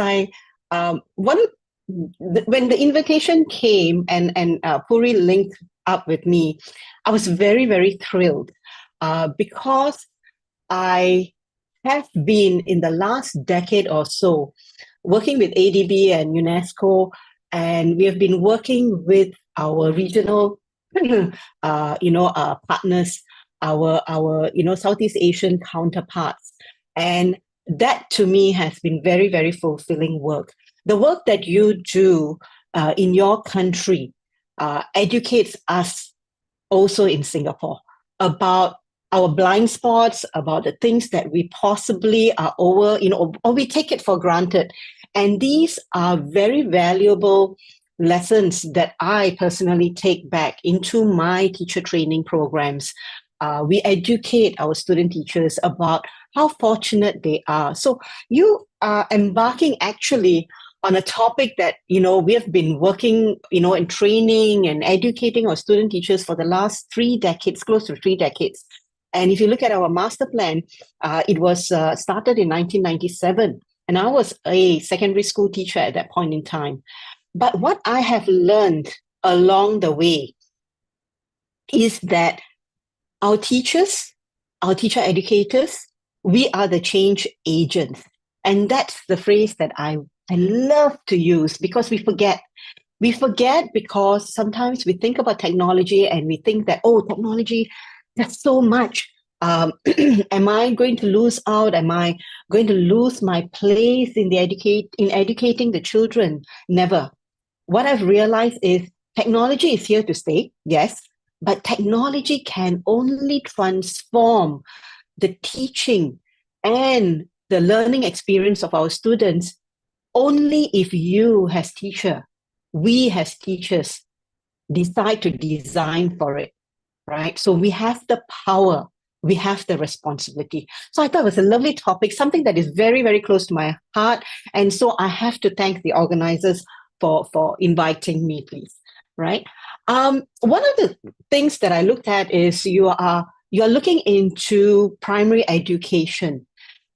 when the invitation came and Puri linked up with me, I was very, very thrilled because I have been in the last decade or so working with ADB and UNESCO, and we have been working with our regional, partners, our Southeast Asian counterparts, and that to me has been very, very fulfilling work. The work that you do in your country educates us also in Singapore about our blind spots, about the things that we possibly are over, or we take it for granted. And these are very valuable lessons that I personally take back into my teacher training programs. We educate our student teachers about how fortunate they are. So you are embarking actually on a topic that we have been working in training and educating our student teachers for the last 3 decades, close to 3 decades. And if you look at our master plan, it was started in 1997, and I was a secondary school teacher at that point in time. But what I have learned along the way is that our teachers, our teacher educators, we are the change agents. And that's the phrase that I love to use, because we forget. We forget because sometimes we think about technology and we think that, technology, there's so much. Am I going to lose out? Am I going to lose my place in educating the children? Never. What I've realized is technology is here to stay, yes, but technology can only transform the teaching and the learning experience of our students only if you as teacher, we as teachers, decide to design for it, right? So we have the power, we have the responsibility. So I thought it was a lovely topic, something that is very, very close to my heart. And so I have to thank the organizers for inviting me, please, right? One of the things that I looked at is you're looking into primary education.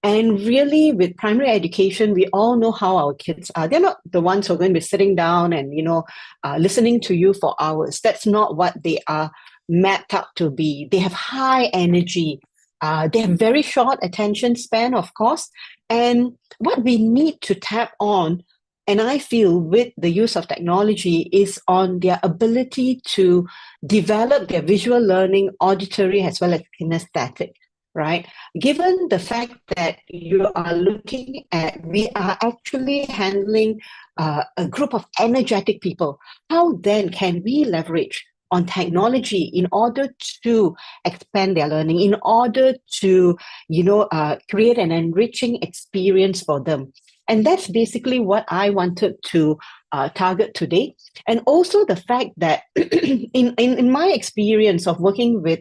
And really, with primary education, we all know how our kids are. They're not the ones who are going to be sitting down and, listening to you for hours. That's not what they are mapped up to be. They have high energy. They have very short attention span, of course. And what we need to tap on, and I feel with the use of technology, is on their ability to develop their visual learning, auditory, as well as kinesthetic. Right? Given the fact that you are looking at, we are actually handling a group of energetic people, how then can we leverage on technology in order to expand their learning, in order to, create an enriching experience for them? And that's basically what I wanted to target today. And also the fact that in my experience of working with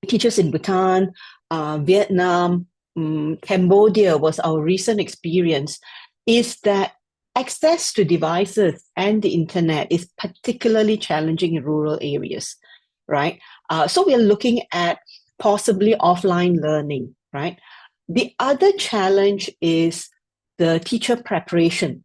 teachers in Bhutan, Vietnam, Cambodia was our recent experience, is that access to devices and the internet is particularly challenging in rural areas, right? So we're looking at possibly offline learning, right? The other challenge is the teacher preparation,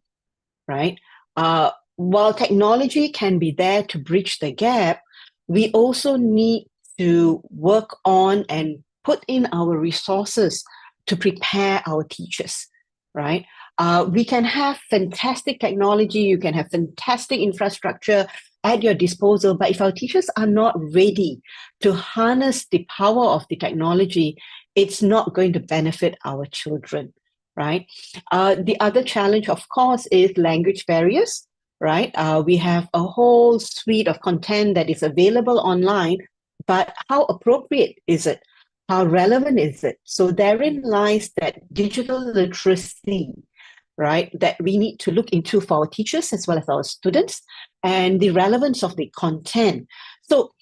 right? While technology can be there to bridge the gap, we also need to work on and put in our resources to prepare our teachers, right? We can have fantastic technology, you can have fantastic infrastructure at your disposal, but if our teachers are not ready to harness the power of the technology, it's not going to benefit our children, right? The other challenge, of course, is language barriers, right? We have a whole suite of content that is available online, but how appropriate is it? How relevant is it? So therein lies that digital literacy, right, that we need to look into for our teachers as well as our students, and the relevance of the content. So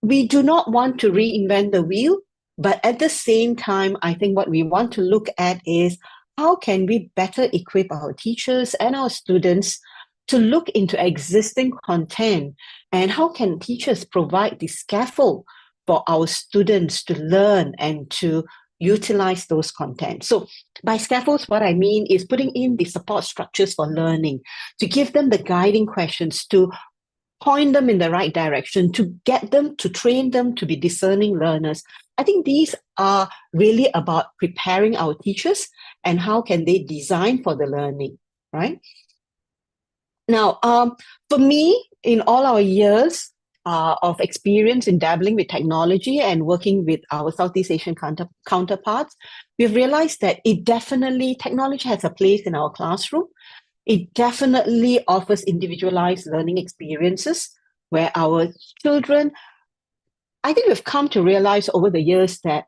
we do not want to reinvent the wheel, but at the same time, I think what we want to look at is how can we better equip our teachers and our students to look into existing content, and how can teachers provide the scaffold for our students to learn and to utilize those content. So by scaffolds, what I mean is putting in the support structures for learning, to give them the guiding questions, to point them in the right direction, to get them, to train them to be discerning learners. I think these are really about preparing our teachers and how can they design for the learning, right? Now, for me, in all our years of experience in dabbling with technology and working with our Southeast Asian counterparts, we've realized that technology has a place in our classroom. It definitely offers individualized learning experiences where our children, I think we've come to realize over the years that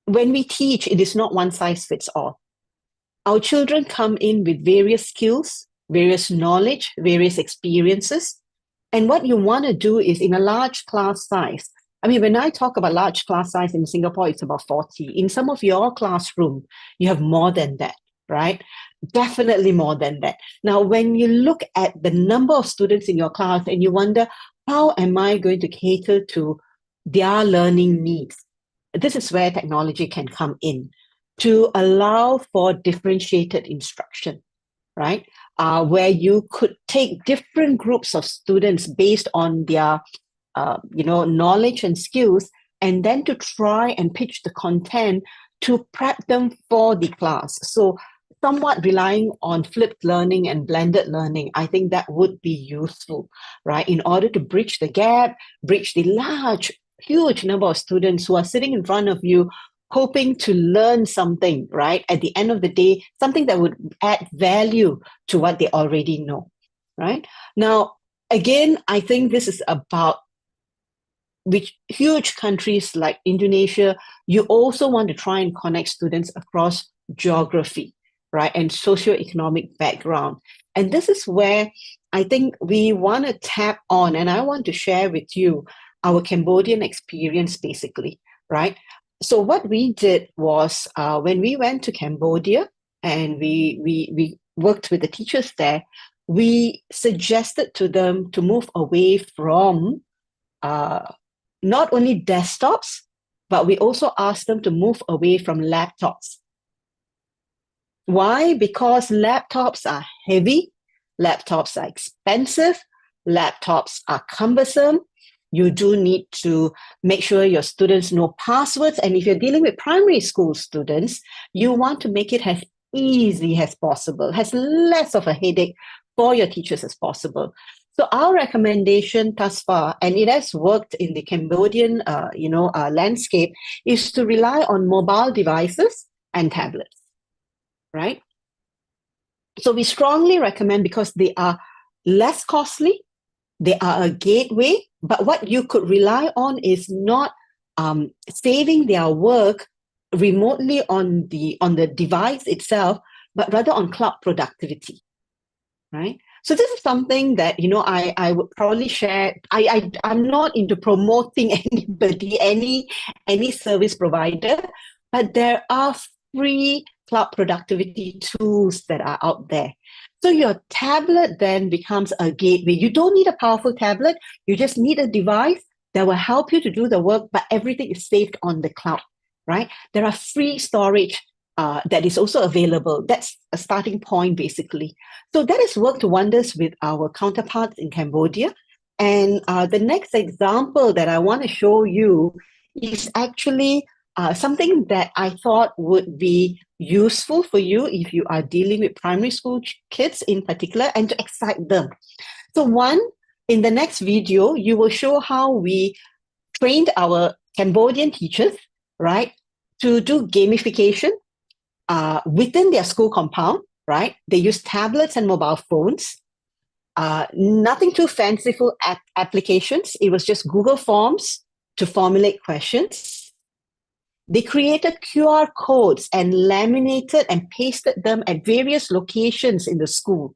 when we teach, it is not one size fits all. Our children come in with various skills, various knowledge, various experiences. And what you want to do is in a large class size. I mean, when I talk about large class size in Singapore, it's about 40. In some of your classroom, you have more than that, right? Definitely more than that. Now, when you look at the number of students in your class and you wonder, how am I going to cater to their learning needs? This is where technology can come in to allow for differentiated instruction, right? Where you could take different groups of students based on their knowledge and skills, and then to try and pitch the content to prep them for the class. So somewhat relying on flipped learning and blended learning, I think that would be useful, right? In order to bridge the gap, bridge the huge number of students who are sitting in front of you hoping to learn something, right? At the end of the day, something that would add value to what they already know, right? Now, again, I think this is about which huge countries like Indonesia, you also want to try and connect students across geography, right? And socioeconomic background. And this is where I think we want to tap on, and I want to share with you our Cambodian experience basically, right? So what we did was when we went to Cambodia and we worked with the teachers there, we suggested to them to move away from not only desktops, but we also asked them to move away from laptops. Why? Because laptops are heavy, laptops are expensive, laptops are cumbersome. You do need to make sure your students know passwords. And if you're dealing with primary school students, you want to make it as easy as possible, as less of a headache for your teachers as possible. So our recommendation thus far, and it has worked in the Cambodian landscape, is to rely on mobile devices and tablets, right? So we strongly recommend, because they are less costly, they are a gateway, but what you could rely on is not saving their work remotely on the device itself, but rather on cloud productivity, right? So this is something that, I would probably share. I'm not into promoting anybody, any service provider, but there are free cloud productivity tools that are out there. So your tablet then becomes a gateway. You don't need a powerful tablet. You just need a device that will help you to do the work, but everything is saved on the cloud, right? There are free storage that is also available. That's a starting point, basically. So that has worked wonders with our counterparts in Cambodia. And the next example that I want to show you is actually something that I thought would be useful for you if you are dealing with primary school kids in particular, and to excite them. So in the next video, you will show how we trained our Cambodian teachers, right, to do gamification within their school compound, right? They use tablets and mobile phones. Nothing too fanciful applications. It was just Google Forms to formulate questions. They created QR codes and laminated and pasted them at various locations in the school.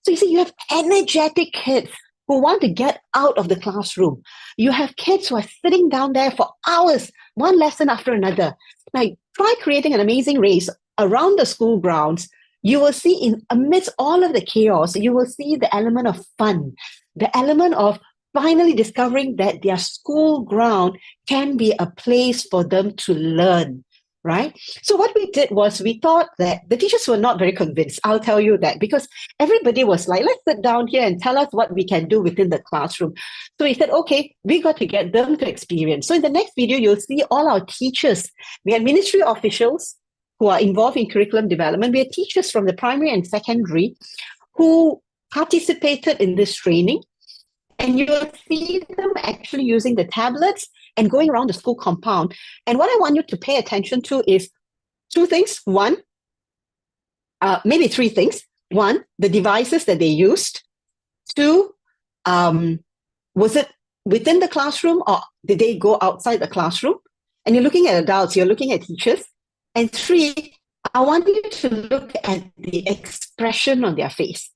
So you see, you have energetic kids who want to get out of the classroom. You have kids who are sitting down there for hours, one lesson after another. Like, try creating an amazing race around the school grounds. You will see amidst all of the chaos, you will see the element of fun, the element of finally discovering that their school ground can be a place for them to learn, right? So what we did was we thought that the teachers were not very convinced. I'll tell you that, because everybody was like, let's sit down here and tell us what we can do within the classroom. So we said, okay, we got to get them to experience. So in the next video, you'll see all our teachers. We had ministry officials who are involved in curriculum development. We had teachers from the primary and secondary who participated in this training. And you'll see them actually using the tablets and going around the school compound. And what I want you to pay attention to is two things. One, maybe three things. One, the devices that they used. Two, was it within the classroom or did they go outside the classroom? And you're looking at adults, you're looking at teachers. And three, I want you to look at the expression on their face,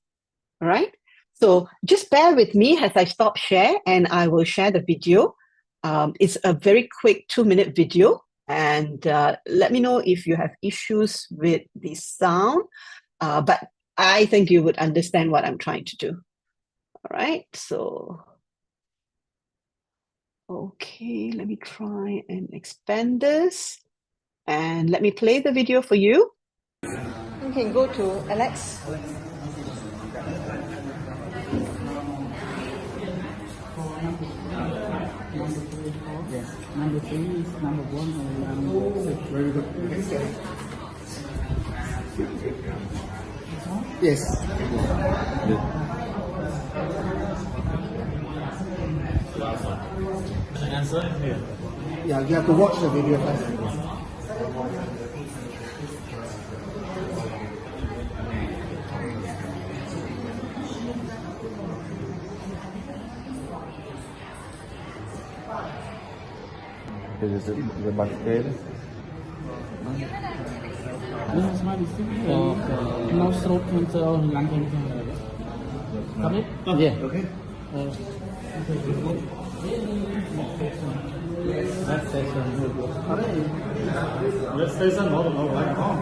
all right? So just bear with me as I stop share and I will share the video. It's a very quick 2-minute video, and let me know if you have issues with the sound, but I think you would understand what I'm trying to do. All right, so, okay, let me try and expand this. And let me play the video for you. You can go to Alex. Yes, number 3 is number 1 and number 6. Very good. Yes. Yeah, you have to watch the video first. The bacteria. This is my mistake. Nose, throat cancer or lung cancer. Got it? Yeah. Okay. Let's say some more right now.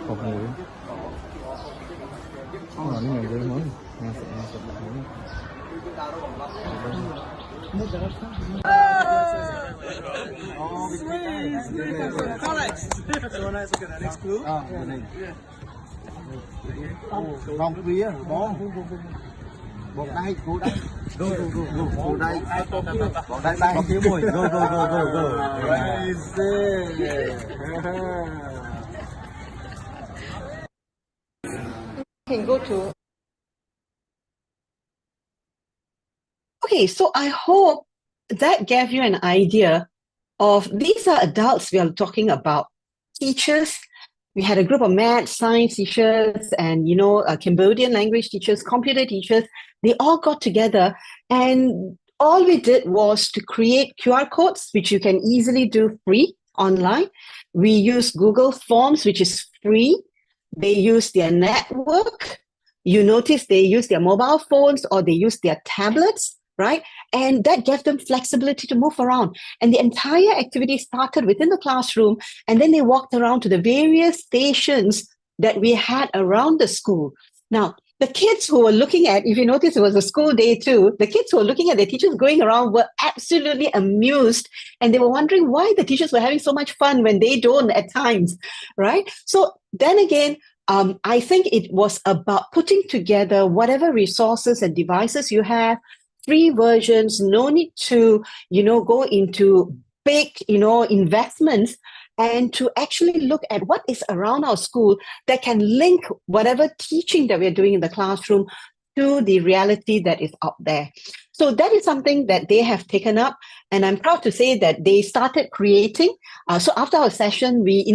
Hộp mùi. Cái này dễ mới. Masuk ini. Next clue. Vòng phía bó. Một đây, cố đây. Go. Cố đây. Một đây đây. Phía mùi. Go. Can go to. Okay, so I hope that gave you an idea of, these are adults we are talking about. Teachers, we had a group of math, science teachers, and Cambodian language teachers, computer teachers. They all got together, and all we did was to create QR codes, which you can easily do free online. We use Google Forms, which is free. They use their network. You notice they use their mobile phones or they use their tablets, right? And that gave them flexibility to move around. And the entire activity started within the classroom, and then they walked around to the various stations that we had around the school. Now, the kids who were looking at, if you notice, it was a school day too, the kids who were looking at their teachers going around were absolutely amused, and they were wondering why the teachers were having so much fun when they don't at times, right? So then again, I think it was about putting together whatever resources and devices you have, free versions, no need to, go into big, investments, and to actually look at what is around our school that can link whatever teaching that we're doing in the classroom to the reality that is out there. So that is something that they have taken up, and I'm proud to say that they started creating. So after our session, we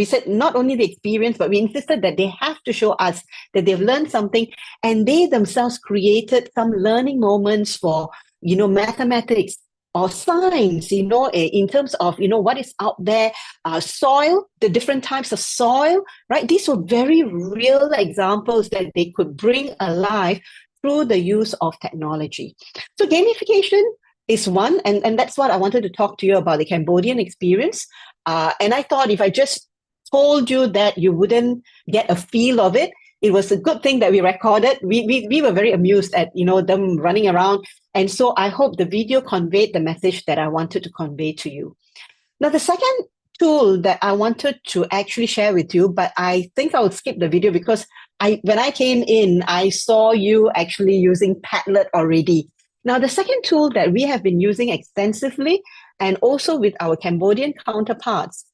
said not only the experience, but we insisted that they have to show us that they've learned something, and they themselves created some learning moments for, mathematics or science, in terms of, what is out there, soil, the different types of soil, right? These were very real examples that they could bring alive through the use of technology. So gamification is one, and that's what I wanted to talk to you about, the Cambodian experience. And I thought if I just told you that, you wouldn't get a feel of it. It was a good thing that we recorded. We were very amused at, them running around. And so I hope the video conveyed the message that I wanted to convey to you. Now, the second tool that I wanted to actually share with you, but I think I would skip the video because when I came in, I saw you actually using Padlet already. Now, the second tool that we have been using extensively, and also with our Cambodian counterparts,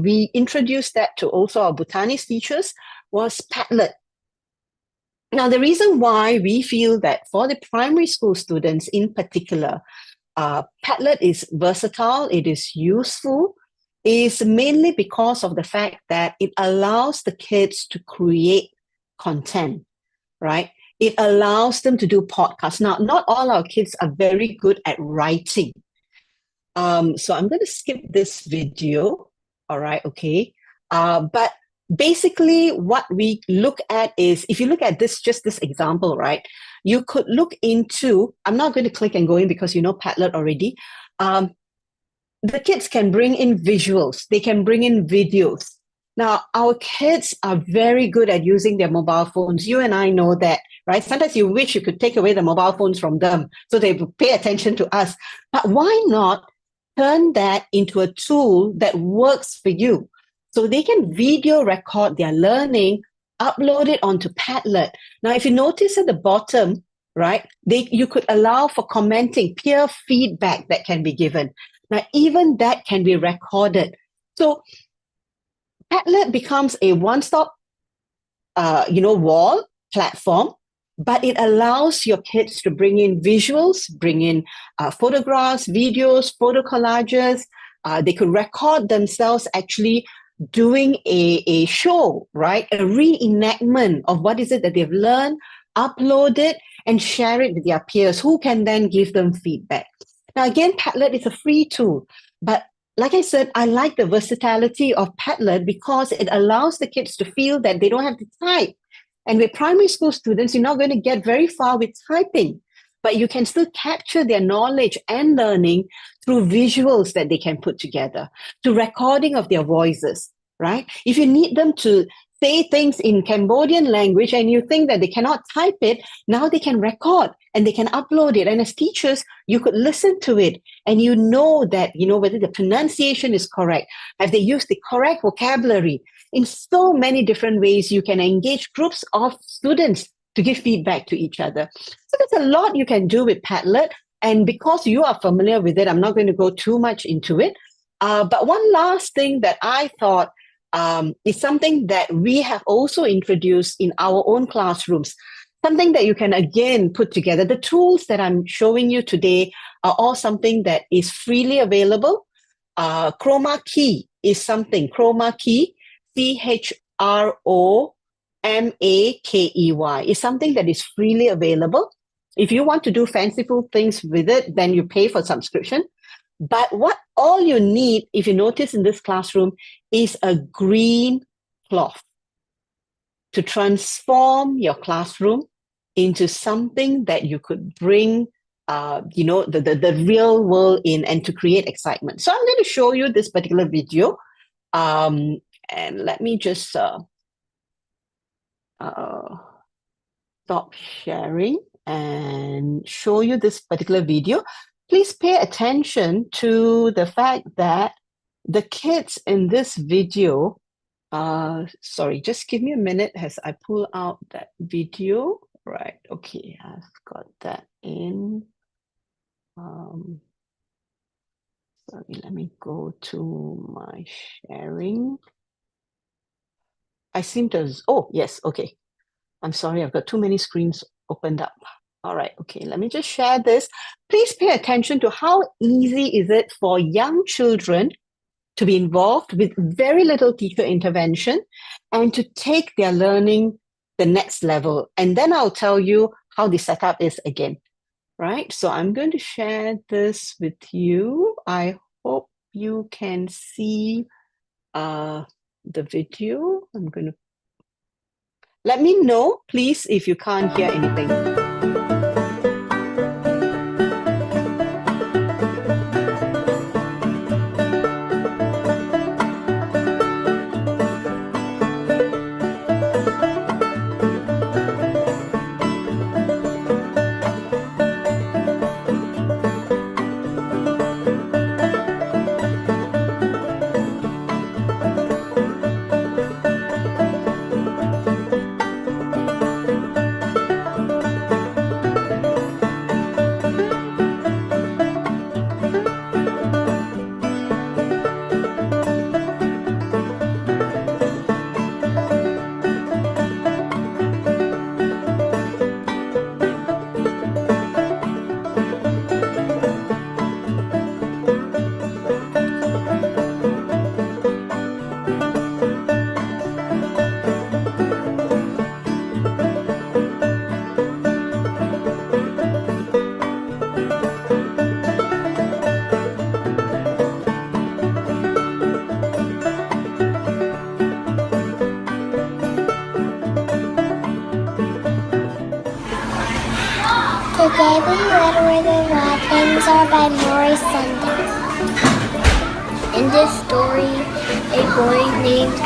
we introduced that to also our Bhutanese teachers, was Padlet. Now, the reason why we feel that for the primary school students in particular, Padlet is versatile, it is useful, is mainly because of the fact that it allows the kids to create content, right? It allows them to do podcasts. Now, not all our kids are very good at writing. So I'm going to skip this video. All right, okay. But basically what we look at is, if you look at just this example, right, you could look into, I'm not going to click and go in because you know Padlet already. The kids can bring in visuals, they can bring in videos. Now, our kids are very good at using their mobile phones. You and I know that, right? Sometimes you wish you could take away the mobile phones from them so they would pay attention to us. But why not turn that into a tool that works for you? So they can video record their learning, upload it onto Padlet. Now, if you notice at the bottom, right, you could allow for commenting, peer feedback that can be given. Now, even that can be recorded. So Padlet becomes a one-stop, wall platform, but it allows your kids to bring in visuals, bring in photographs, videos, photo collages. They could record themselves actually doing a show, right? A reenactment of what is it that they've learned, upload it, and share it with their peers who can then give them feedback. Now, again, Padlet is a free tool, but like I said, I like the versatility of Padlet because it allows the kids to feel that they don't have to type. And with primary school students, you're not going to get very far with typing, but you can still capture their knowledge and learning through visuals that they can put together, to recording of their voices, right? If you need them to say things in Cambodian language and you think that they cannot type it, now they can record and they can upload it. And as teachers, you could listen to it and you know that, whether the pronunciation is correct, have they used the correct vocabulary. In so many different ways, you can engage groups of students to give feedback to each other. So there's a lot you can do with Padlet. And because you are familiar with it, I'm not going to go too much into it. But one last thing that I thought is something that we have also introduced in our own classrooms, something that you can again put together. The tools that I'm showing you today are all something that is freely available. Chroma Key is something, Chroma Key, CHROMAKEY, is something that is freely available. If you want to do fanciful things with it, then you pay for subscription. But what all you need, if you notice in this classroom, is a green cloth to transform your classroom into something that you could bring, the real world in and to create excitement. So I'm going to show you this particular video. And let me just stop sharing and show you this particular video. Please pay attention to the fact that the kids in this video, sorry, just give me a minute as I pull out that video. Right, okay, I've got that in. Sorry, let me go to my sharing. I seem to, oh, yes, okay. I'm sorry, I've got too many screens opened up. All right, okay, let me just share this. Please pay attention to how easy is it for young children to be involved with very little teacher intervention and to take their learning the next level. And then I'll tell you how the setup is again, right? So I'm going to share this with you. I hope you can see the video. I'm going to let me know, please, if you can't hear anything. Today we read Where the Wild Things Are by Maurice Sendak. In this story, a boy named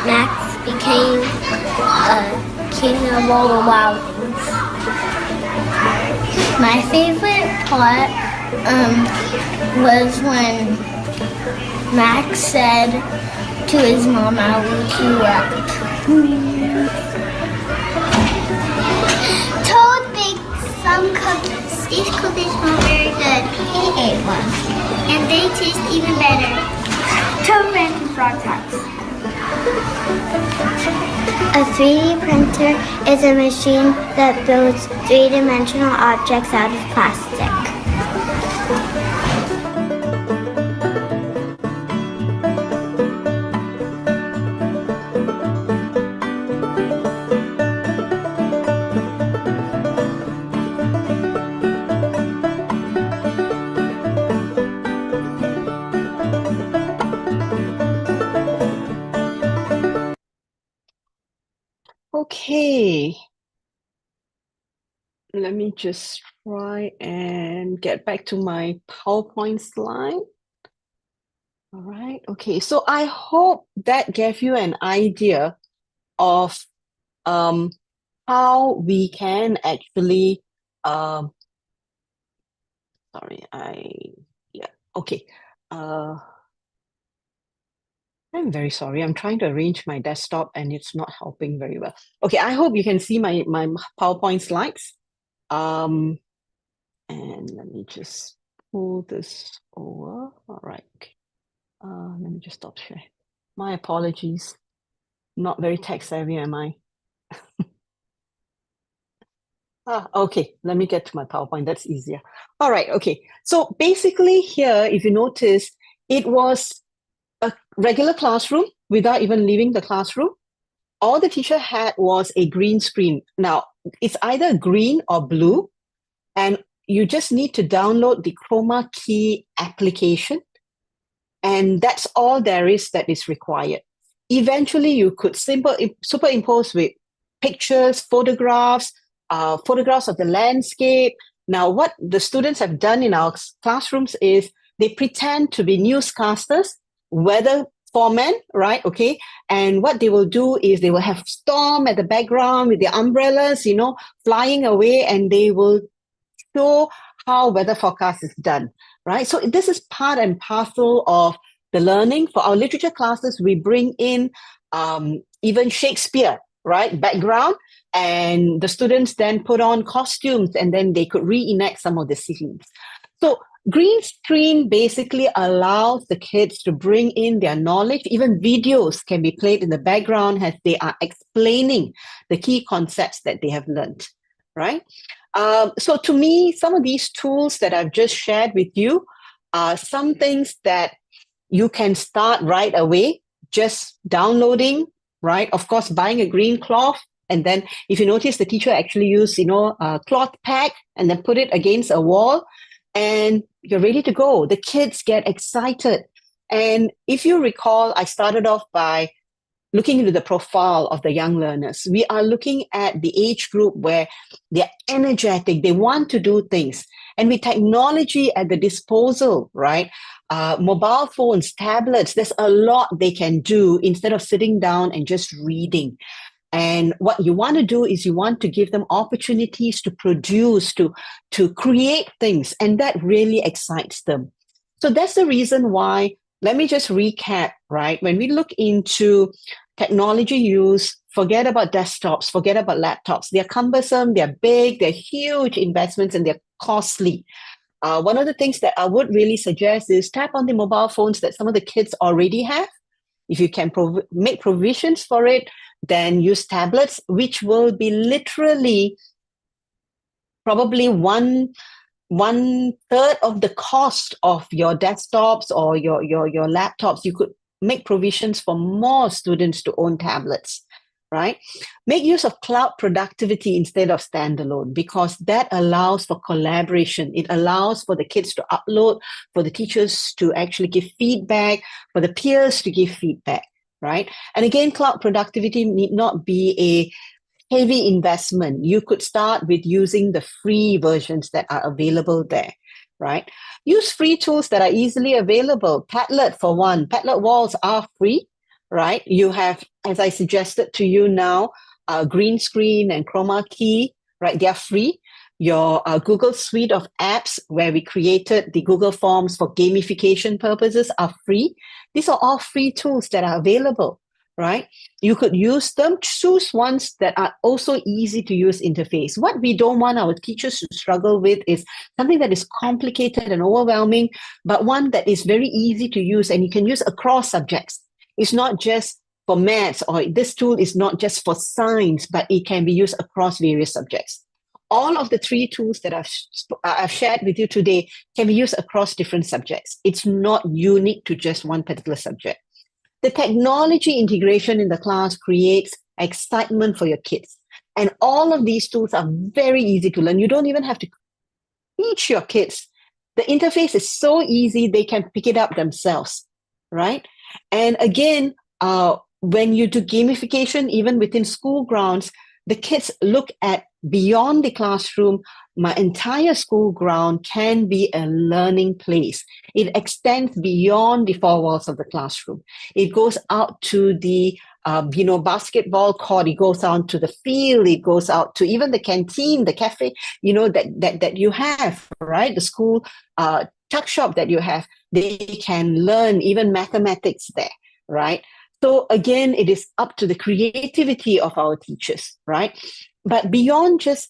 Max became king of all the wild things. My favorite part was when Max said to his mom how he wept. Toad baked some cookies. These cookies smell very good. He ate one. And they taste even better. Toad ran to Frog's house. A 3D printer is a machine that builds three-dimensional objects out of plastic. Okay, let me just try and get back to my PowerPoint slide. All right, okay, so I hope that gave you an idea of how we can actually, I'm very sorry. I'm trying to arrange my desktop and it's not helping very well. Okay, I hope you can see my PowerPoint slides. And let me just pull this over. All right. Let me just stop sharing. My apologies. Not very tech savvy, am I? Okay, let me get to my PowerPoint. That's easier. All right, okay. So basically here, if you notice, it was a regular classroom without even leaving the classroom. All the teacher had was a green screen. Now, it's either green or blue, and you just need to download the Chroma Key application, and that's all there is that is required. Eventually, you could superimpose with pictures, photographs of the landscape. Now, what the students have done in our classrooms is they pretend to be newscasters, weather foremen, right? Okay. And what they will do is they will have storm at the background with their umbrellas, flying away, and they will show how weather forecast is done, right? So this is part and parcel of the learning. For our literature classes, we bring in even Shakespeare, right? Background, and the students then put on costumes, and then they could reenact some of the scenes. So green screen basically allows the kids to bring in their knowledge. Even videos can be played in the background as they are explaining the key concepts that they have learned, right? So to me, some of these tools that I've just shared with you are some things that you can start right away, just downloading, right? Of course, buying a green cloth. And then if you notice, the teacher actually used, a cloth pack and then put it against a wall, and you're ready to go. The kids get excited. And if you recall, I started off by looking into the profile of the young learners. We are looking at the age group where they're energetic, they want to do things. And with technology at the disposal, right? Mobile phones, tablets, there's a lot they can do instead of sitting down and just reading. And what you want to do is you want to give them opportunities to produce, to create things, and that really excites them. So that's the reason why, let me just recap, right? When we look into technology use, forget about desktops, forget about laptops. They're cumbersome, they're big, they're huge investments, and they're costly. One of the things that I would really suggest is tap on the mobile phones that some of the kids already have. If you can make provisions for it, then use tablets, which will be literally probably one third of the cost of your desktops or your laptops. You could make provisions for more students to own tablets, right? Make use of cloud productivity instead of standalone, because that allows for collaboration. It allows for the kids to upload, for the teachers to actually give feedback, for the peers to give feedback, right? And again, cloud productivity need not be a heavy investment. You could start with using the free versions that are available there, right? Use free tools that are easily available. Padlet, for one. Padlet walls are free, right? You have, as I suggested to you now, green screen and chroma key, right? They are free. Your Google suite of apps where we created the Google Forms for gamification purposes are free. These are all free tools that are available, right? You could use them, choose ones that are also easy to use interface. What we don't want our teachers to struggle with is something that is complicated and overwhelming, but one that is very easy to use and you can use across subjects. It's not just for maths, or this tool is not just for science, but it can be used across various subjects. All of the three tools that I've shared with you today can be used across different subjects. It's not unique to just one particular subject. The technology integration in the class creates excitement for your kids. And all of these tools are very easy to learn. You don't even have to teach your kids. The interface is so easy, they can pick it up themselves, right? And again, when you do gamification, even within school grounds, the kids look at beyond the classroom. My entire school ground can be a learning place. It extends beyond the four walls of the classroom. It goes out to the basketball court. It goes out to the field. It goes out to even the canteen, the cafe, that you have, right? The school tuck shop that you have. They can learn even mathematics there, right? So again, it is up to the creativity of our teachers, right? But beyond just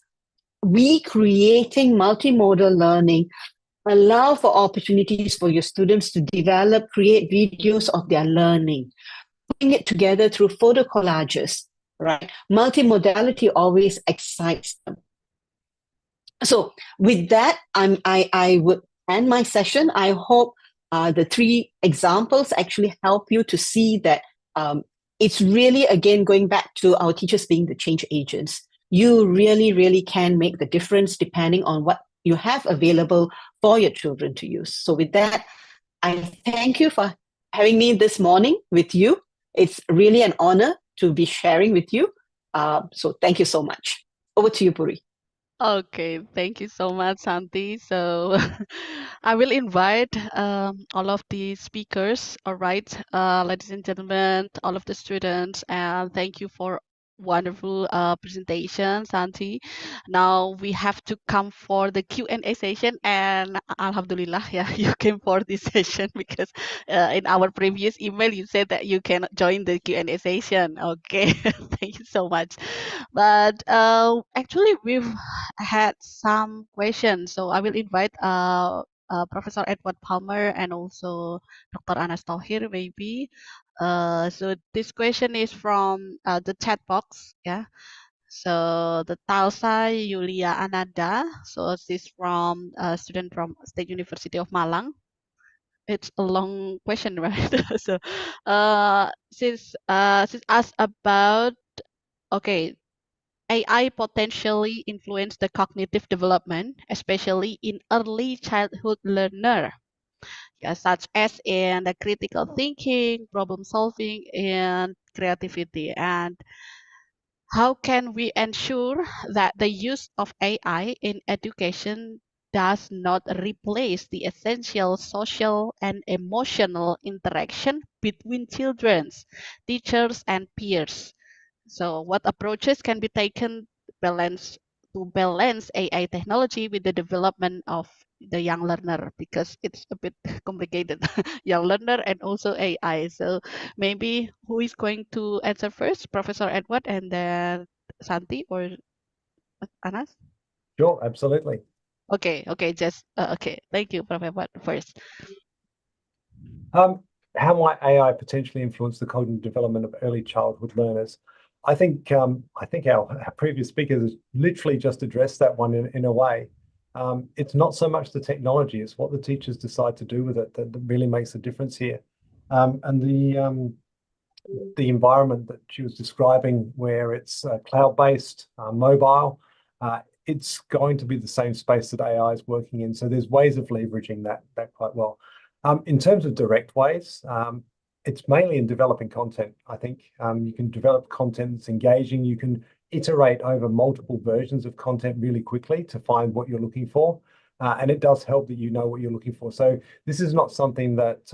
recreating multimodal learning, allow for opportunities for your students to develop, create videos of their learning, putting it together through photo collages, right? Multimodality always excites them. So with that, I would end my session. I hope the three examples actually help you to see that it's really, again, going back to our teachers being the change agents. You really, really can make the difference depending on what you have available for your children to use. So with that, I thank you for having me this morning with you. It's really an honor to be sharing with you. So thank you so much. Over to you, Puri. Okay, thank you so much, Santi. So I will invite all of the speakers, all right, ladies and gentlemen, all of the students, and thank you for wonderful presentation, Santi. Now we have to come for the Q&A session, and Alhamdulillah, yeah, you came for this session because in our previous email you said that you can join the Q&A session. Okay, thank you so much. But actually, we've had some questions, so I will invite Professor Edward Palmer and also Dr. Anas Tohir maybe. So this question is from the chat box, yeah. So the Talsa Yulia Ananda, so she's from a student from State University of Malang. It's a long question, right? So she's asked about, okay, AI potentially influence the cognitive development, especially in early childhood learner, yeah, such as in the critical thinking, problem solving, and creativity. And how can we ensure that the use of AI in education does not replace the essential social and emotional interaction between children, teachers, and peers? So what approaches can be taken to balance AI technology with the development of the young learner, because it's a bit complicated, young learner and also AI. So maybe who is going to answer first, Professor Edward and then Santi or Anas? Sure, absolutely. Okay, just okay. Thank you, Professor Edward first. How might AI potentially influence the cognitive development of early childhood learners? I think our previous speakers literally just addressed that one in a way. It's not so much the technology; it's what the teachers decide to do with it that really makes a difference here. And the environment that she was describing, where it's cloud-based, mobile, it's going to be the same space that AI is working in. So there's ways of leveraging that quite well. In terms of direct ways, it's mainly in developing content. I think you can develop content that's engaging. You can iterate over multiple versions of content really quickly to find what you're looking for. And it does help that you know what you're looking for. So this is not something that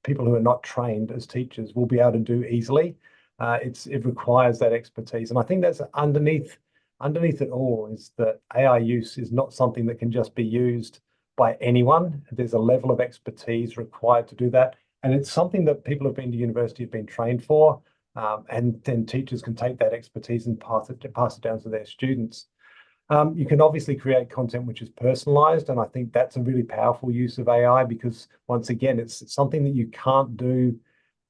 people who are not trained as teachers will be able to do easily. It requires that expertise. And I think that's underneath it all is that AI use is not something that can just be used by anyone. There's a level of expertise required to do that. And it's something that people who've been to university have been trained for. And then teachers can take that expertise and pass it down to their students. You can obviously create content which is personalized, and I think that's a really powerful use of AI because, once again, it's something that you can't do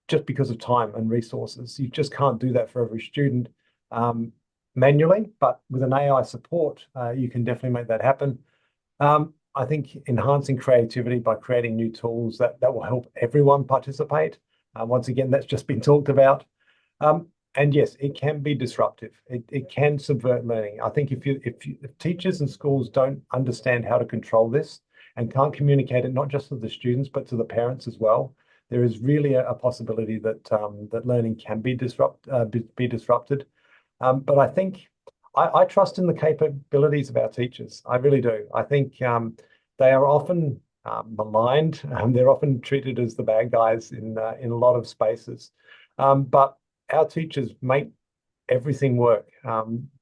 just because of time and resources. You just can't do that for every student manually, but with an AI support, you can definitely make that happen. I think enhancing creativity by creating new tools that will help everyone participate. Once again, that's just been talked about. And yes, it can be disruptive. It can subvert learning. I think if teachers and schools don't understand how to control this and can't communicate it not just to the students but to the parents as well, there is really a possibility that that learning can be disrupted. But I think I trust in the capabilities of our teachers. I really do. I think they are often maligned. They're often treated as the bad guys in a lot of spaces. But our teachers make everything work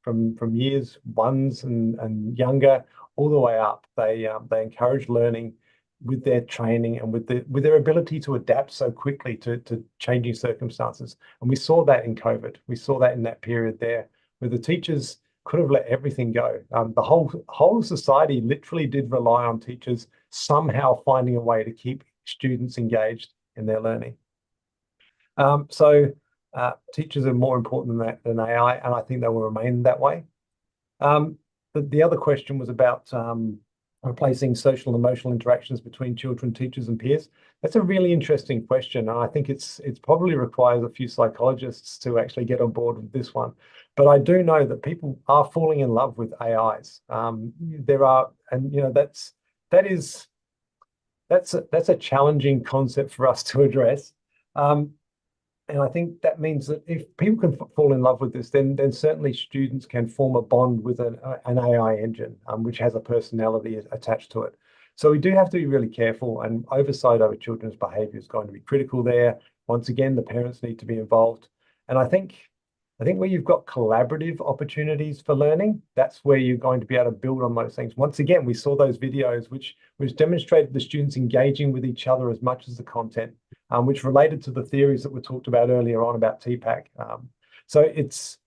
from years ones and younger all the way up. They encourage learning with their training and with their ability to adapt so quickly to changing circumstances. And we saw that in COVID. We saw that in that period there, where the teachers could have let everything go. The whole society literally did rely on teachers somehow finding a way to keep students engaged in their learning. Teachers are more important than AI, and I think they will remain that way. The other question was about replacing social and emotional interactions between children, teachers, and peers. That's a really interesting question, and I think it's probably requires a few psychologists to actually get on board with this one. But I do know that people are falling in love with AIs. There are, and you know, that's a challenging concept for us to address. And I think that means that if people can fall in love with this, then certainly students can form a bond with an AI engine, which has a personality attached to it. So we do have to be really careful, and oversight over children's behaviour is going to be critical there. Once again, the parents need to be involved. And I think where you've got collaborative opportunities for learning, that's where you're going to be able to build on those things. Once again, we saw those videos which demonstrated the students engaging with each other as much as the content, which related to the theories that were talked about earlier on about TPACK. So it's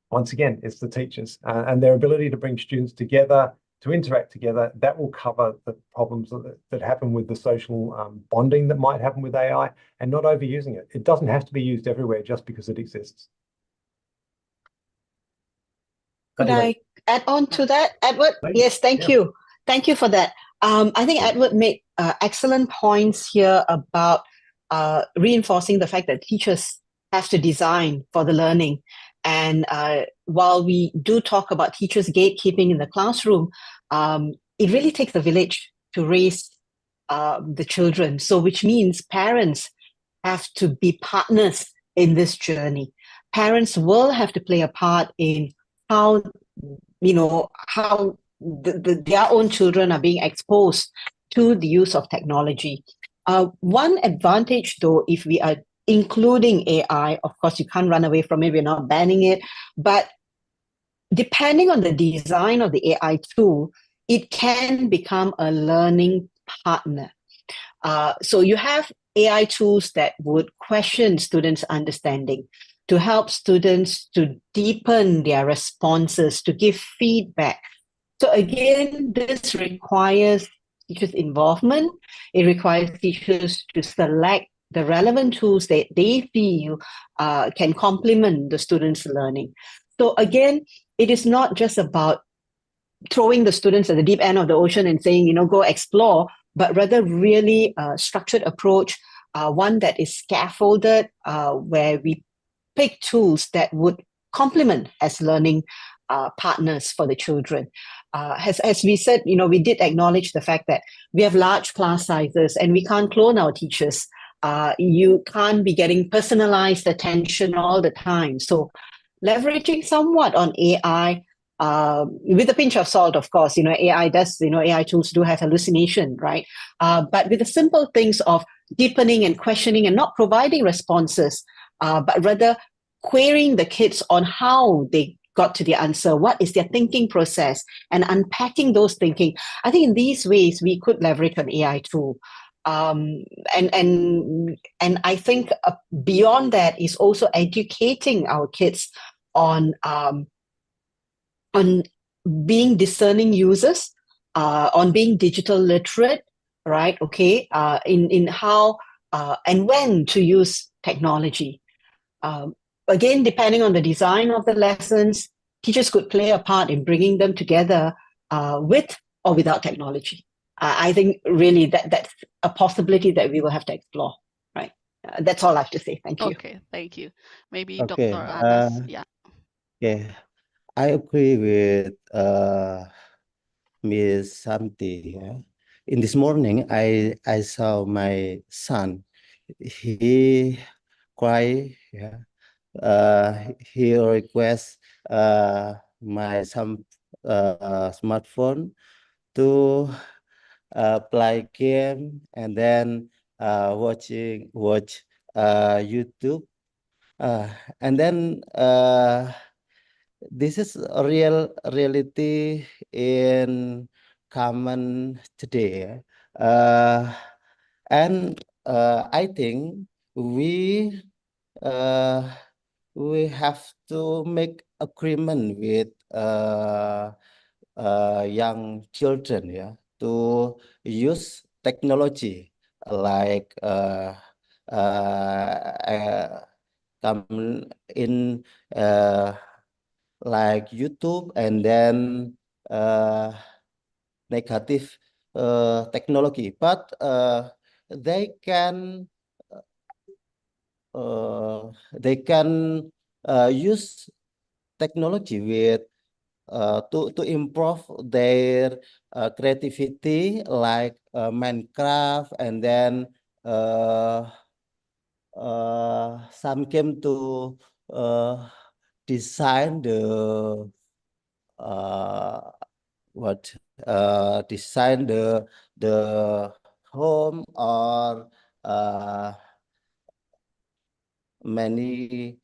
once again, it's the teachers and their ability to bring students together, to interact together. That will cover the problems that happen with the social bonding that might happen with AI, and not overusing it. It doesn't have to be used everywhere just because it exists. Could I add on to that, Edward? Yes, thank you. Thank you for that. I think Edward made excellent points here about reinforcing the fact that teachers have to design for the learning. And while we do talk about teachers gatekeeping in the classroom, it really takes a village to raise the children. So which means parents have to be partners in this journey. Parents will have to play a part in how their own children are being exposed to the use of technology. One advantage, though, if we are including AI, of course, you can't run away from it, we're not banning it, but depending on the design of the AI tool, it can become a learning partner. So you have AI tools that would question students' understanding, to help students to deepen their responses, to give feedback. So again, this requires teachers' involvement. It requires teachers to select the relevant tools that they feel can complement the students' learning. So again, it is not just about throwing the students at the deep end of the ocean and saying, go explore, but rather really a structured approach, one that is scaffolded, where we pick tools that would complement as learning partners for the children. As we said, we did acknowledge the fact that we have large class sizes and we can't clone our teachers. You can't be getting personalized attention all the time. So leveraging somewhat on AI, with a pinch of salt, of course, AI tools do have hallucination, right? But with the simple things of deepening and questioning and not providing responses, but rather querying the kids on how they got to the answer, what is their thinking process, and unpacking those thinking. I think in these ways we could leverage an AI tool. And I think beyond that is also educating our kids on being discerning users, on being digital literate, right? Okay, in how and when to use technology. Again, depending on the design of the lessons, teachers could play a part in bringing them together with or without technology. I think really that's a possibility that we will have to explore, right? That's all I have to say. Thank you. Okay, thank you. Maybe Okay, Dr. Anas, yeah. Okay, I agree with Miss Santi. Yeah. In this morning, I saw my son. He cry. Yeah. He requests my smartphone to play game and then watch YouTube, and then this is a reality in common today, and I think we have to make agreement with young children, yeah, to use technology like come in like YouTube, and then negative technology, but they can use technology with to improve their creativity, like Minecraft, and then some came to design the what design the home or many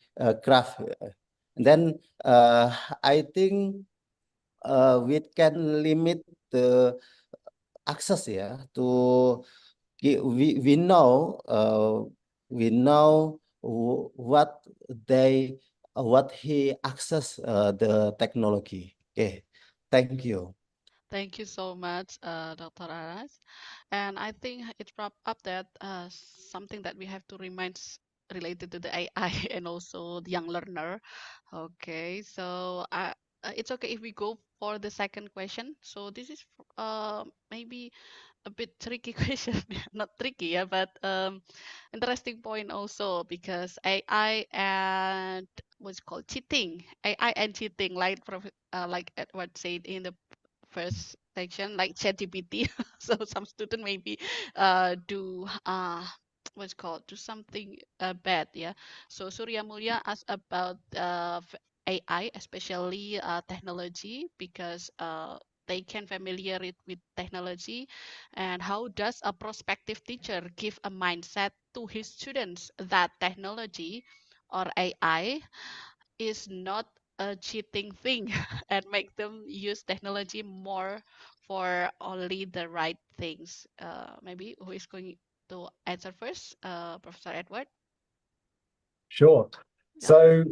craft. Then I think we can limit the access to we know what they what he access the technology. Okay, thank you. Thank you so much, Dr. Aras. And I think it wrap up that something that we have to remind related to the AI and also the young learner. Okay, so it's okay if we go for the second question. So this is maybe a bit tricky question, not tricky, yeah, but interesting point also because AI and what's called cheating, AI and cheating, like Edward said in the first section, like ChatGPT. So some student maybe do what's called do something bad, yeah. So Surya Mulya asked about AI, especially technology, because they can familiar it with technology, and how does a prospective teacher give a mindset to his students that technology or AI is not a cheating thing and make them use technology more for only the right things. Maybe who is going to answer first? Professor Edward? Sure. Yeah. So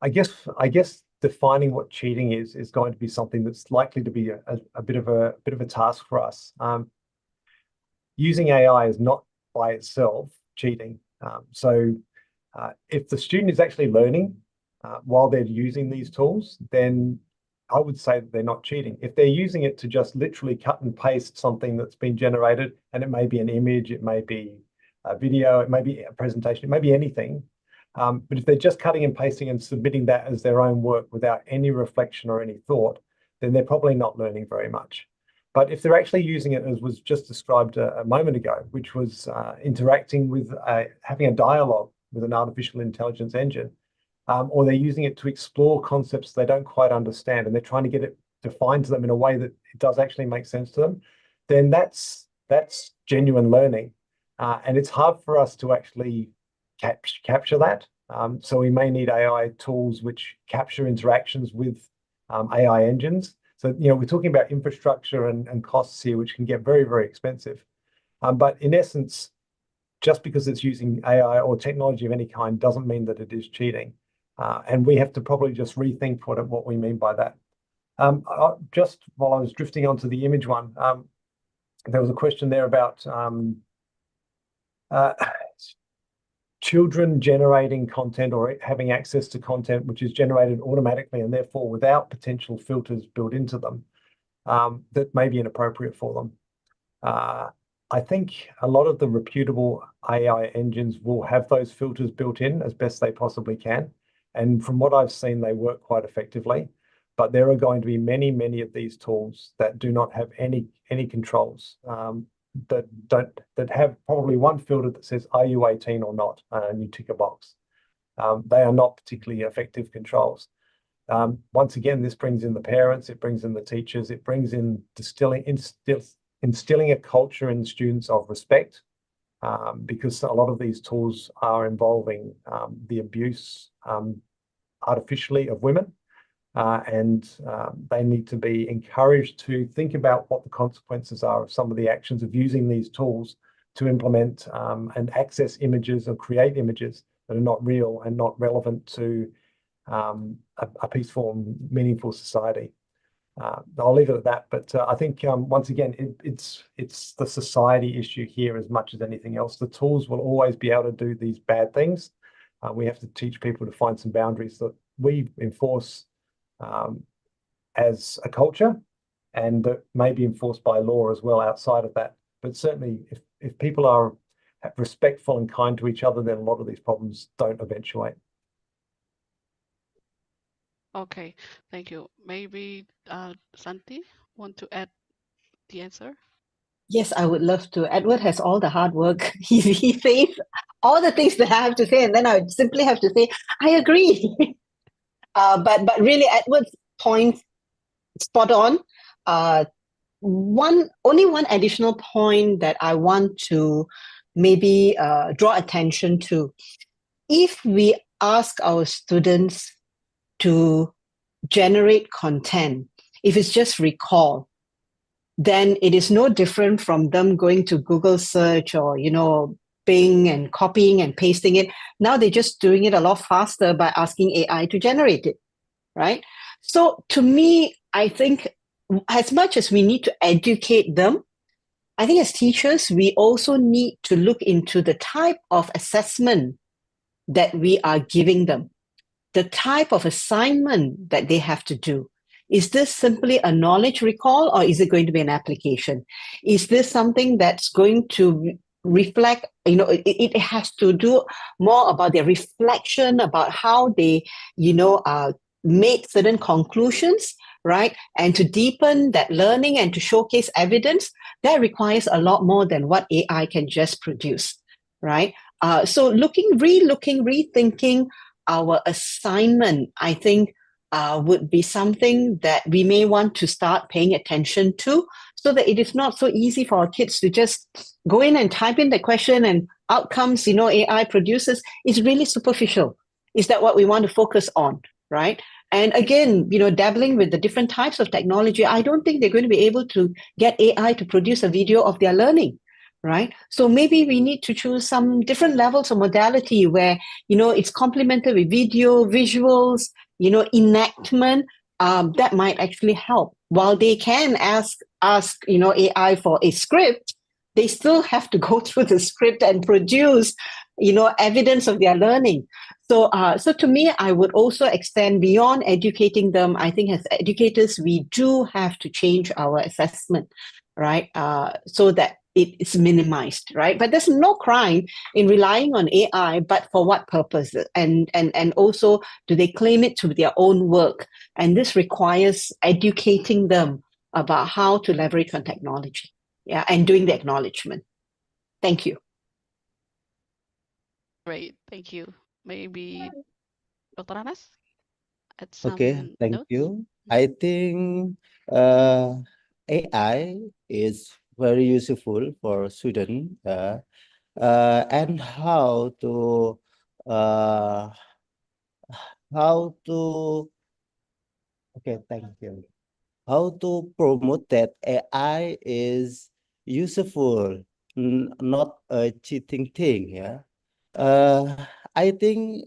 I guess defining what cheating is going to be something that's likely to be a bit of a task for us. Using AI is not by itself cheating. If the student is actually learning while they're using these tools, then I would say that they're not cheating. If they're using it to just literally cut and paste something that's been generated, and it may be an image, it may be a video, it may be a presentation, it may be anything. But if they're just cutting and pasting and submitting that as their own work without any reflection or any thought, then they're probably not learning very much. But if they're actually using it as was just described a moment ago, which was interacting with, having a dialogue with an artificial intelligence engine, or they're using it to explore concepts they don't quite understand, and they're trying to get it defined to them in a way that it does actually make sense to them, then that's genuine learning. And it's hard for us to actually capture that. So we may need AI tools which capture interactions with AI engines. So, we're talking about infrastructure and costs here, which can get very, very expensive. But in essence, just because it's using AI or technology of any kind doesn't mean that it is cheating. And we have to probably just rethink what we mean by that. Just while I was drifting onto the image one, there was a question there about children generating content or having access to content which is generated automatically and therefore without potential filters built into them that may be inappropriate for them. I think a lot of the reputable AI engines will have those filters built in as best they possibly can. And from what I've seen, they work quite effectively. But there are going to be many, many of these tools that do not have any controls, that have probably one filter that says, are you 18 or not? And you tick a box. They are not particularly effective controls. Once again, this brings in the parents, it brings in the teachers, it brings in instilling a culture in students of respect, because a lot of these tools are involving the abuse artificially of women, and they need to be encouraged to think about what the consequences are of some of the actions of using these tools to implement and access images or create images that are not real and not relevant to a peaceful and meaningful society. I'll leave it at that, but I think once again, it's the society issue here as much as anything else. The tools will always be able to do these bad things. We have to teach people to find some boundaries that we enforce as a culture, and that may be enforced by law as well outside of that. But certainly, if people are respectful and kind to each other, then a lot of these problems don't eventuate. Okay, thank you. Maybe Santi want to add the answer? Yes, I would love to. Edward has all the hard work. He says all the things that I have to say, and then I would simply have to say, I agree. But really, Edward's point spot on. Only one additional point that I want to maybe draw attention to. If we ask our students to generate content, if it's just recall, then it is no different from them going to Google search or, Bing and copying and pasting it. Now they're just doing it a lot faster by asking AI to generate it, right? So to me, I think as much as we need to educate them, I think as teachers, we also need to look into the type of assessment that we are giving them, the type of assignment that they have to do. Is this simply a knowledge recall, or is it going to be an application? Is this something that's going to reflect, it has to do more about their reflection about how they, made certain conclusions, right? And to deepen that learning and to showcase evidence, that requires a lot more than what AI can just produce, right? So rethinking our assignment, I think, would be something that we may want to start paying attention to, so that it is not so easy for our kids to just go in and type in the question and outcomes, AI produces, is really superficial. Is that what we want to focus on, right? And again, dabbling with the different types of technology, I don't think they're going to be able to get AI to produce a video of their learning, right? So maybe we need to choose some different levels of modality where, it's complemented with video, visuals, enactment, that might actually help. While they can ask, AI for a script, they still have to go through the script and produce, evidence of their learning. So to me, I would also extend beyond educating them. I think as educators, we do have to change our assessment, right? So that it is minimized, right? But there's no crime in relying on AI, but for what purpose? And also, do they claim it to their own work? And this requires educating them about how to leverage on technology, yeah, and doing the acknowledgement. Thank you. Great, thank you. Maybe Dr. Anas, add Okay, some thank notes? you. I think AI is very useful for students, and uh, how to okay, thank you. How to promote that AI is useful, not a cheating thing. Yeah. Uh, I think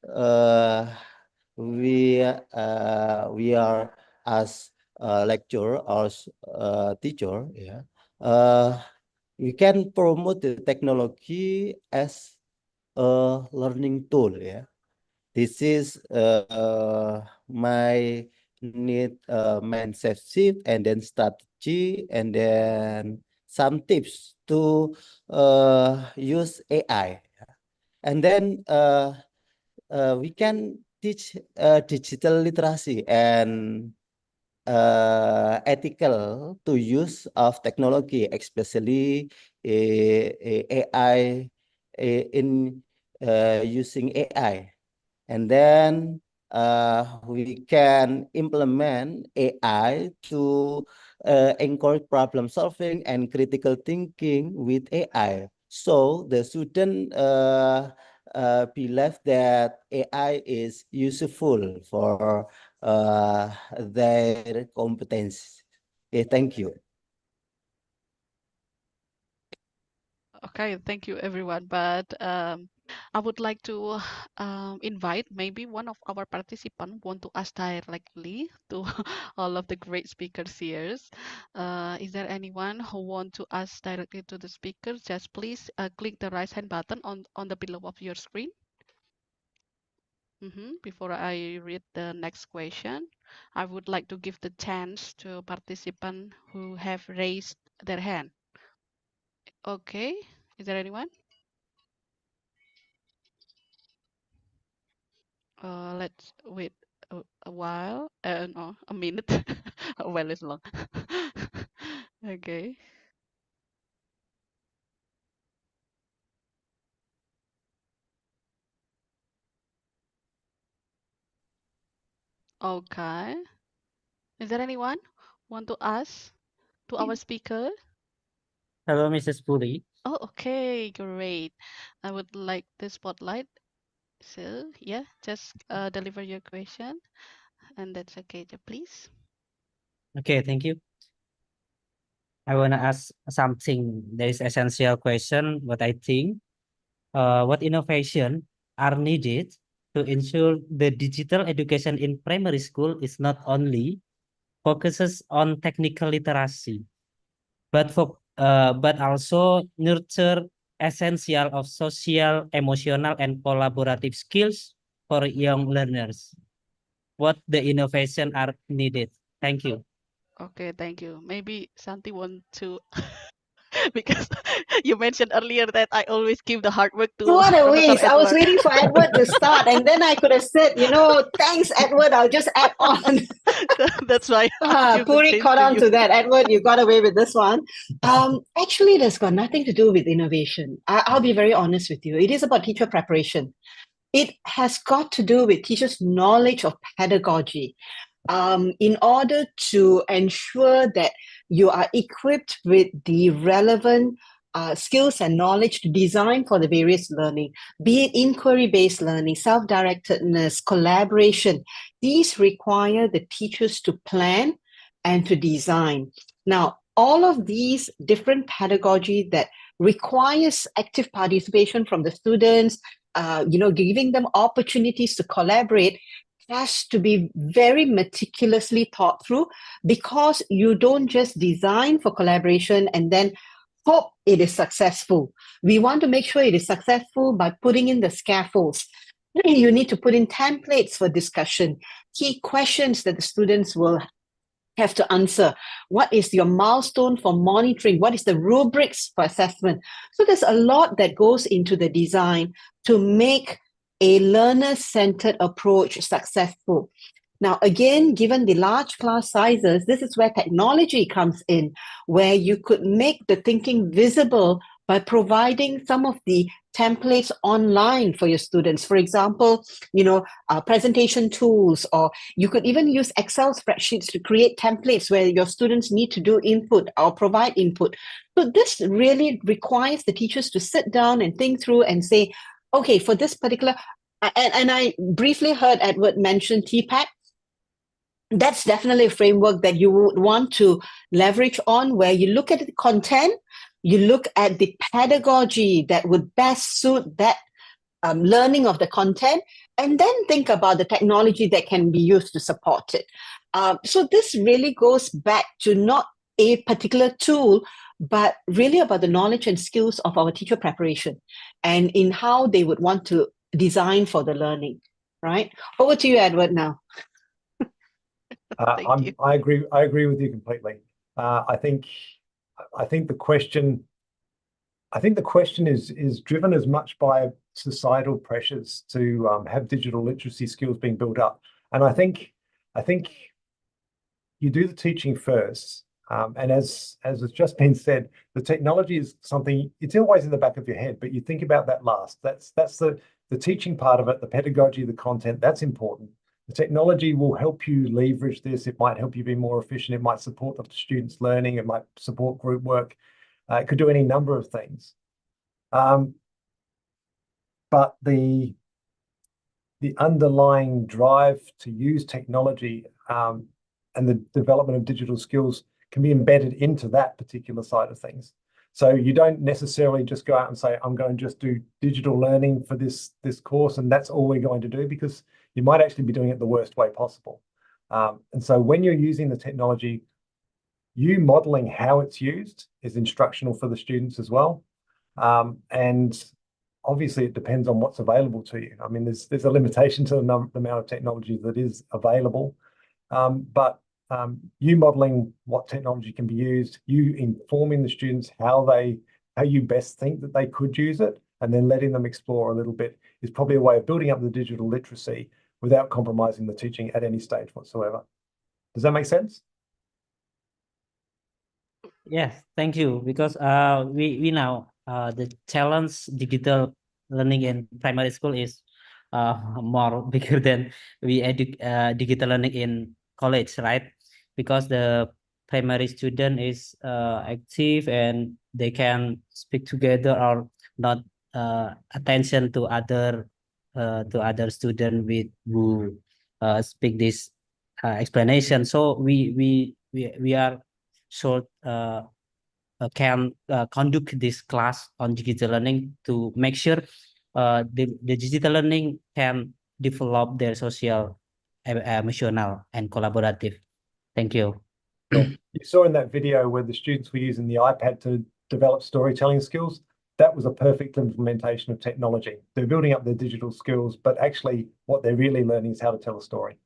uh, we are as a lecturer or teacher. Yeah. We can promote the technology as a learning tool. Yeah. This is my need mindset shift, and then strategy, and then some tips to use AI. And then we can teach digital literacy and ethical to use of technology, especially AI, in using AI. And then we can implement AI to encourage problem solving and critical thinking with AI. So the student believe that AI is useful for their competence. Okay, thank you. Okay, thank you everyone. But I would like to invite maybe one of our participants want to ask directly to all of the great speakers here. Is there anyone who want to ask directly to the speakers? Just please click the raise hand button on the below of your screen. Before I read the next question, I would like to give the chance to participants who have raised their hand. Okay, is there anyone? Let's wait a while. No, a minute. A while is long. Okay. Okay. Is there anyone want to ask to our speaker? Hello, Mrs. Puri. Oh, okay, great. I would like the spotlight. So, yeah, just deliver your question, and that's okay, please. Okay, thank you. I want to ask something. There is essential question. What I think, what innovation are needed to ensure the digital education in primary school is not only focuses on technical literacy, but also nurture essential of social, emotional, and collaborative skills for young learners. What the innovation are needed? Thank you. Okay, thank you. Maybe Santi want to, because you mentioned earlier that I always give the hard work to What a Professor waste. I was Edward. waiting for Edward to start, and then I could have said, thanks, Edward, I'll just add on. That's why I give the Puri chance caught to on you. to that. Edward, you got away with this one. Actually, that's got nothing to do with innovation. I'll be very honest with you. It is about teacher preparation. It has got to do with teachers' knowledge of pedagogy. In order to ensure that you are equipped with the relevant skills and knowledge to design for the various learning, be it inquiry-based learning, self-directedness, collaboration. These require the teachers to plan and to design. Now, all of these different pedagogy that requires active participation from the students, giving them opportunities to collaborate, has to be very meticulously thought through, because you don't just design for collaboration and then hope it is successful. We want to make sure it is successful by putting in the scaffolds. You need to put in templates for discussion, key questions that the students will have to answer. What is your milestone for monitoring? What is the rubrics for assessment? So there's a lot that goes into the design to make a learner-centered approach successful. Now, again, given the large class sizes, this is where technology comes in, where you could make the thinking visible by providing some of the templates online for your students. For example, presentation tools, or you could even use Excel spreadsheets to create templates where your students need to do input or provide input. So this really requires the teachers to sit down and think through and say, okay, for this particular, and I briefly heard Edward mention TPACK. That's definitely a framework that you would want to leverage on, where you look at the content, you look at the pedagogy that would best suit that learning of the content, and then think about the technology that can be used to support it. So this really goes back to not a particular tool, but really about the knowledge and skills of our teacher preparation and in how they would want to design for the learning, right? Over to you, Edward, now. I agree with you completely. I think the question is driven as much by societal pressures to have digital literacy skills being built up, and I think you do the teaching first. And as has just been said, the technology is something, it's always in the back of your head, but you think about that last. That's the teaching part of it, the pedagogy, the content, that's important. The technology will help you leverage this. It might help you be more efficient. It might support the students' learning. It might support group work. It could do any number of things. But the underlying drive to use technology and the development of digital skills can be embedded into that particular side of things. So you don't necessarily just go out and say, I'm going to just do digital learning for this course, and that's all we're going to do, because you might actually be doing it the worst way possible. And so when you're using the technology, you modeling how it's used is instructional for the students as well. And obviously it depends on what's available to you. I mean, there's a limitation to the amount of technology that is available. But you modeling what technology can be used, you informing the students how you best think that they could use it, and then letting them explore a little bit is probably a way of building up the digital literacy without compromising the teaching at any stage whatsoever. Does that make sense? Yes, thank you. Because we know the challenge digital learning in primary school is more bigger than we digital learning in college, right? Because the primary student is active and they can speak together or not attention to other student with who speak this explanation. So we are short can conduct this class on digital learning to make sure the digital learning can develop their social, emotional, and collaborative. Thank you. You saw in that video where the students were using the iPad to develop storytelling skills. That was a perfect implementation of technology. They're building up their digital skills, but actually what they're really learning is how to tell a story.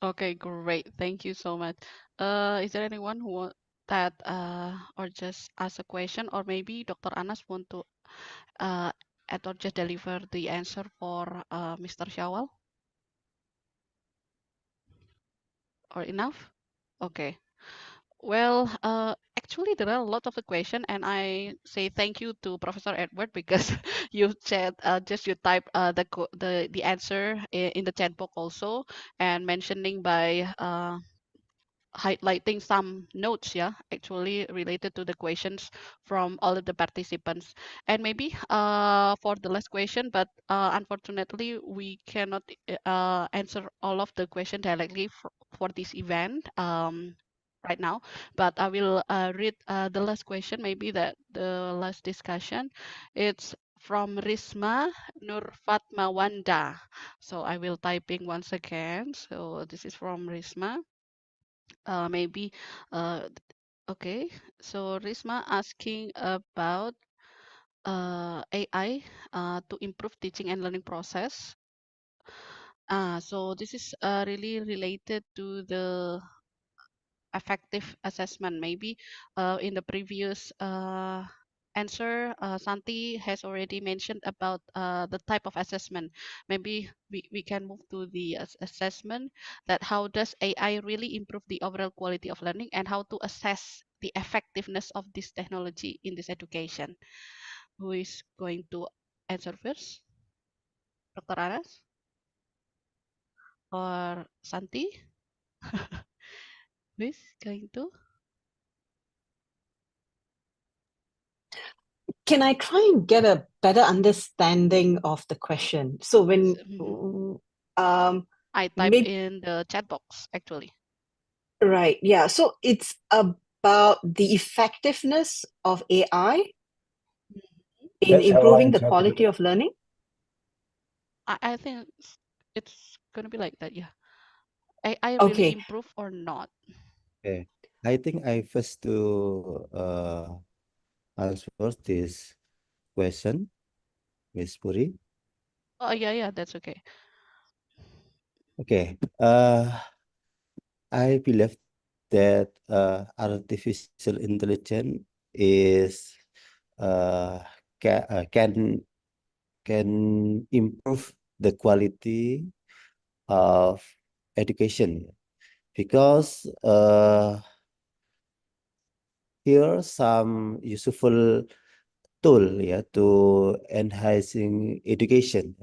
Okay, great. Thank you so much. Is there anyone who want that or just ask a question, or maybe Dr. Anas want to add or just deliver the answer for Mr. Shawal? Or enough? Okay. Well, actually, there are a lot of the question, and I say thank you to Professor Edward because you said just you type the answer in the chat box also, and mentioning by highlighting some notes, yeah, actually related to the questions from all of the participants. And maybe for the last question, but unfortunately we cannot answer all of the question directly for this event right now, but I will read the last question, maybe the last discussion. It's from Risma Nur Fatmawanda. So I will typing once again. So this is from Risma. Maybe okay, so Risma asking about AI to improve teaching and learning process. So this is really related to the effective assessment. Maybe in the previous answer, Santi has already mentioned about the type of assessment. Maybe we can move to the assessment, that how does AI really improve the overall quality of learning and how to assess the effectiveness of this technology in this education. Who is going to answer first? Dr. Anas or Santi? Who is going to? Can I try and get a better understanding of the question? So when I type in the chat box actually. right, yeah. So it's about the effectiveness of AI in That's how I improving the interpreted quality it. of learning. I think it's gonna be like that, yeah. AI really improve or not? Okay, I think I first to answer this question, Miss Puri. Oh yeah, that's okay. Okay, I believe that artificial intelligence is can improve the quality of education, because here some useful tool, yeah, to enhancing education,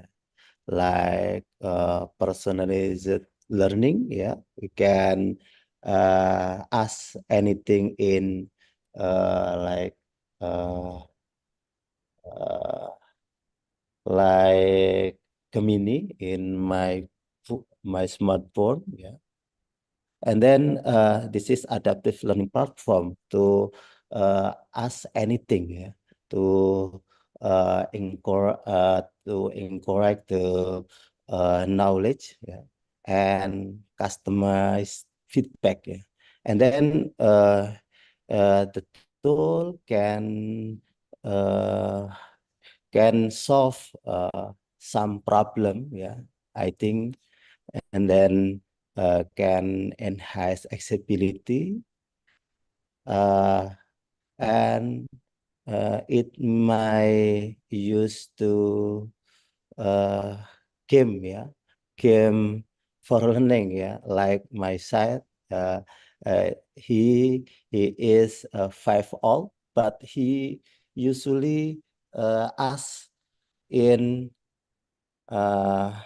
like personalized learning. Yeah, we can ask anything in like uh, uh, like Gemini in my smartphone. Yeah, and then this is adaptive learning platform to ask anything, yeah, to encourage the knowledge, yeah, and customize feedback, yeah. And then the tool can solve some problem, yeah, I think, and then can enhance accessibility, and it might use to game, yeah, game for learning, yeah, like my side. uh, he is 5 old, but he usually asks in AI,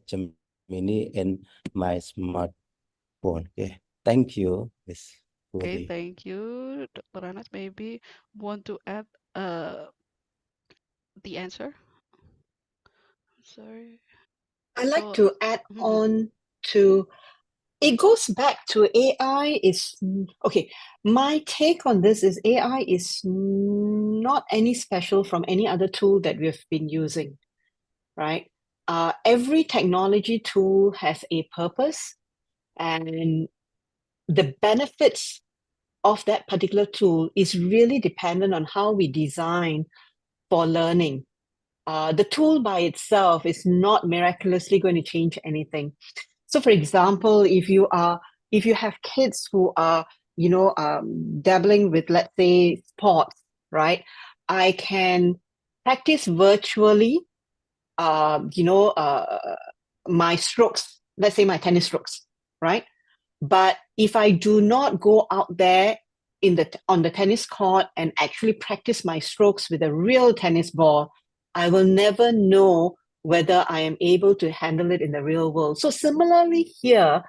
Gemini, in my smartphone. Okay, thank you, Miss Okay, Puri. thank you, Dr. Anas. Maybe want to add the answer? Sorry. I'd like So, to add on to it goes back to AI is okay. My take on this is AI is not any special from any other tool that we've been using, right? Every technology tool has a purpose, and the benefits of that particular tool is really dependent on how we design for learning. The tool by itself is not miraculously going to change anything. So, for example, if you have kids who are dabbling with, let's say, sports, right? I can practice virtually, my strokes. Let's say my tennis strokes, right? But if I do not go out there on the tennis court and actually practice my strokes with a real tennis ball, I will never know whether I am able to handle it in the real world. So similarly here,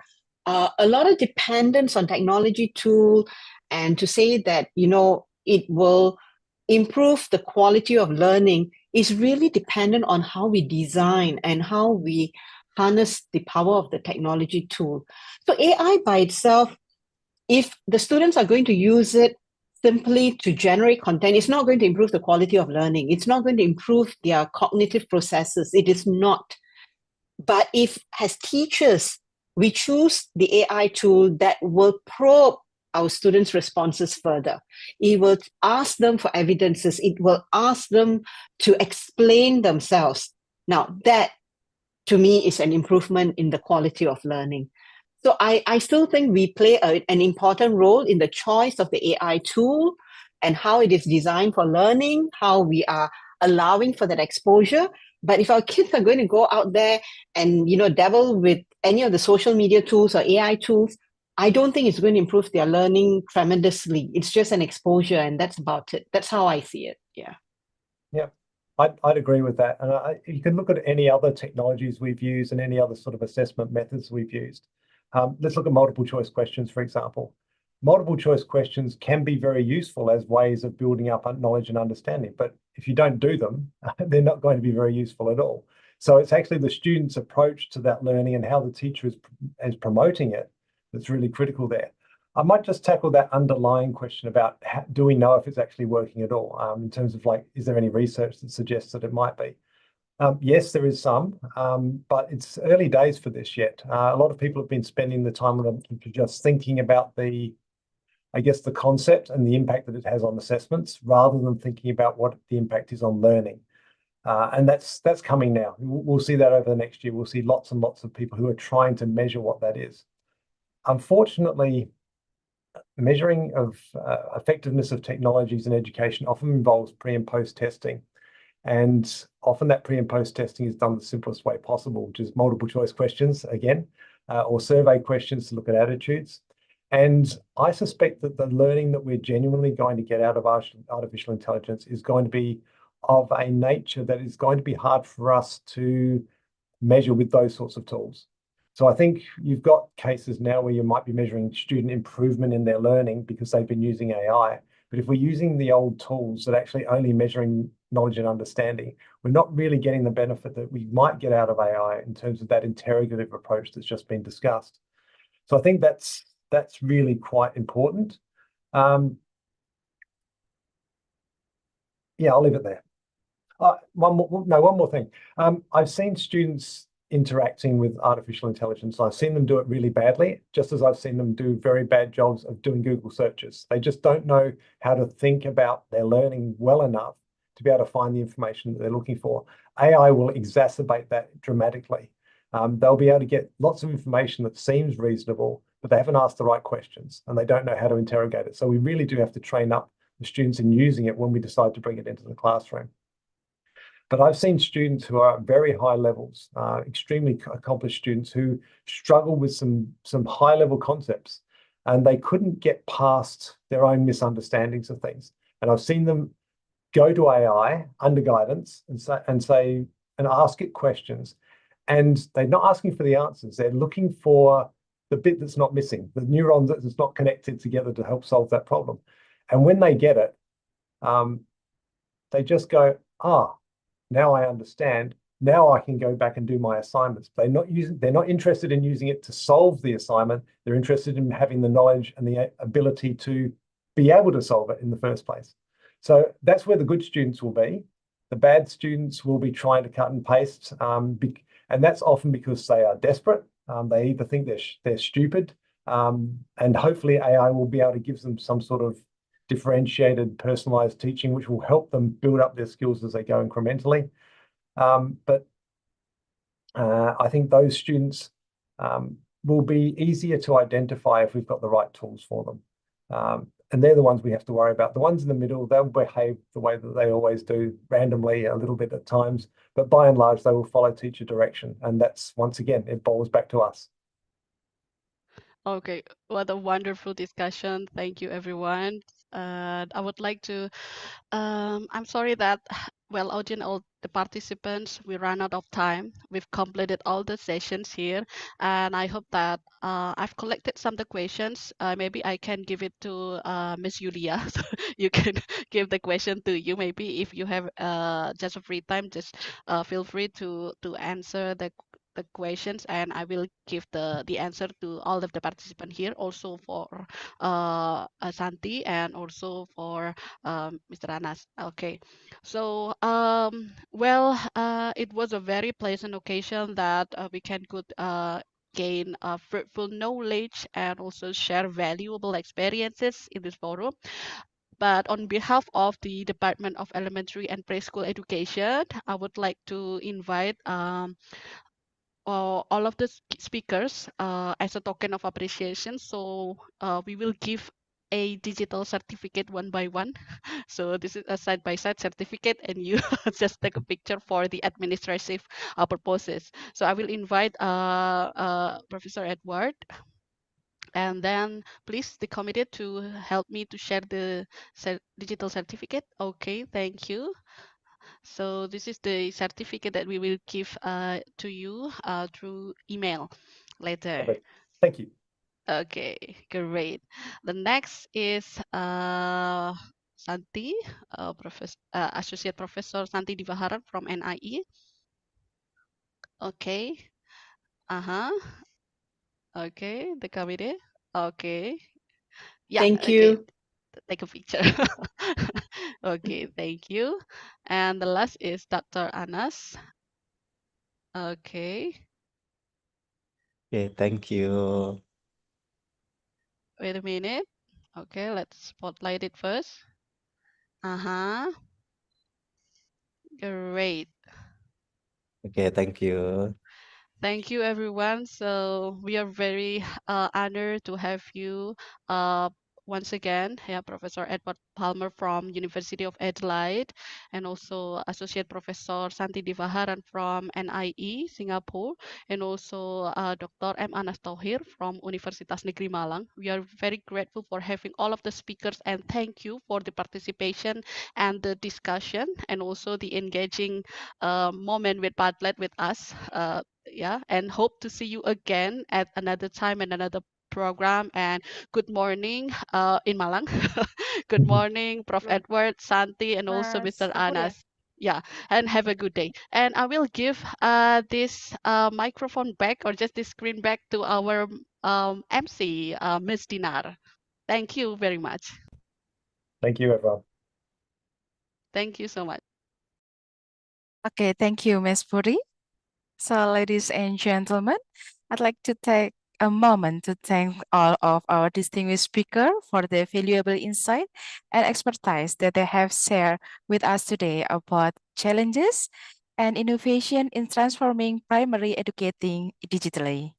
a lot of dependence on technology tool, and to say that it will improve the quality of learning is really dependent on how we design and how we harness the power of the technology tool. So AI by itself, if the students are going to use it simply to generate content, it's not going to improve the quality of learning. It's not going to improve their cognitive processes. It is not. But if, as teachers, we choose the AI tool that will probe our students' responses further, it will ask them for evidences, it will ask them to explain themselves. Now, that to me is an improvement in the quality of learning. So I still think we play an important role in the choice of the AI tool and how it is designed for learning, how we are allowing for that exposure. But if our kids are going to go out there and dabble with any of the social media tools or AI tools, I don't think it's going to improve their learning tremendously. It's just an exposure, and that's about it. That's how I see it. Yeah. Yeah, I'd agree with that. And you can look at any other technologies we've used and any other sort of assessment methods we've used. Let's look at multiple choice questions, for example. Multiple choice questions can be very useful as ways of building up knowledge and understanding, but if you don't do them, they're not going to be very useful at all. So it's actually the student's approach to that learning and how the teacher is promoting it that's really critical there. I might just tackle that underlying question about do we know if it's actually working at all, in terms of is there any research that suggests that it might be? Yes, there is some, but it's early days for this yet. A lot of people have been spending the time on just thinking about the concept and the impact that it has on assessments, rather than thinking about what the impact is on learning. And that's coming now. We'll see that over the next year. We'll see lots and lots of people who are trying to measure what that is. Unfortunately, measuring of effectiveness of technologies in education often involves pre and post testing. And often that pre and post testing is done the simplest way possible, which is multiple choice questions again, or survey questions to look at attitudes. And I suspect that the learning that we're genuinely going to get out of artificial intelligence is going to be of a nature that is going to be hard for us to measure with those sorts of tools. So I think you've got cases now where you might be measuring student improvement in their learning because they've been using AI. But if we're using the old tools that actually only measuring knowledge and understanding, we're not really getting the benefit that we might get out of AI in terms of that interrogative approach that's just been discussed. So I think that's really quite important. Yeah, I'll leave it there. One more thing. I've seen students interacting with artificial intelligence. I've seen them do it really badly, just as I've seen them do very bad jobs of doing Google searches. They just don't know how to think about their learning well enough to be able to find the information that they're looking for. AI will exacerbate that dramatically. They'll be able to get lots of information that seems reasonable, but they haven't asked the right questions and they don't know how to interrogate it. So we really do have to train up the students in using it when we decide to bring it into the classroom. But I've seen students who are at very high levels, extremely accomplished students who struggle with some high-level concepts, and they couldn't get past their own misunderstandings of things. And I've seen them go to AI under guidance and ask it questions. And they're not asking for the answers. They're looking for the bit that's not missing, the neuron that's not connected together to help solve that problem. And when they get it, they just go, now I understand. Now I can go back and do my assignments. They're not interested in using it to solve the assignment. They're interested in having the knowledge and the ability to be able to solve it in the first place. So that's where the good students will be. The bad students will be trying to cut and paste, and that's often because they are desperate. They either think they're stupid, and hopefully AI will be able to give them some sort of differentiated, personalized teaching, which will help them build up their skills as they go incrementally. But I think those students will be easier to identify if we've got the right tools for them. And they're the ones we have to worry about. The ones in the middle, they'll behave the way that they always do, randomly a little bit at times, but by and large, they will follow teacher direction. And that's, once again, it boils back to us. Okay, what a wonderful discussion. Thank you, everyone. I would like to, I'm sorry that, well, audience, all the participants, we ran out of time. We've completed all the sessions here, and I hope that I've collected some of the questions. Maybe I can give it to Miss Yulia. So you can give the question to you. Maybe if you have just a free time, just feel free to answer the questions, and I will give the answer to all of the participants here, also for Santi and also for Mr. Anas. Okay, so well, it was a very pleasant occasion that we could gain fruitful knowledge and also share valuable experiences in this forum. But on behalf of the Department of Elementary and Preschool Education, I would like to invite all of the speakers as a token of appreciation. So we will give a digital certificate one by one. So this is a side-by-side certificate, and you just take a picture for the administrative purposes. So I will invite Professor Edward, and then please the committee to help me to share the digital certificate. Okay, thank you. So this is the certificate that we will give to you through email later. Okay. Thank you. Okay, great. The next is Santi, Associate Professor Santi Divaharan from NIE. Okay. Okay, the committee. Okay. Yeah, Thank okay. you. Take a picture. Okay, thank you. And the last is Dr. Anas. Okay. Okay, thank you. Wait a minute. Okay, let's spotlight it first. Great. Okay, thank you. Thank you, everyone. So we are very honored to have you once again. Yeah, Professor Edward Palmer from University of Adelaide, and also Associate Professor Santi Divaharan from NIE Singapore, and also Dr. M. Anas Tohir from Universitas Negeri Malang. We are very grateful for having all of the speakers, and thank you for the participation and the discussion, and also the engaging moment with Padlet with us. Yeah, and hope to see you again at another time and another program. And good morning in Malang. Good morning, Prof. Edward, Santi, and also Mr. Anas. Yeah, and have a good day. And I will give this microphone back, or just this screen back, to our MC, Ms. Dinar. Thank you very much. Thank you, everyone. Thank you so much. Okay, thank you, Ms. Puri. So, ladies and gentlemen, I'd like to take a moment to thank all of our distinguished speakers for their valuable insight and expertise that they have shared with us today about challenges and innovation in transforming primary educating digitally.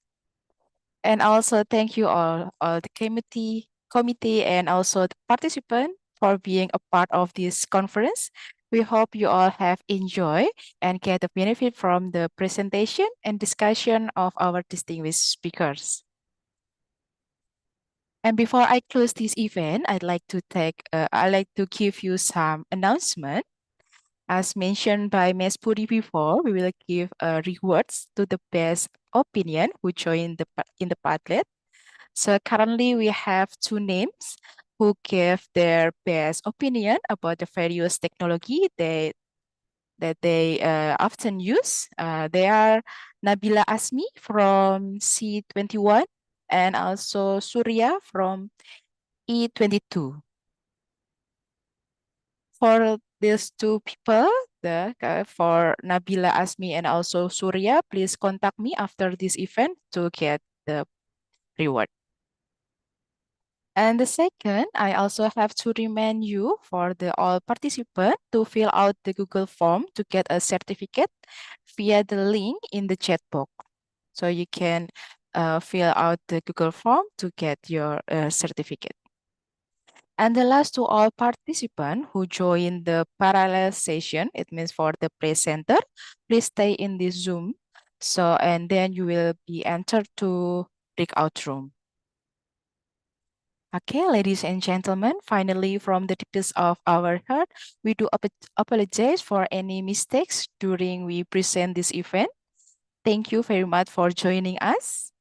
And also thank you all the committee and also the participant for being a part of this conference. We hope you all have enjoyed and get the benefit from the presentation and discussion of our distinguished speakers. And before I close this event, I'd like to give you some announcement. As mentioned by Ms. Puri before, we will give rewards to the best opinion who join in the Padlet. So currently we have 2 names who gave their best opinion about the various technology that they often use. They are Nabila Asmi from C21 and also Surya from E22. For these 2 people, for Nabila Asmi and also Surya, please contact me after this event to get the reward. And the second, I also have to remind you for the all participants to fill out the Google form to get a certificate via the link in the chat box. So you can fill out the Google form to get your certificate. And the last to all participants who join the parallel session, it means for the presenter, please stay in this Zoom. So, and then you will be entered to breakout room. Okay, ladies and gentlemen, finally, from the depths of our heart, we do apologize for any mistakes during we present this event. Thank you very much for joining us.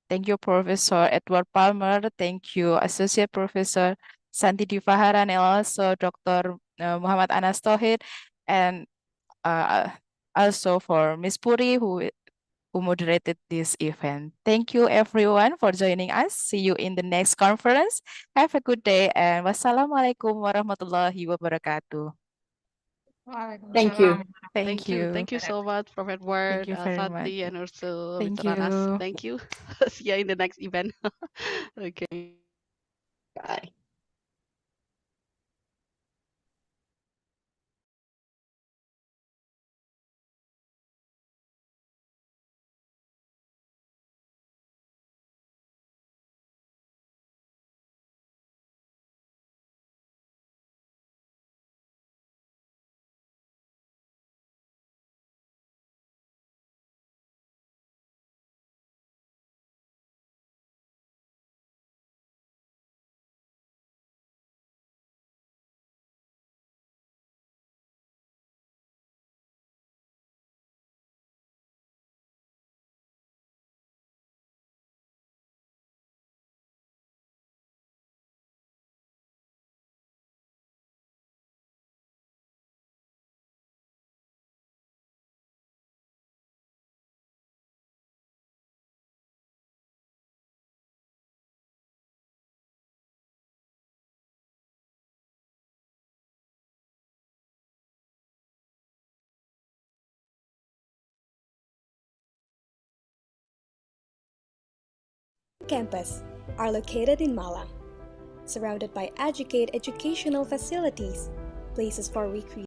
Thank you, Professor Edward Palmer. Thank you, Associate Professor Santi Divaharan, and also Dr. Muhammad Anas Tohid, and also for Ms. Puri, who moderated this event. Thank you everyone for joining us. See you in the next conference. Have a good day and wassalamualaikum warahmatullahi wabarakatuh. Thank you. Thank you. Thank you so much, Prophet Word, Thank you very much. Santi, and also Thank Mr. Anas. you. Thank you. See you in the next event. Okay. Bye. Campus are located in Malang, surrounded by educational facilities, places for recreation,